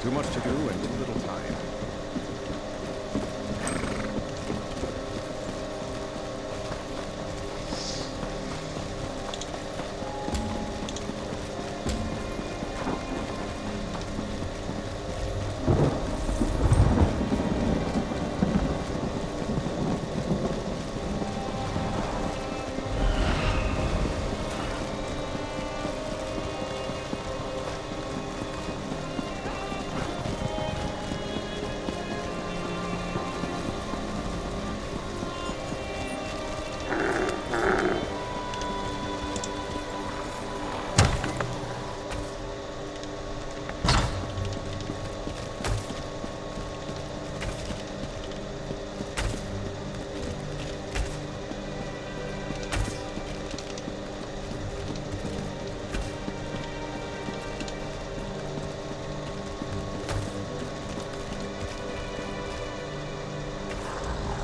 Too much to do and too little time.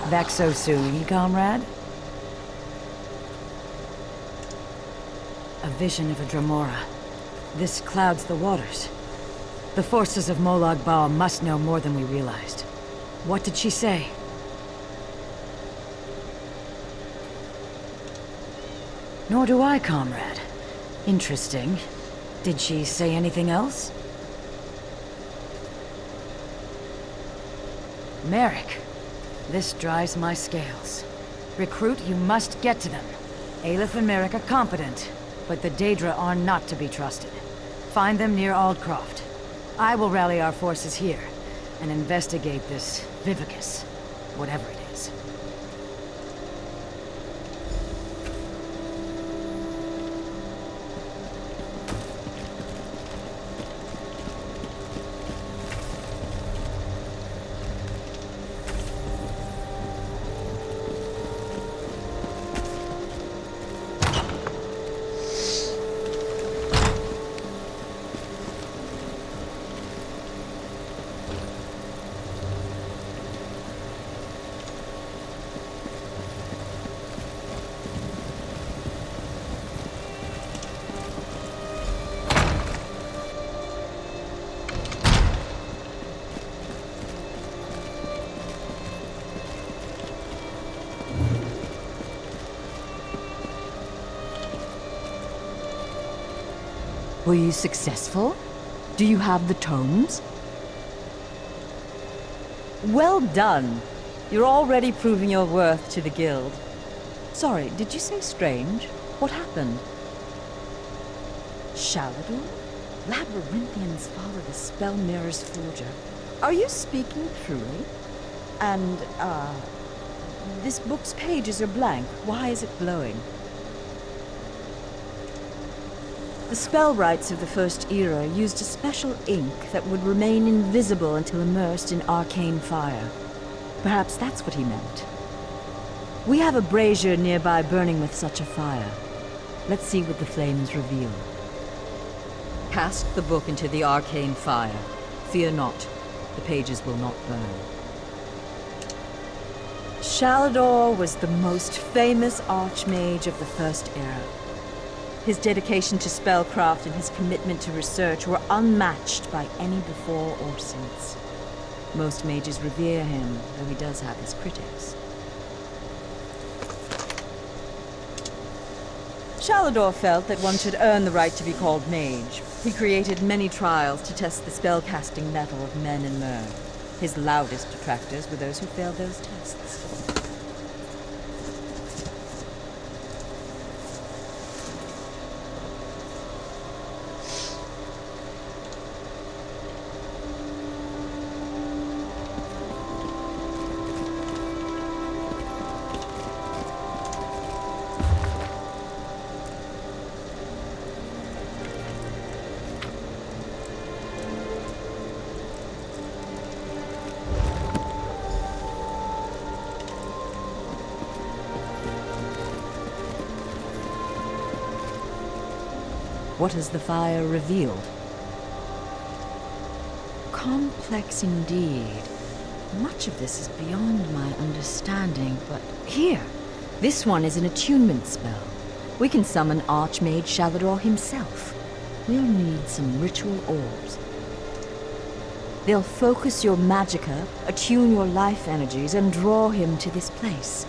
Back so soon, comrade? A vision of a Dremora. This clouds the waters. The forces of Molag Bal must know more than we realized. What did she say? Nor do I, comrade. Interesting. Did she say anything else? Merrick. This drives my scales. Recruit, you must get to them. Aleph and Merrick are competent, but the Daedra are not to be trusted. Find them near Aldcroft. I will rally our forces here, and investigate this Vivicus, whatever it is. Were you successful? Do you have the tomes? Well done. You're already proving your worth to the guild. Sorry, did you say strange? What happened? Shalador? Labyrinthians follow the spell mirror's forger. Are you speaking truly? And, this book's pages are blank. Why is it glowing? The spellwrights of the First Era used a special ink that would remain invisible until immersed in arcane fire. Perhaps that's what he meant. We have a brazier nearby burning with such a fire. Let's see what the flames reveal. Cast the book into the arcane fire. Fear not, the pages will not burn. Shalador was the most famous archmage of the First Era. His dedication to spellcraft and his commitment to research were unmatched by any before or since. Most mages revere him, though he does have his critics. Shalador felt that one should earn the right to be called mage. He created many trials to test the spellcasting mettle of men and mer. His loudest detractors were those who failed those tests. What has the fire revealed? Complex indeed. Much of this is beyond my understanding, but here, this one is an attunement spell. We can summon Archmage Shalador himself. We'll need some ritual orbs. They'll focus your magicka, attune your life energies, and draw him to this place.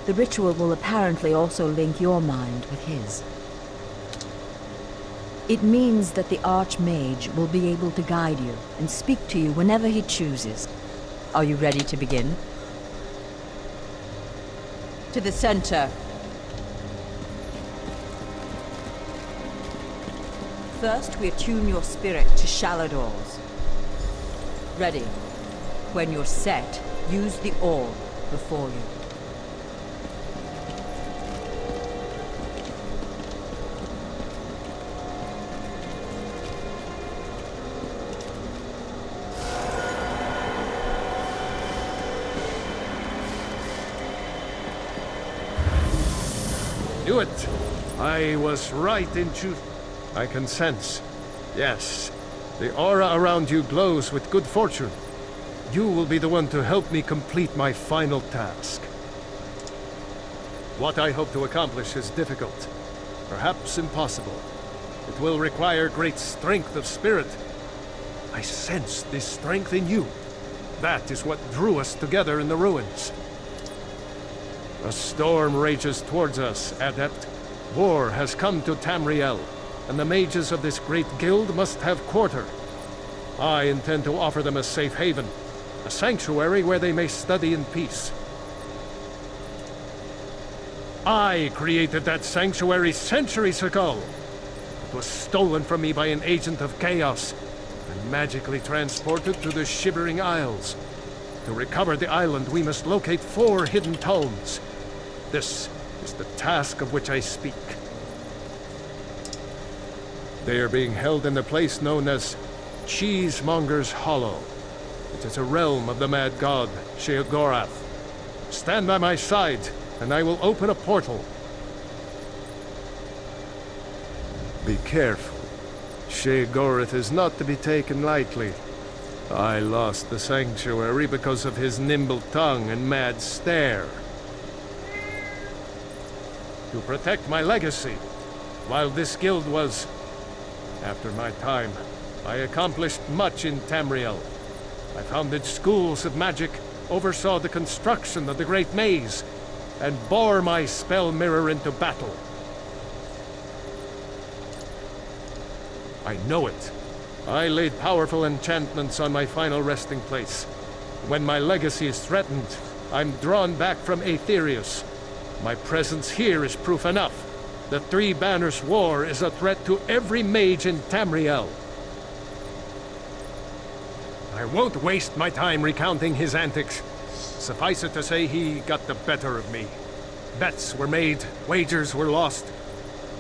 The ritual will apparently also link your mind with his. It means that the Archmage will be able to guide you and speak to you whenever he chooses. Are you ready to begin? To the center. First, we attune your spirit to Shalador's. Ready. When you're set, use the orb before you. Do it! I was right in choosing. I can sense. Yes. The aura around you glows with good fortune. You will be the one to help me complete my final task. What I hope to accomplish is difficult. Perhaps impossible. It will require great strength of spirit. I sense this strength in you. That is what drew us together in the ruins. A storm rages towards us, Adept. War has come to Tamriel, and the mages of this great guild must have quarter. I intend to offer them a safe haven, a sanctuary where they may study in peace. I created that sanctuary centuries ago. It was stolen from me by an agent of chaos, and magically transported to the Shivering Isles. To recover the island, we must locate 4 hidden tomes. This is the task of which I speak. They are being held in the place known as Cheesemonger's Hollow. It is a realm of the mad god, Sheogorath. Stand by my side, and I will open a portal. Be careful. Sheogorath is not to be taken lightly. I lost the sanctuary because of his nimble tongue and mad stare. To protect my legacy, while this guild was... After my time, I accomplished much in Tamriel. I founded schools of magic, oversaw the construction of the Great Maze, and bore my spell mirror into battle. I know it. I laid powerful enchantments on my final resting place. When my legacy is threatened, I'm drawn back from Aetherius. My presence here is proof enough. The Three Banners War is a threat to every mage in Tamriel. I won't waste my time recounting his antics. Suffice it to say, he got the better of me. Bets were made, wagers were lost,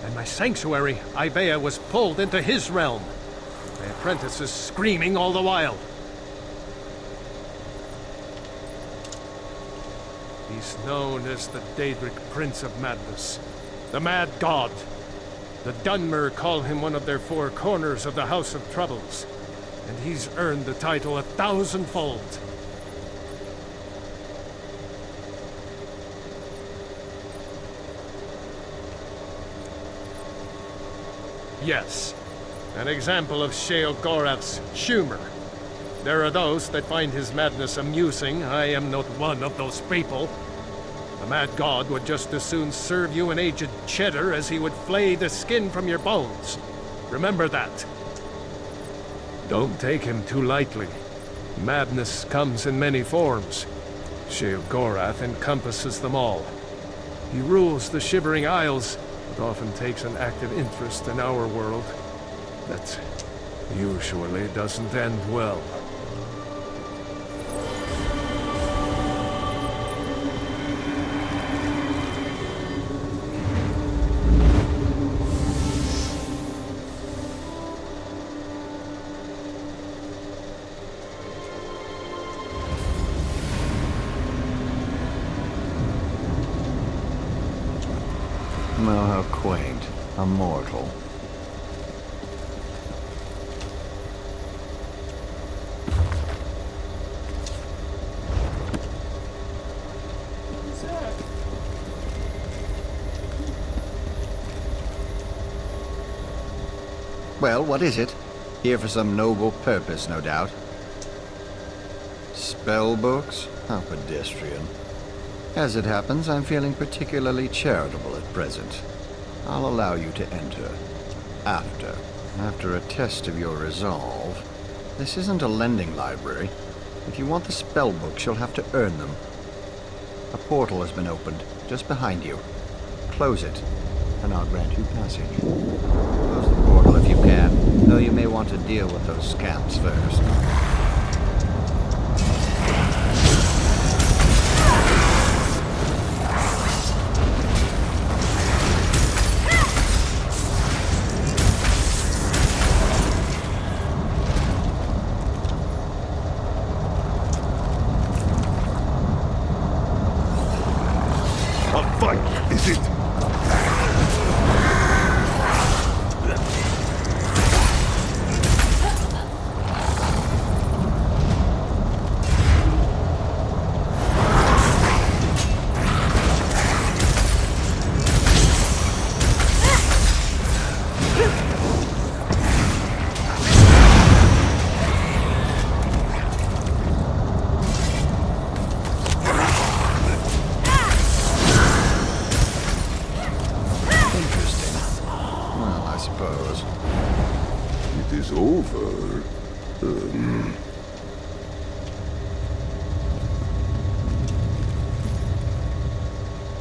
and my sanctuary, Ivea, was pulled into his realm. My apprentices screaming all the while. He's known as the Daedric Prince of Madness, the Mad God. The Dunmer call him one of their four corners of the House of Troubles, and he's earned the title 1,000-fold. Yes, an example of Sheogorath's humor. There are those that find his madness amusing. I am not one of those people. The Mad God would just as soon serve you an aged cheddar as he would flay the skin from your bones. Remember that. Don't take him too lightly. Madness comes in many forms. Sheogorath encompasses them all. He rules the Shivering Isles, but often takes an active interest in our world. That usually doesn't end well. Oh, how quaint. A mortal. Well, what is it? Here for some noble purpose, no doubt. Spell books? How pedestrian. As it happens, I'm feeling particularly charitable at present. I'll allow you to enter. After a test of your resolve. This isn't a lending library. If you want the spell books, you'll have to earn them. A portal has been opened, just behind you. Close it, and I'll grant you passage. Close the portal if you can, though you may want to deal with those scamps first.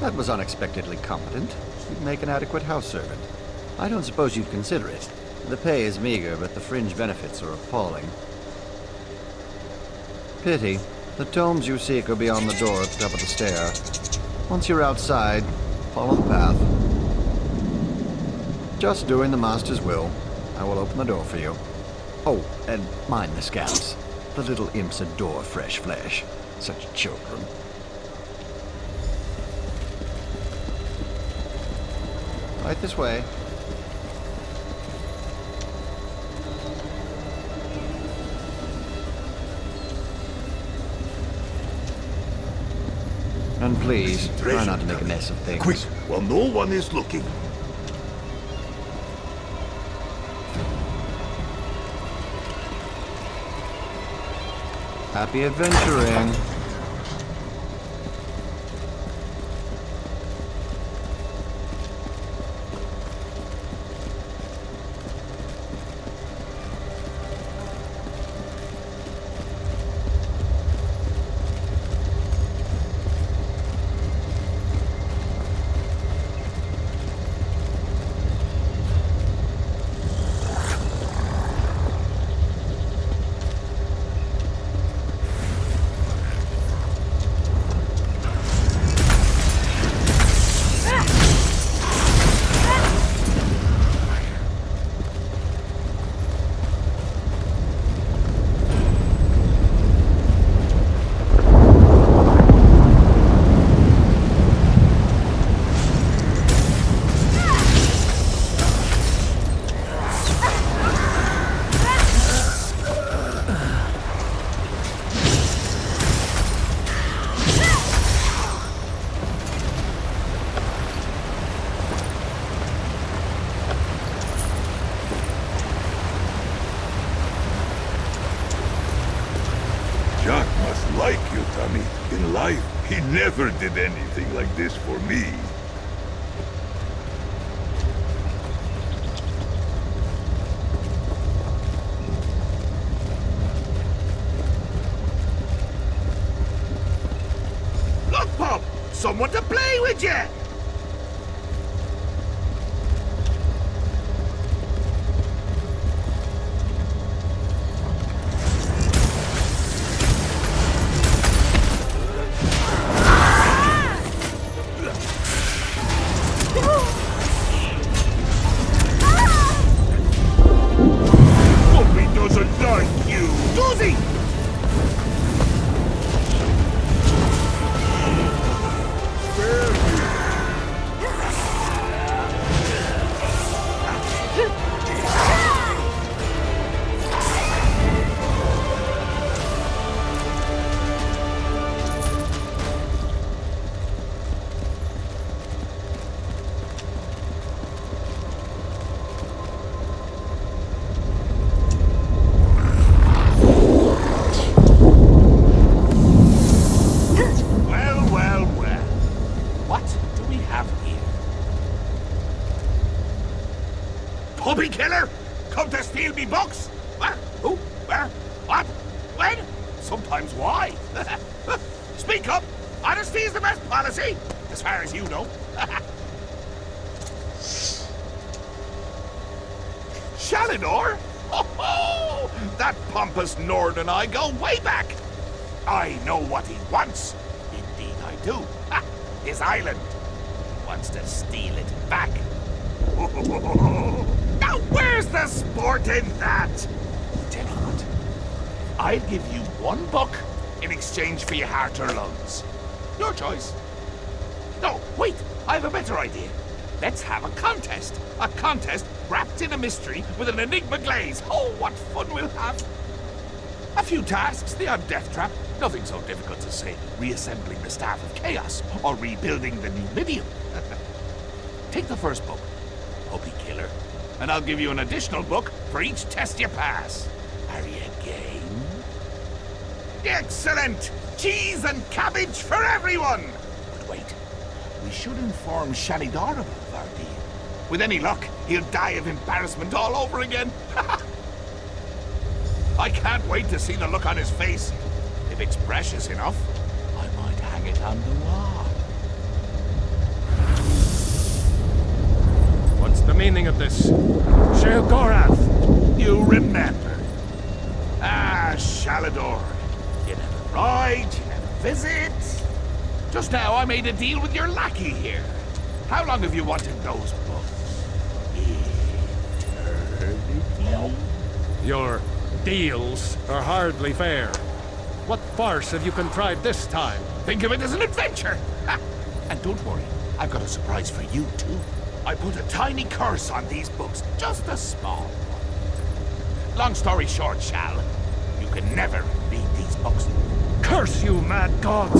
That was unexpectedly competent. You'd make an adequate house servant. I don't suppose you'd consider it. The pay is meager, but the fringe benefits are appalling. Pity. The tomes you seek are beyond the door at the top of the stair. Once you're outside, follow the path. Just doing the Master's will. I will open the door for you. Oh, and mind the scamps. The little imps adore fresh flesh. Such children. Right this way. And please, try not to make a mess of things. Quick, while no one is looking. Happy adventuring. in life, he never did anything like this for me. Look, Pop! Someone to play with you! Puppy doesn't like you, does he? Well, well, well. What do we have here? Puppy killer? Come to steal me books? What? Who? Where? What? When? Sometimes why? Speak up! Honesty is the best policy, as far as you know. Shalidor? Oh, that pompous Nord and I go way back. I know what he wants. Indeed I do. Ha! His island. He wants to steal it back. Now where's the sport in that? Tell you what. I'll give you one book in exchange for your heart or lungs. Your choice. No, wait. I have a better idea. Let's have a contest. A contest wrapped in a mystery with an enigma glaze. Oh, what fun we'll have. A few tasks, the odd death trap. Nothing so difficult as, say, reassembling the Staff of Chaos or rebuilding the New Lydium. Take the first book, Puppy Killer, and I'll give you an additional book for each test you pass. Are you game? Excellent! Cheese and cabbage for everyone! But wait, we should inform Shalidor of our deal. With any luck, he'll die of embarrassment all over again. I can't wait to see the look on his face. If it's precious enough, I might hang it on the wall. What's the meaning of this? Sheogorath! You remember. Ah, Shalidor. You never ride, you never visit. Just now I made a deal with your lackey here. How long have you wanted those books? Eternity? Your deals are hardly fair. What farce have you contrived this time? Think of it as an adventure! Ha! And don't worry, I've got a surprise for you, too. I put a tiny curse on these books, just a small one. Long story short, Shal, you can never read these books. Curse you, mad god!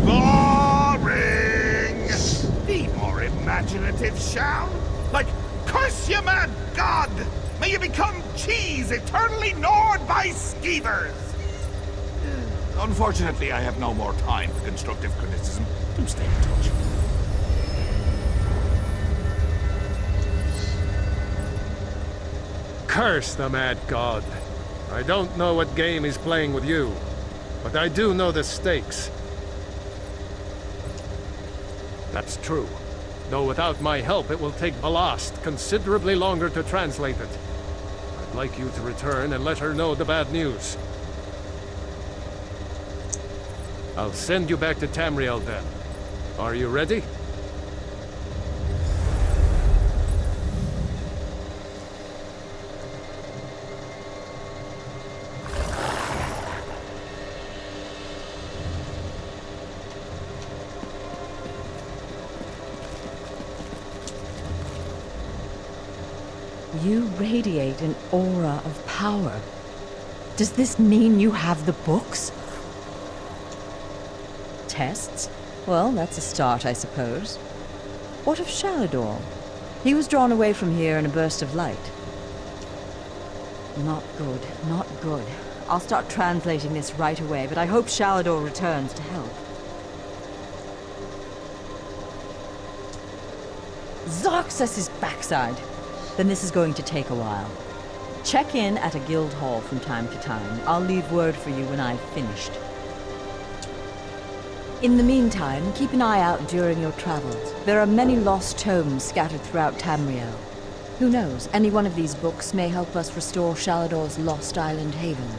Boring! Be more imaginative, Shal. Like, curse you, mad god! May you become cheese eternally gnawed by skeevers! Unfortunately, I have no more time for constructive criticism. Do stay in touch. Curse the mad god. I don't know what game he's playing with you, but I do know the stakes. That's true. Though without my help, it will take Ballast considerably longer to translate it. I'd like you to return and let her know the bad news. I'll send you back to Tamriel then. Are you ready? You radiate an aura of power. Does this mean you have the books? Tests? Well, that's a start, I suppose. What of Shalidor? He was drawn away from here in a burst of light. Not good, not good. I'll start translating this right away, but I hope Shalador returns to help. Zarxus' backside. Then this is going to take a while. Check in at a guild hall from time to time. I'll leave word for you when I've finished. In the meantime, keep an eye out during your travels. There are many lost tomes scattered throughout Tamriel. Who knows, any one of these books may help us restore Shalador's lost island haven.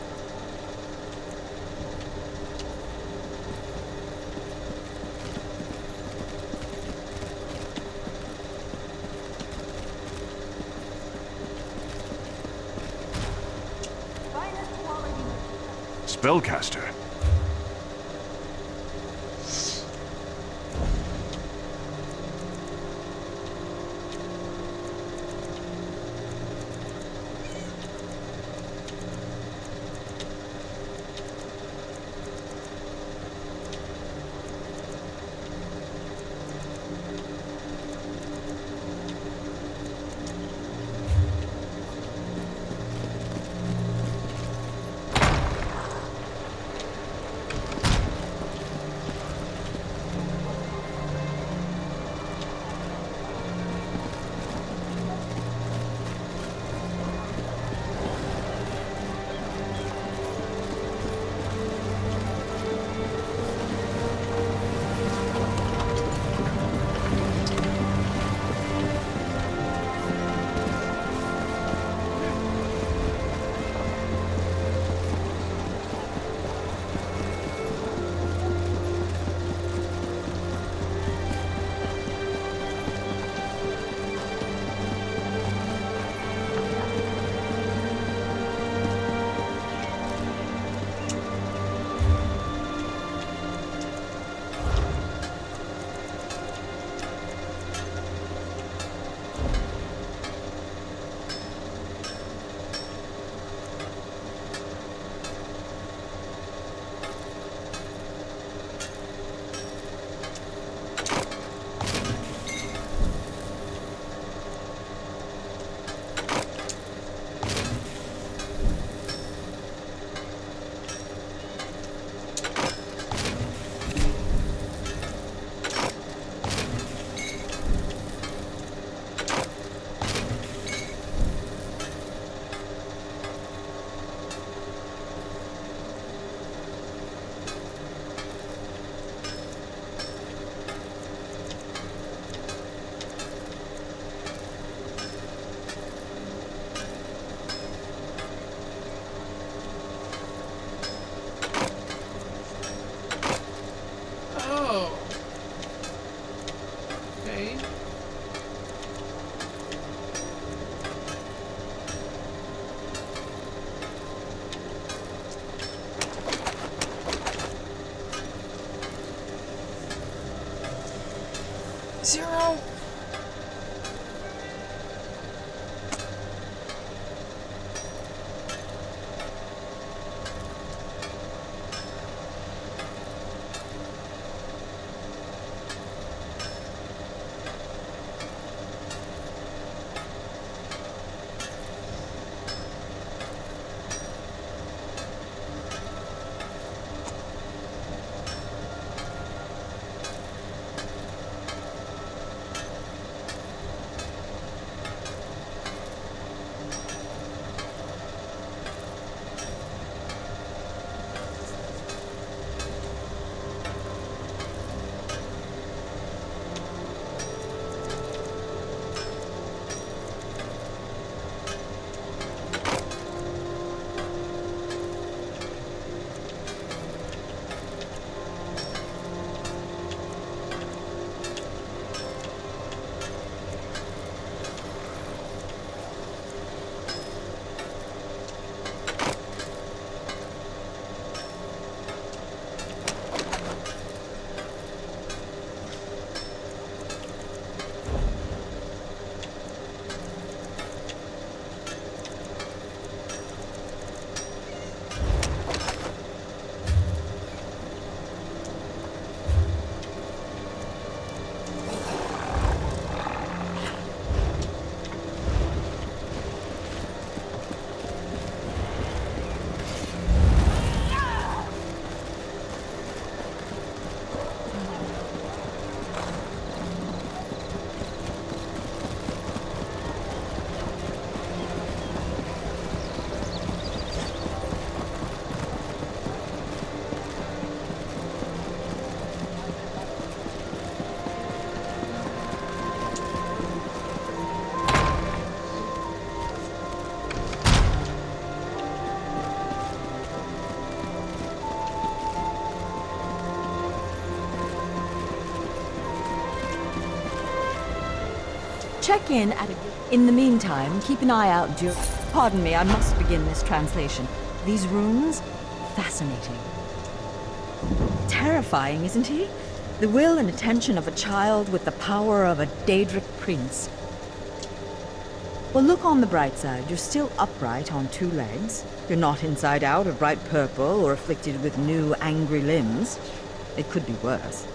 Spellcaster. check in at a... In the meantime, keep an eye out during... Pardon me, I must begin this translation. These runes? Fascinating. Terrifying, isn't he? The will and attention of a child with the power of a Daedric prince. Well, look on the bright side. You're still upright on 2 legs. You're not inside out or bright purple or afflicted with new angry limbs. It could be worse.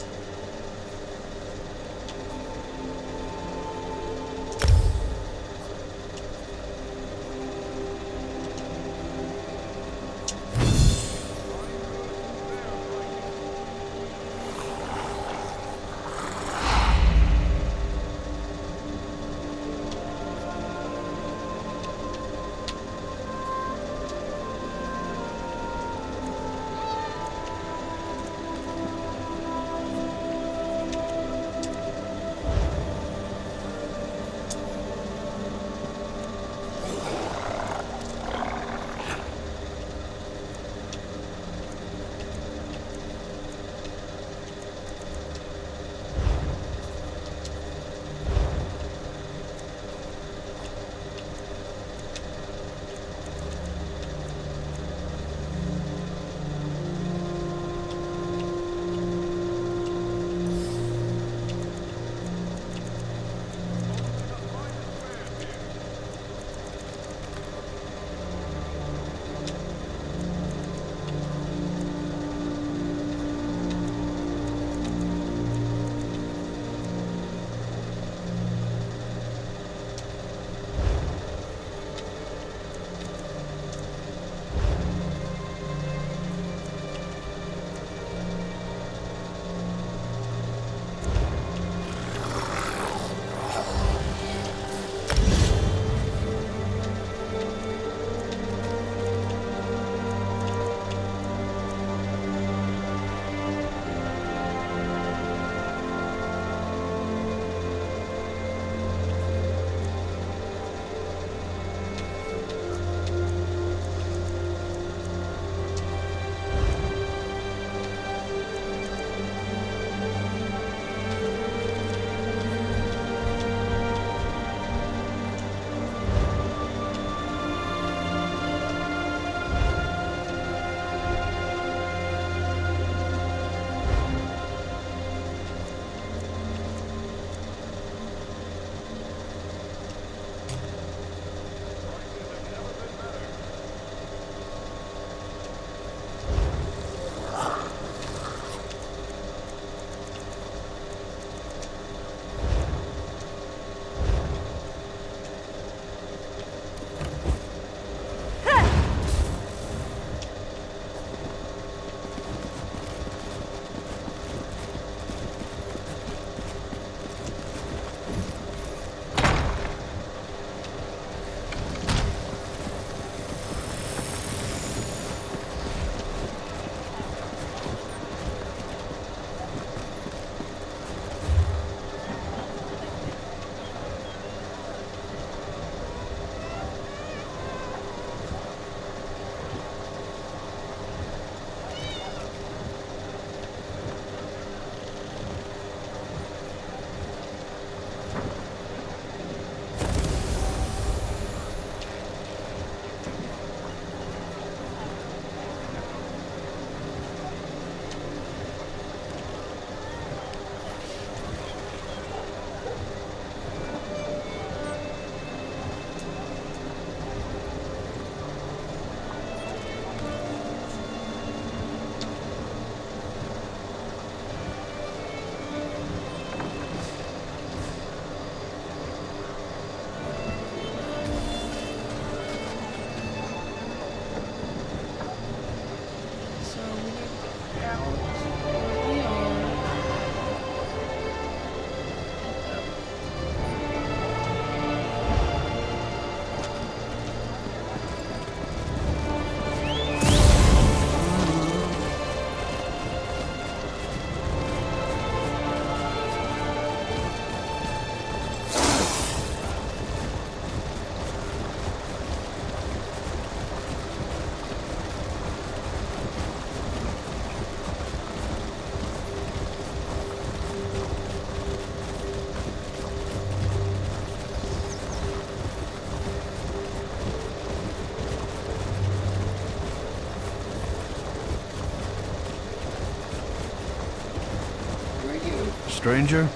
stranger.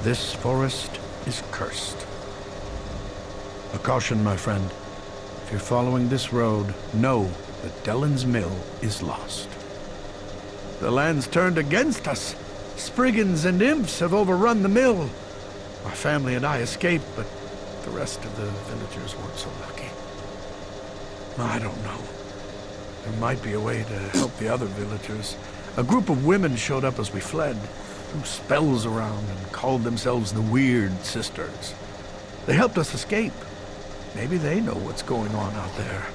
This forest is cursed. A caution, my friend. If you're following this road, know that Dellen's Mill is lost. The land's turned against us. Spriggans and imps have overrun the mill. My family and I escaped, but the rest of the villagers weren't so lucky. I don't know. There might be a way to help the other villagers. A group of women showed up as we fled, threw spells around and called themselves the Weird Sisters. They helped us escape. Maybe they know what's going on out there.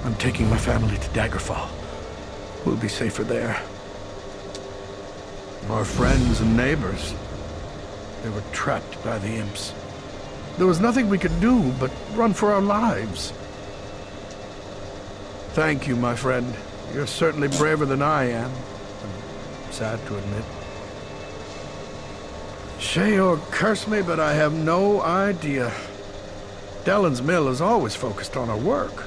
I'm taking my family to Daggerfall. We'll be safer there. Our friends and neighbors, they were trapped by the imps. There was nothing we could do but run for our lives. Thank you, my friend. You're certainly braver than I am. I'm sad to admit. Sheor curse me, but I have no idea. Dellen's Mill is always focused on our work.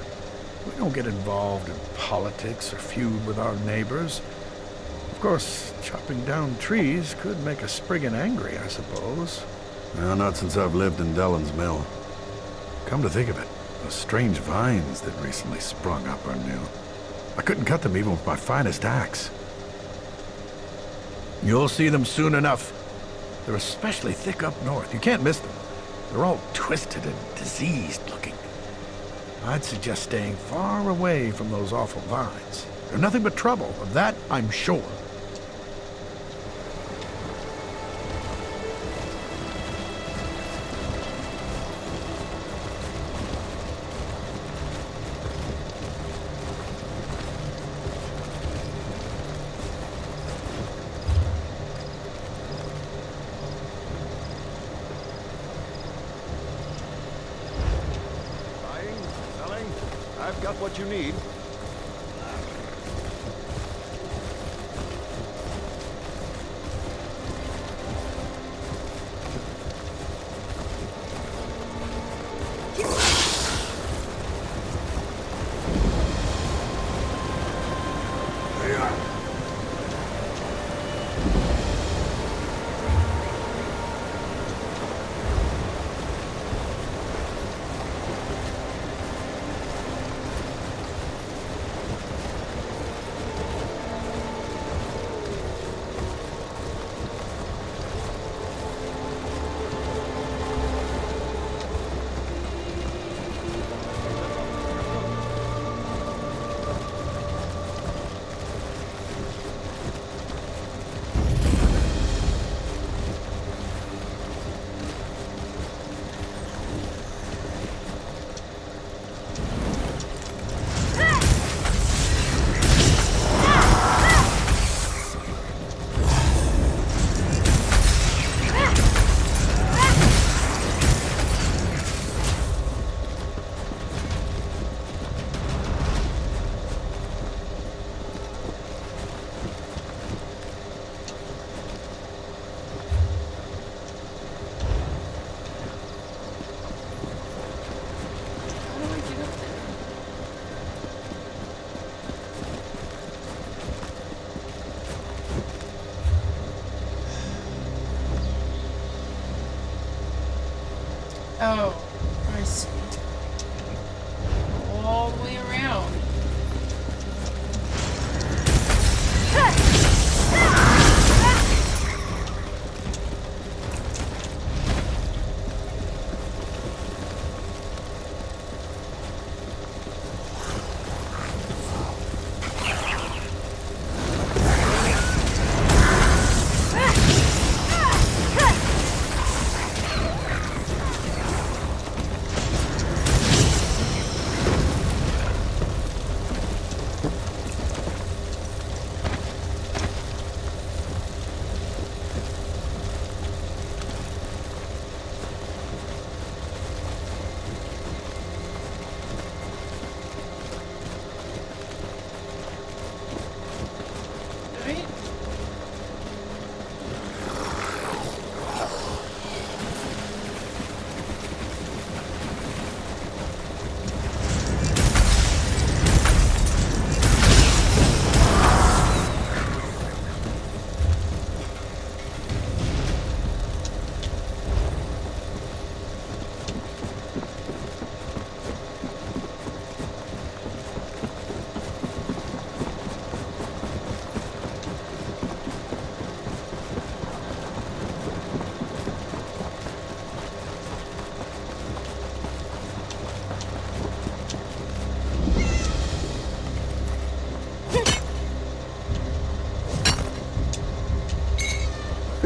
We don't get involved in politics or feud with our neighbors. Of course, chopping down trees could make a Spriggan angry, I suppose. Well, not since I've lived in Dellen's Mill. Come to think of it, those strange vines that recently sprung up are new. I couldn't cut them even with my finest axe. You'll see them soon enough. They're especially thick up north. You can't miss them. They're all twisted and diseased looking. I'd suggest staying far away from those awful vines. They're nothing but trouble, of that I'm sure. I've got what you need. Oh, I see. All the way around.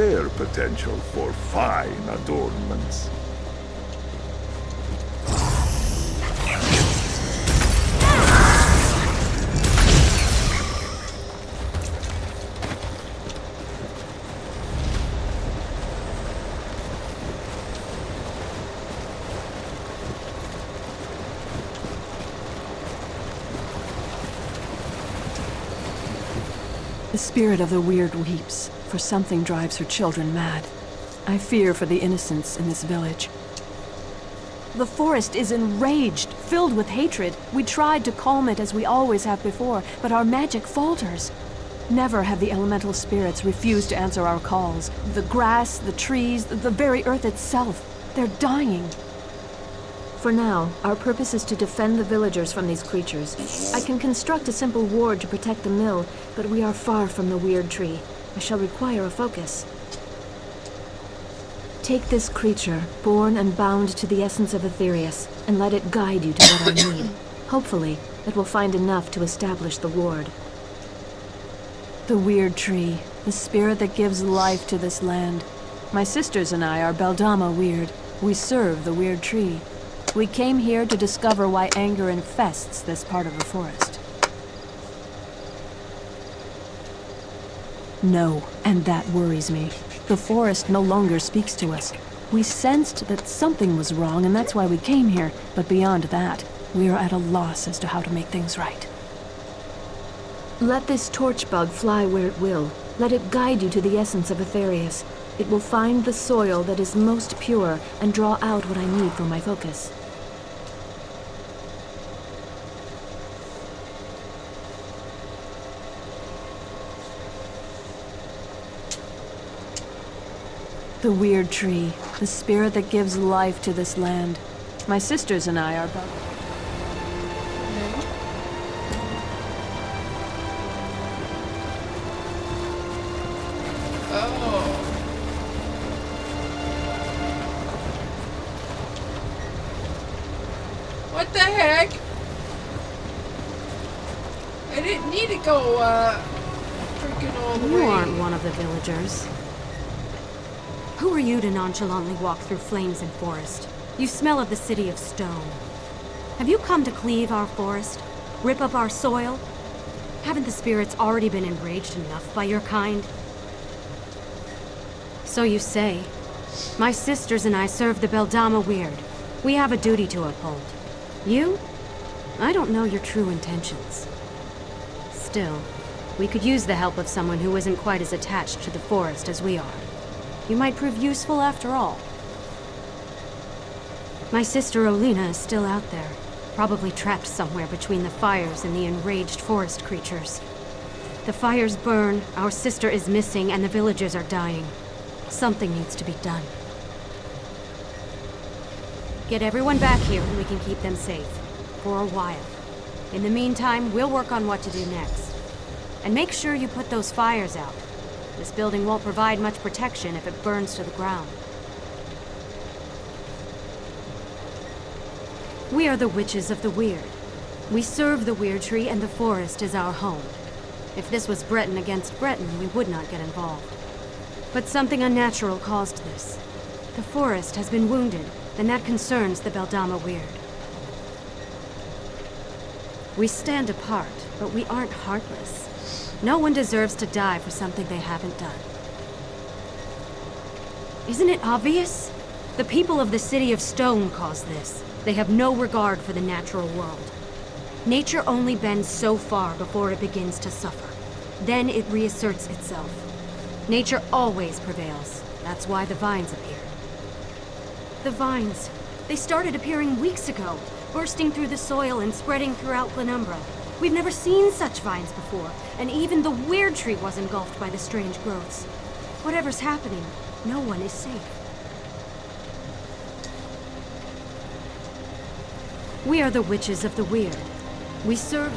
their potential for fine adornments. The spirit of the Weird weeps, for something drives her children mad. I fear for the innocents in this village. The forest is enraged, filled with hatred. We tried to calm it as we always have before, but our magic falters. Never have the elemental spirits refused to answer our calls. The grass, the trees, the very earth itself, they're dying. For now, our purpose is to defend the villagers from these creatures. I can construct a simple ward to protect the mill, but we are far from the weird tree. I shall require a focus. Take this creature, born and bound to the essence of Aetherius, and let it guide you to what I need. Hopefully, it will find enough to establish the ward. The weird tree, the spirit that gives life to this land. My sisters and I are Beldama Weird. We serve the weird tree. We came here to discover why anger infests this part of the forest. No, and that worries me. The forest no longer speaks to us. We sensed that something was wrong, and that's why we came here. But beyond that, we are at a loss as to how to make things right. Let this torch bug fly where it will. Let it guide you to the essence of Aetherius. It will find the soil that is most pure and draw out what I need for my focus. The weird tree, the spirit that gives life to this land. My sisters and I are about... Oh. What the heck? I didn't need to go, freaking all the way. You aren't one of the villagers. Who are you to nonchalantly walk through flames and forest? You smell of the city of stone. Have you come to cleave our forest? Rip up our soil? Haven't the spirits already been enraged enough by your kind? So you say. My sisters and I serve the Beldama Weird. We have a duty to uphold. You? I don't know your true intentions. Still, we could use the help of someone who isn't quite as attached to the forest as we are. You might prove useful after all. My sister Olina is still out there, probably trapped somewhere between the fires and the enraged forest creatures. The fires burn, our sister is missing, and the villagers are dying. Something needs to be done. Get everyone back here and we can keep them safe. For a while. In the meantime, we'll work on what to do next. And make sure you put those fires out. This building won't provide much protection if it burns to the ground. We are the Witches of the Weird. We serve the Weird Tree and the forest is our home. If this was Breton against Breton, we would not get involved. But something unnatural caused this. The forest has been wounded, and that concerns the Beldama Weird. We stand apart, but we aren't heartless. No one deserves to die for something they haven't done. Isn't it obvious? The people of the City of Stone caused this. They have no regard for the natural world. Nature only bends so far before it begins to suffer. Then it reasserts itself. Nature always prevails. That's why the vines appear. The vines. They started appearing weeks ago, bursting through the soil and spreading throughout Glenumbra. We've never seen such vines before, and even the Weird Tree was engulfed by the strange growths. Whatever's happening, no one is safe. We are the Witches of the Weird. We serve...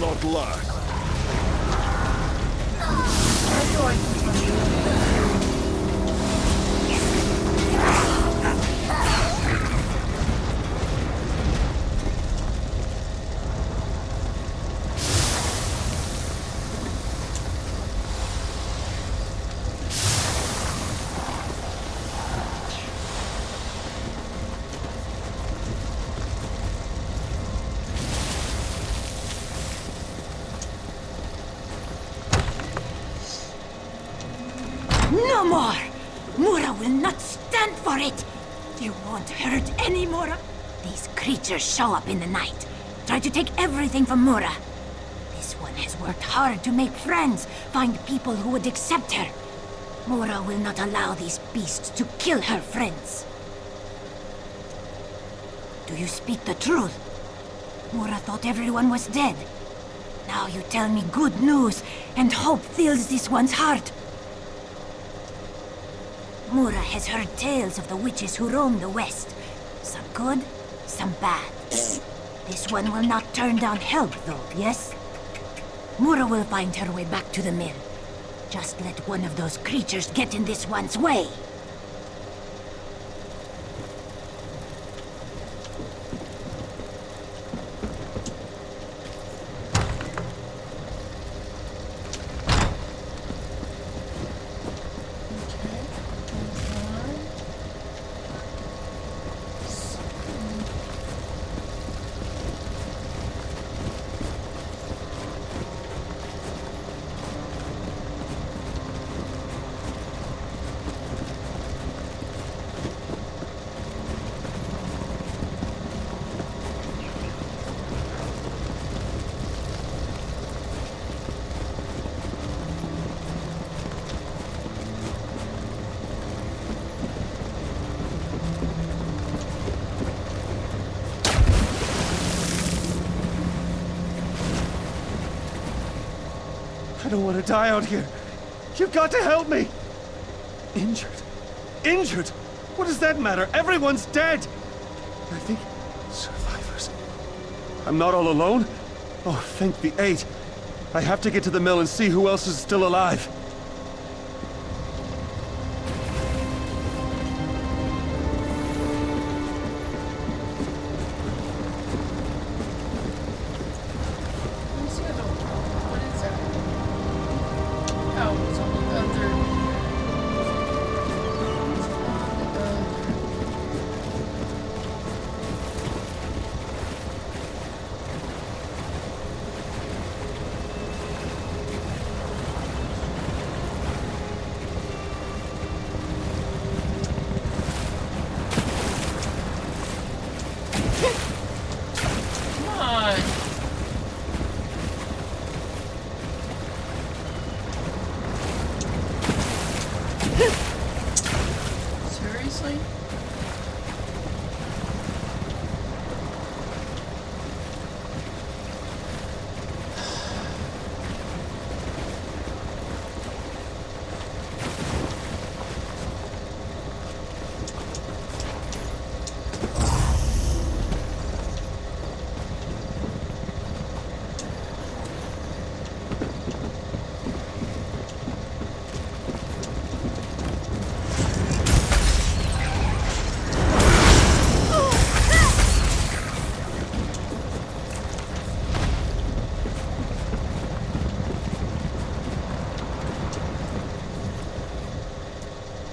not last. No more! Mura will not stand for it! You won't hurt any more. These creatures show up in the night, try to take everything from Mura. This one has worked hard to make friends, find people who would accept her. Mura will not allow these beasts to kill her friends. Do you speak the truth? Mura thought everyone was dead. Now you tell me good news, and hope fills this one's heart. Mura has heard tales of the witches who roam the west. Some good, some bad. This one will not turn down help, though, yes? Mura will find her way back to the mill. Just let one of those creatures get in this one's way. I don't want to die out here. You've got to help me! Injured? Injured? What does that matter? Everyone's dead! I think... survivors. I'm not all alone? Oh, thank the 8. I have to get to the mill and see who else is still alive. Seriously?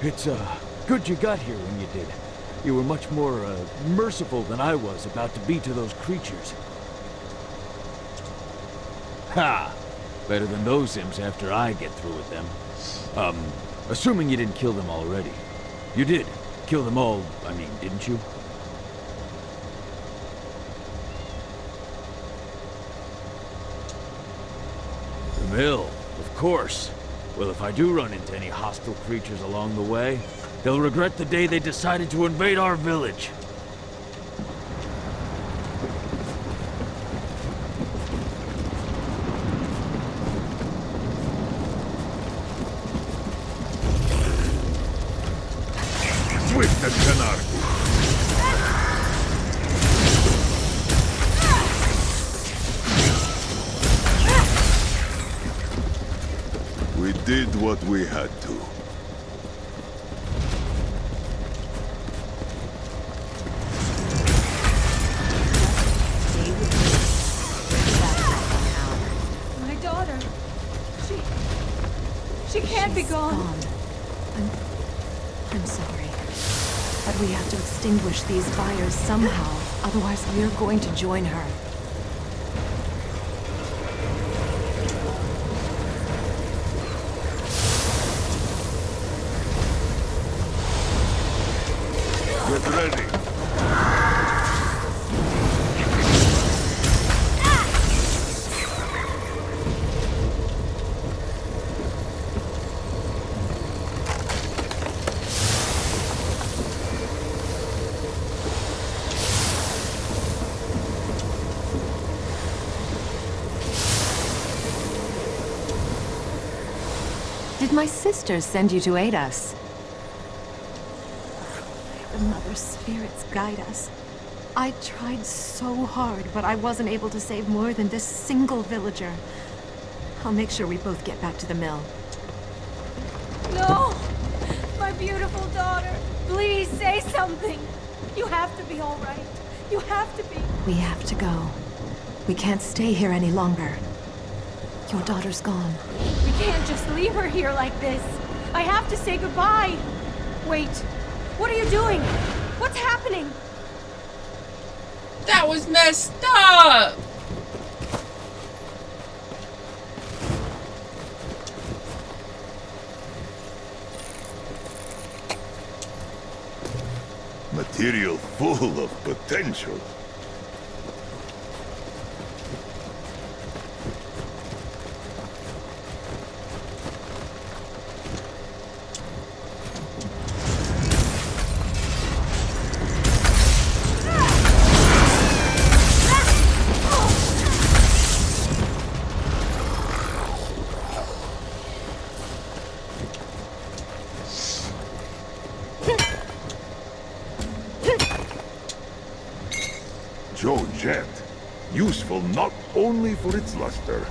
It's, good you got here when you did. You were much more, merciful than I was about to be to those creatures. Ha! Better than those imps after I get through with them. Assuming you didn't kill them already. You did. Kill them all, I mean, didn't you? The mill, of course. Well, if I do run into any hostile creatures along the way, they'll regret the day they decided to invade our village. Swift as Canard. did what we had to. My daughter. She can't be gone. I'm sorry. But we have to extinguish these fires somehow. Otherwise, we're going to join her. Get ready. Did my sisters send you to aid us? The Mother Spirits guide us. I tried so hard, but I wasn't able to save more than this single villager. I'll make sure we both get back to the mill. No! My beautiful daughter! Please say something! You have to be all right. You have to be. We have to go. We can't stay here any longer. Your daughter's gone. We can't just leave her here like this. I have to say goodbye. Wait. What are you doing? What's happening? That was messed up! Material full of potential. Jet, useful not only for its luster.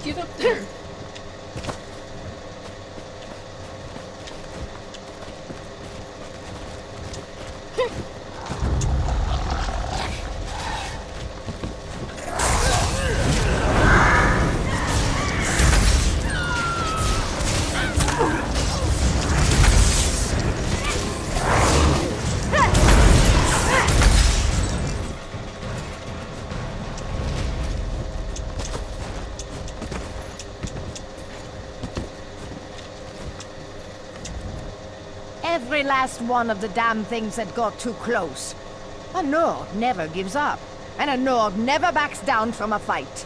Get up there. Every last one of the damn things that got too close. A Nord never gives up, and a Nord never backs down from a fight.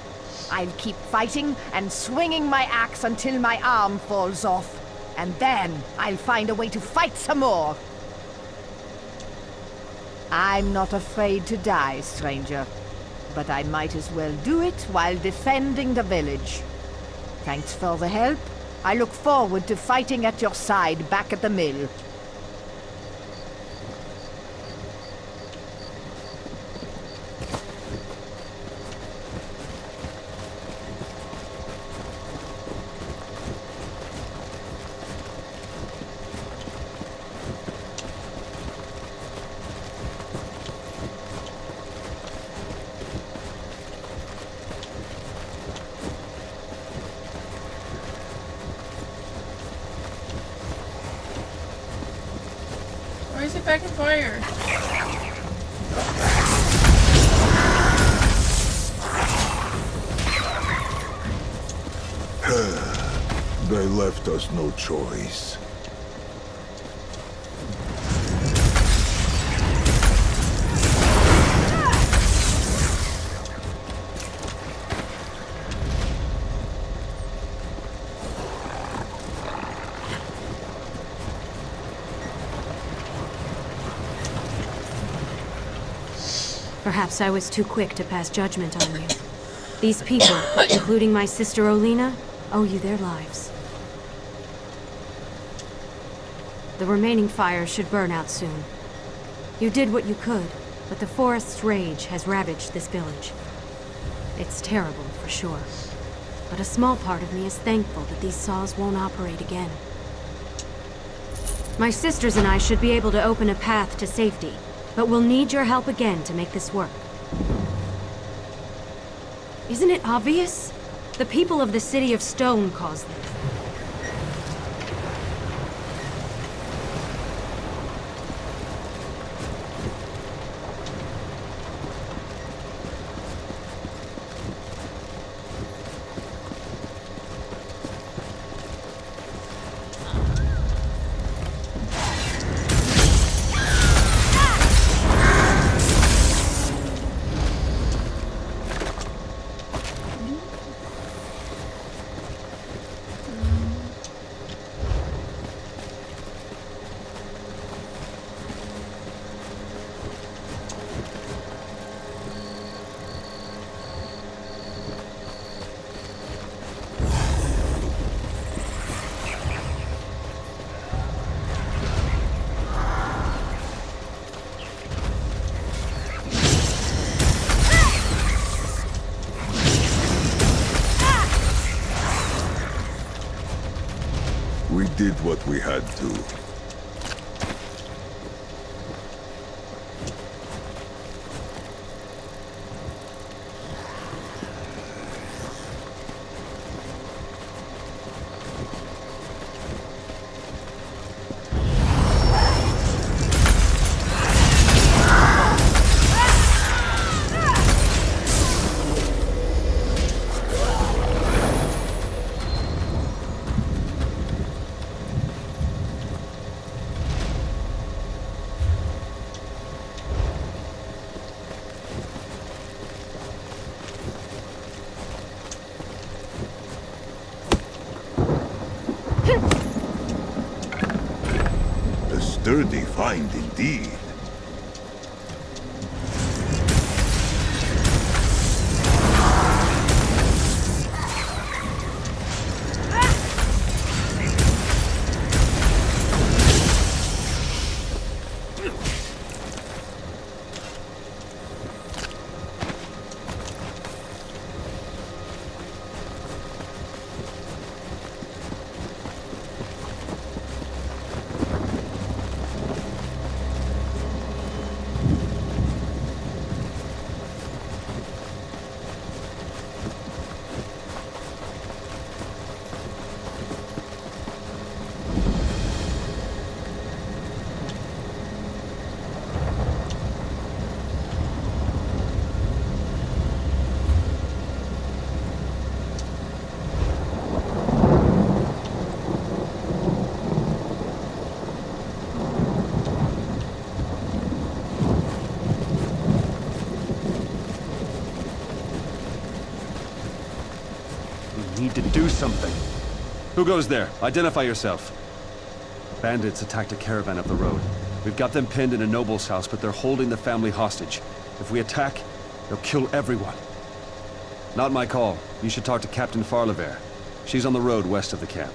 I'll keep fighting and swinging my axe until my arm falls off, and then I'll find a way to fight some more. I'm not afraid to die, stranger, but I might as well do it while defending the village. Thanks for the help. I look forward to fighting at your side back at the mill. Why is it back in fire? They left us no choice. Perhaps I was too quick to pass judgment on you. These people, including my sister Olina, owe you their lives. The remaining fires should burn out soon. You did what you could, but the forest's rage has ravaged this village. It's terrible, for sure. But a small part of me is thankful that these saws won't operate again. My sisters and I should be able to open a path to safety, but we'll need your help again to make this work. Isn't it obvious? The people of the City of Stone caused this. We did what we had to. A sturdy find indeed. Need to do something. Who goes there? Identify yourself. Bandits attacked a caravan up the road. We've got them pinned in a noble's house, but they're holding the family hostage. If we attack, they'll kill everyone. Not my call. You should talk to Captain Farlever. She's on the road west of the camp.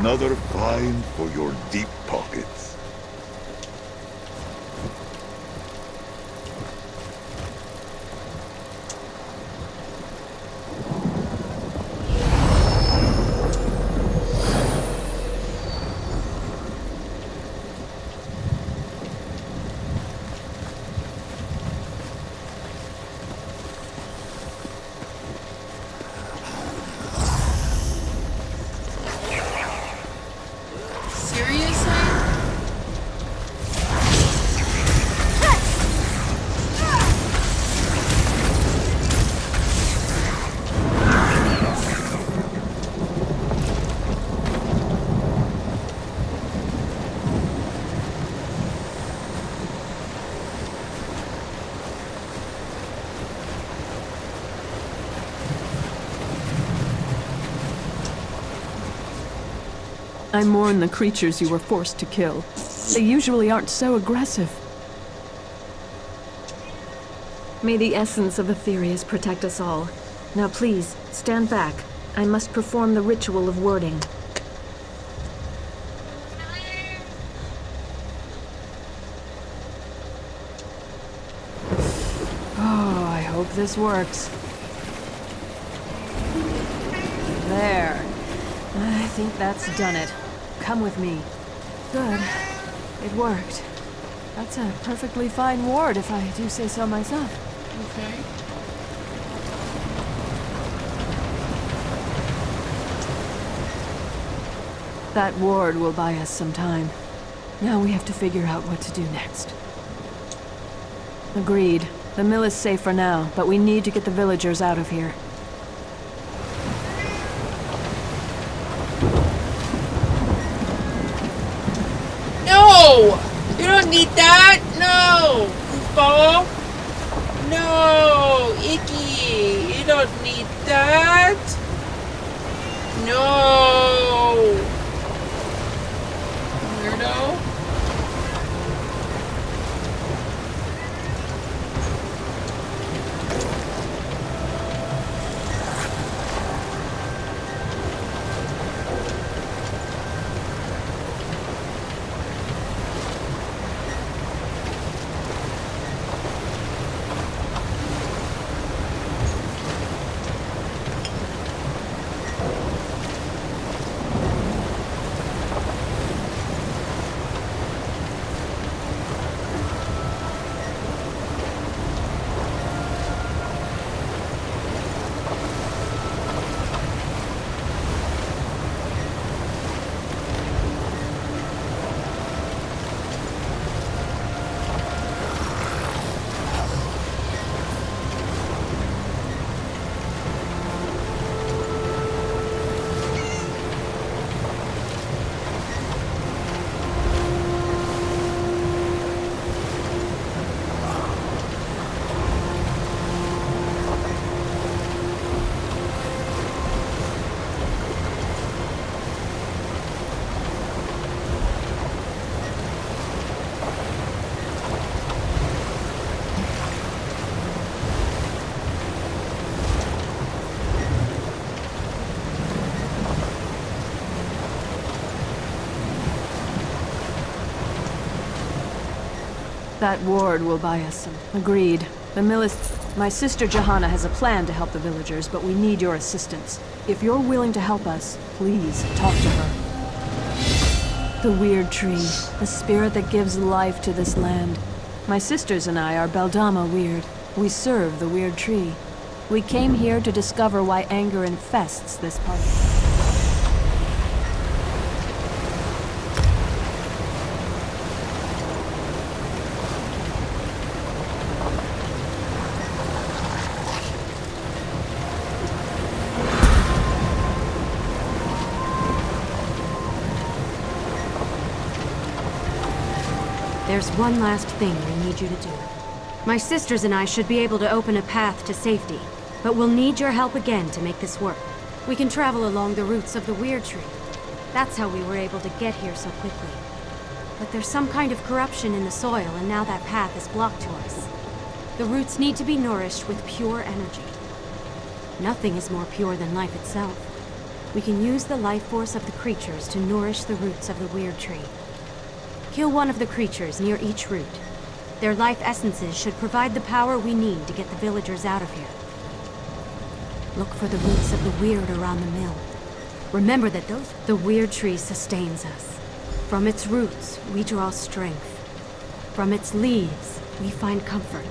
Another find for your deep pockets. I mourn the creatures you were forced to kill. They usually aren't so aggressive. May the essence of Aetherius protect us all. Now please, stand back. I must perform the ritual of wording. Oh, I hope this works. There. I think that's done it. Come with me. Good. It worked. That's a perfectly fine ward, if I do say so myself. Okay. That ward will buy us some time. Now we have to figure out what to do next. Agreed. The mill is safe for now, but we need to get the villagers out of here. No! You don't need that! No! Goofball! No! Icky! You don't need that! No! Weirdo. That ward will buy us some. Agreed. The mill is... My sister Johanna has a plan to help the villagers, but we need your assistance. If you're willing to help us, please talk to her. The Weird Tree, the spirit that gives life to this land. My sisters and I are Beldama Weird. We serve the Weird Tree. We came here to discover why anger infests this part of the world. There's one last thing we need you to do. My sisters and I should be able to open a path to safety, but we'll need your help again to make this work. We can travel along the roots of the Weird Tree. That's how we were able to get here so quickly. But there's some kind of corruption in the soil, and now that path is blocked to us. The roots need to be nourished with pure energy. Nothing is more pure than life itself. We can use the life force of the creatures to nourish the roots of the weird tree. Kill one of the creatures near each root. Their life essences should provide the power we need to get the villagers out of here. Look for the roots of the weird around the mill. Remember that the weird tree sustains us. From its roots, we draw strength. From its leaves, we find comfort.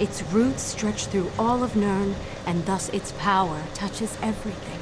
Its roots stretch through all of Nirn, and thus its power touches everything.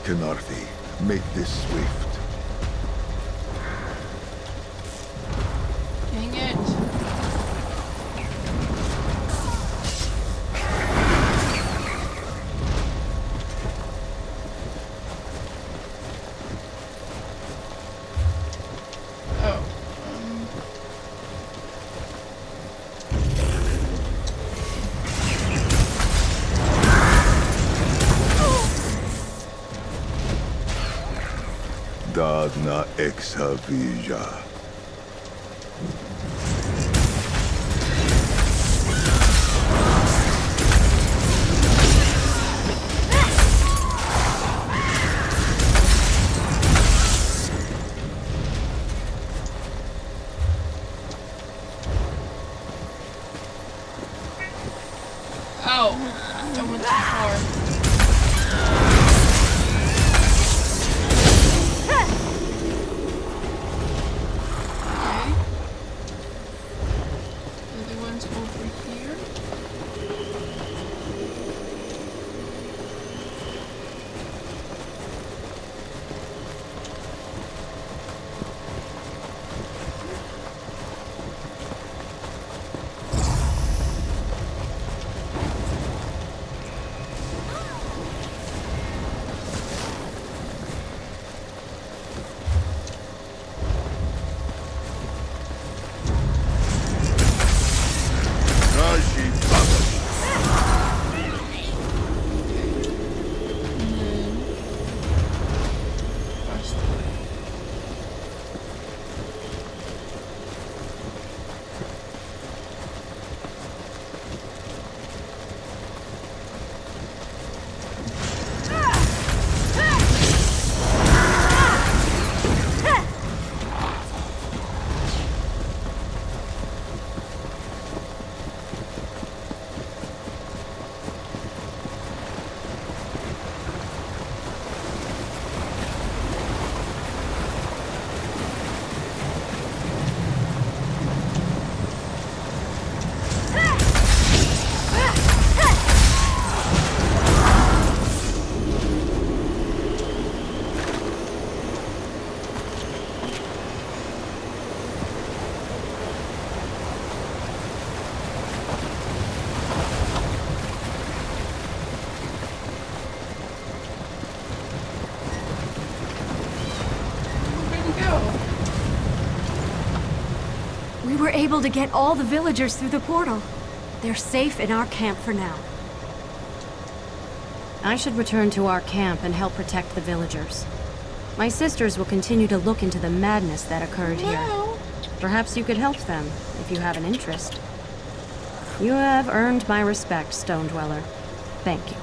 Kenarthi, make this swift. Dang it. Dadna exavija. Ow! I went too far. We were able to get all the villagers through the portal. They're safe in our camp for now. I should return to our camp and help protect the villagers. My sisters will continue to look into the madness that occurred here. Perhaps you could help them, if you have an interest. You have earned my respect, Stone Dweller. Thank you.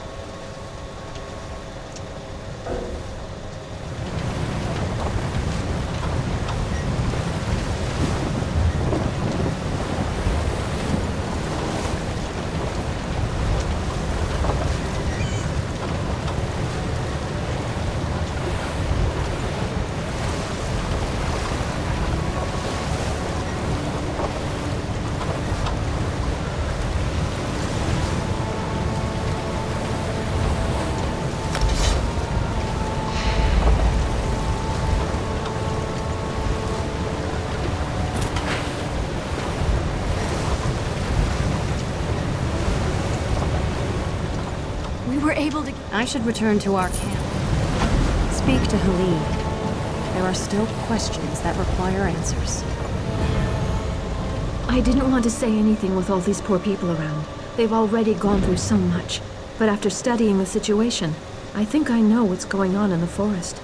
We were able to I should return to our camp. Speak to Helene. There are still questions that require answers. I didn't want to say anything with all these poor people around. They've already gone through so much. But after studying the situation, I think I know what's going on in the forest.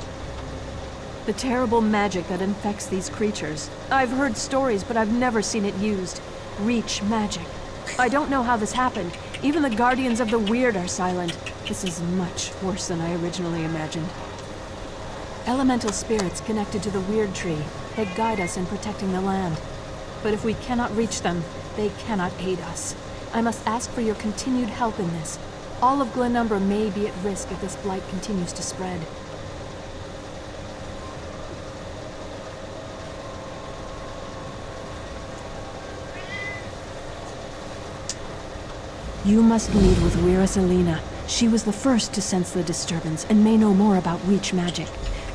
The terrible magic that infects these creatures. I've heard stories, but I've never seen it used. Reach magic. I don't know how this happened. Even the Guardians of the Weird are silent. This is much worse than I originally imagined. Elemental spirits connected to the Weird Tree. They guide us in protecting the land. But if we cannot reach them, they cannot aid us. I must ask for your continued help in this. All of Glenumbra may be at risk if this blight continues to spread. You must meet with Wira Selena. She was the first to sense the disturbance and may know more about Reach magic.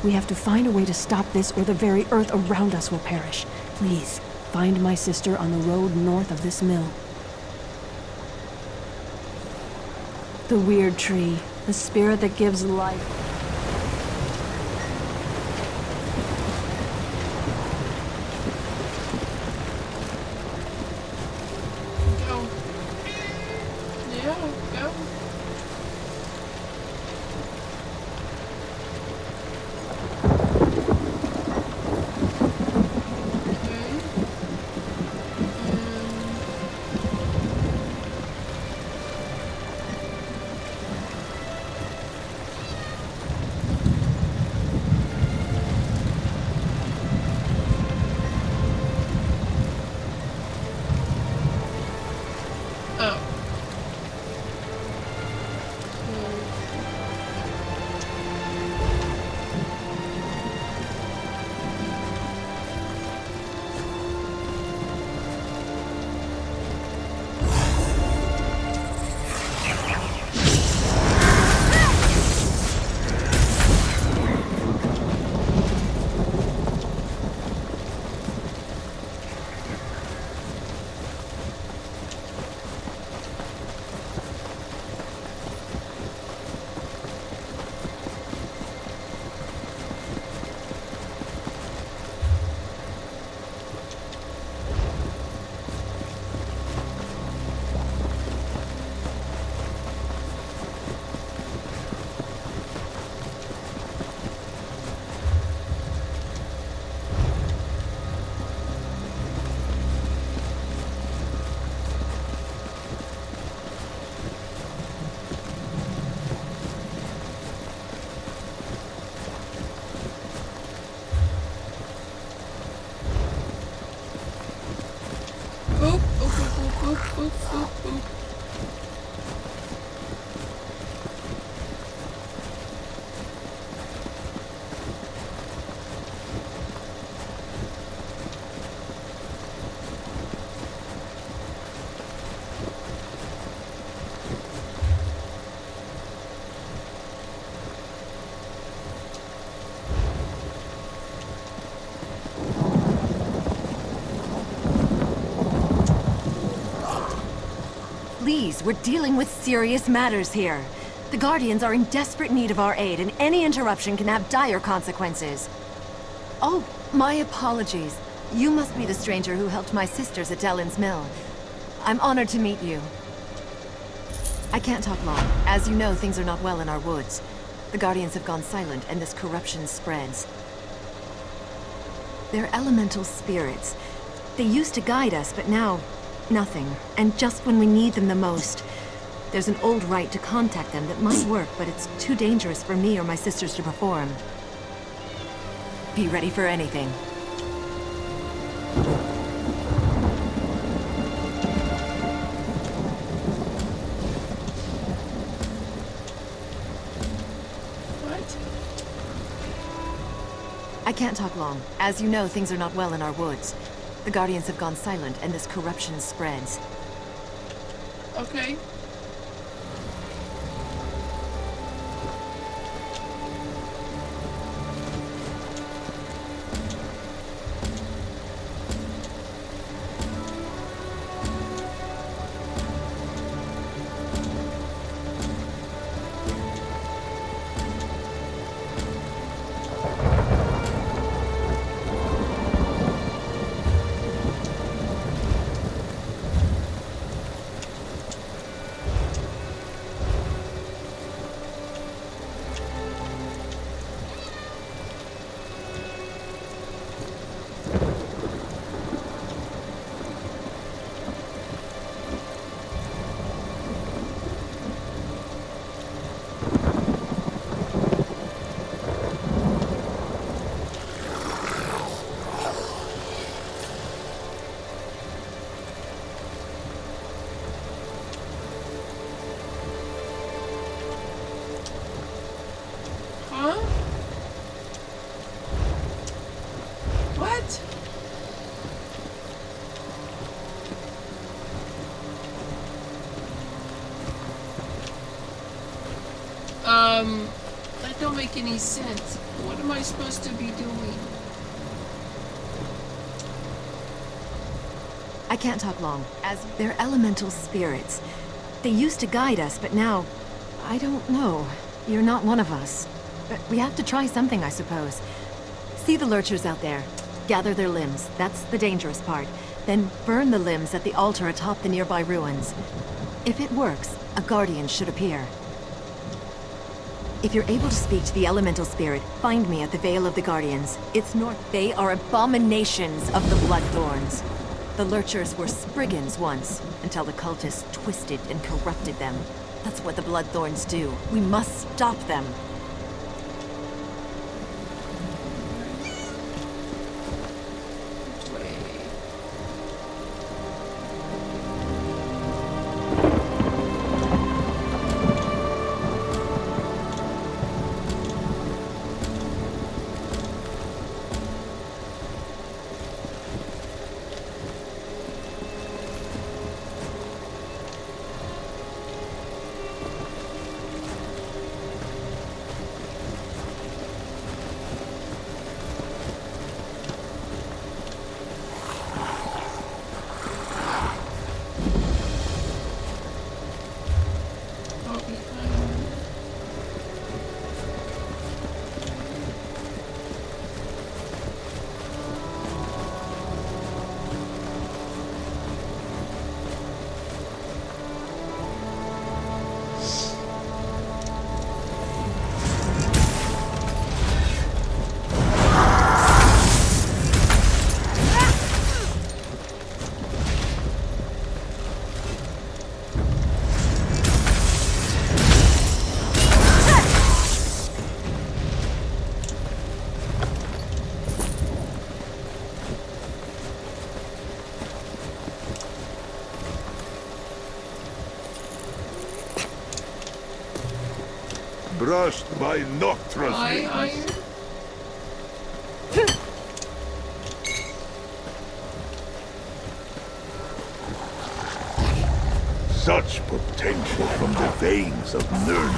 We have to find a way to stop this or the very earth around us will perish. Please, find my sister on the road north of this mill. The Weird Tree, the spirit that gives life. Please, we're dealing with serious matters here. The Guardians are in desperate need of our aid, and any interruption can have dire consequences. Oh, my apologies. You must be the stranger who helped my sisters at Dellen's Mill. I'm honored to meet you. I can't talk long. As you know, things are not well in our woods. The Guardians have gone silent, and this corruption spreads. They're elemental spirits. They used to guide us, but now, nothing. And just when we need them the most. There's an old rite to contact them that might work, but it's too dangerous for me or my sisters to perform. Be ready for anything. I can't talk long. As you know, things are not well in our woods. The Guardians have gone silent, and this corruption spreads. Okay. That don't make any sense. What am I supposed to be doing? I can't talk long, as they're elemental spirits. They used to guide us, but now, I don't know. You're not one of us. But we have to try something, I suppose. See the lurchers out there. Gather their limbs. That's the dangerous part. Then burn the limbs at the altar atop the nearby ruins. If it works, a guardian should appear. If you're able to speak to the elemental spirit, find me at the Vale of the Guardians. It's north. They are abominations of the Bloodthorns. The Lurchers were Spriggans once, until the cultists twisted and corrupted them. That's what the Bloodthorns do. We must stop them. Brushed by Noctras. Such potential from the veins of Nirn.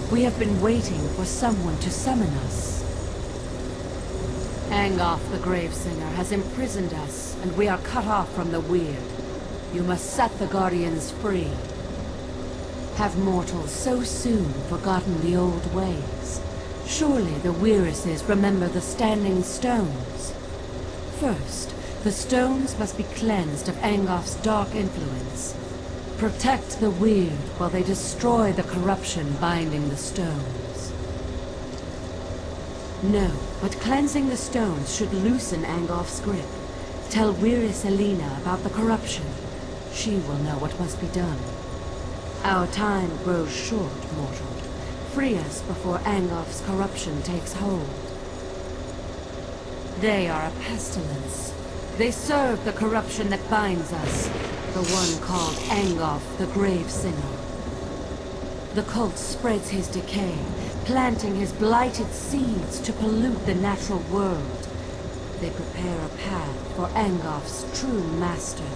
We have been waiting for someone to summon us. Angoth the Gravesinger has imprisoned us, and we are cut off from the Weird. You must set the Guardians free. Have mortals so soon forgotten the old ways? Surely the Weiruses remember the Standing Stones. First, the stones must be cleansed of Angoth's dark influence. Protect the Weird while they destroy the corruption binding the stones. No, but cleansing the stones should loosen Angoth's grip. Tell Weiris Elena about the corruption. She will know what must be done. Our time grows short, mortal. Free us before Angoth's corruption takes hold. They are a pestilence. They serve the corruption that binds us, the one called Angoth the Gravesinger. The cult spreads his decay, planting his blighted seeds to pollute the natural world. They prepare a path for Angoth's true master,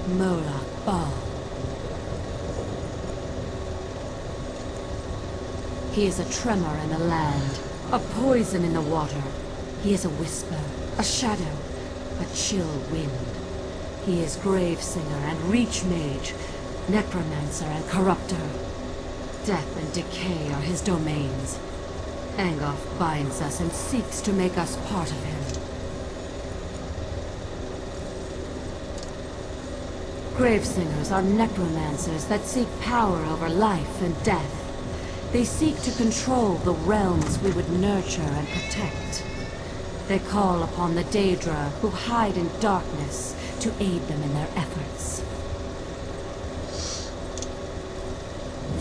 Molag Bal. He is a tremor in the land, a poison in the water. He is a whisper, a shadow, a chill wind. He is Gravesinger and Reach Mage, Necromancer and Corruptor. Death and decay are his domains. Angoth binds us and seeks to make us part of him. Gravesingers are necromancers that seek power over life and death. They seek to control the realms we would nurture and protect. They call upon the Daedra who hide in darkness to aid them in their efforts.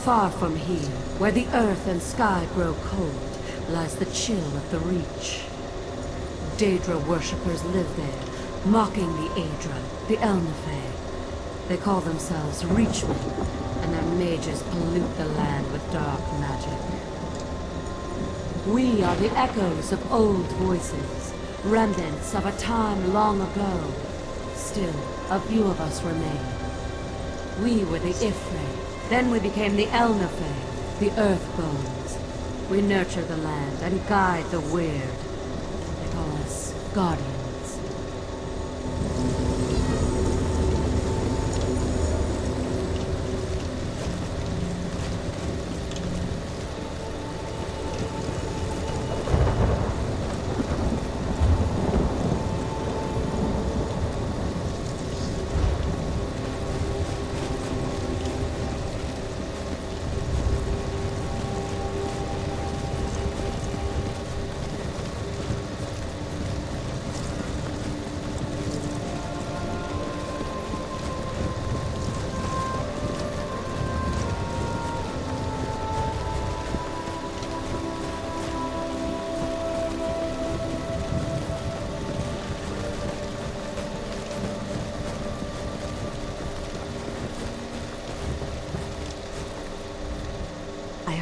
Far from here, where the earth and sky grow cold, lies the chill of the Reach. Daedra worshippers live there, mocking the Aedra, the Elnafey. They call themselves Reachmen, and their mages pollute the land with dark magic. We are the echoes of old voices, remnants of a time long ago. Still, a few of us remain. We were the Ifrei, then we became the Elnafey, the Earthbones. We nurture the land and guide the Weird. They call us Guardians.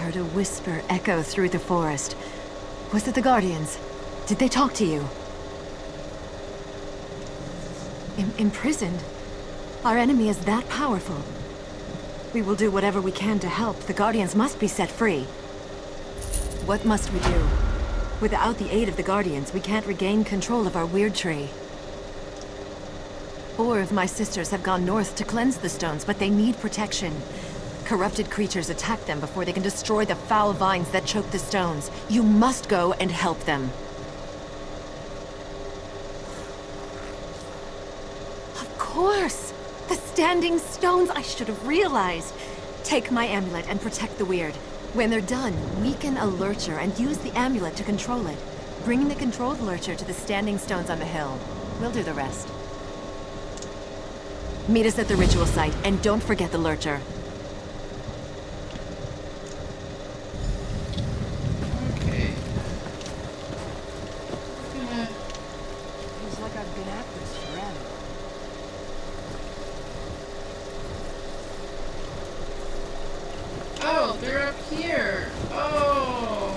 A whisper echo through the forest. Was it the Guardians? Did they talk to you? Imprisoned? Our enemy is that powerful. We will do whatever we can to help. The Guardians must be set free. What must we do? Without the aid of the Guardians, we can't regain control of our weird tree. 4 of my sisters have gone north to cleanse the stones, but they need protection. Corrupted creatures attack them before they can destroy the foul vines that choke the stones. You must go and help them. Of course! The Standing Stones! I should have realized! Take my amulet and protect the Weird. When they're done, weaken a Lurcher and use the amulet to control it. Bring the controlled Lurcher to the Standing Stones on the hill. We'll do the rest. Meet us at the ritual site, and don't forget the Lurcher. Oh, they're up here. Oh.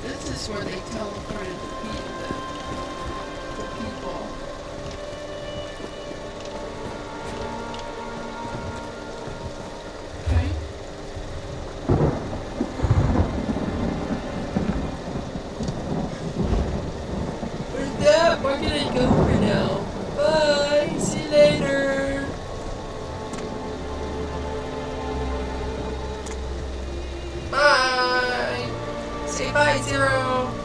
This is where they teleported the people. Say bye, Zero.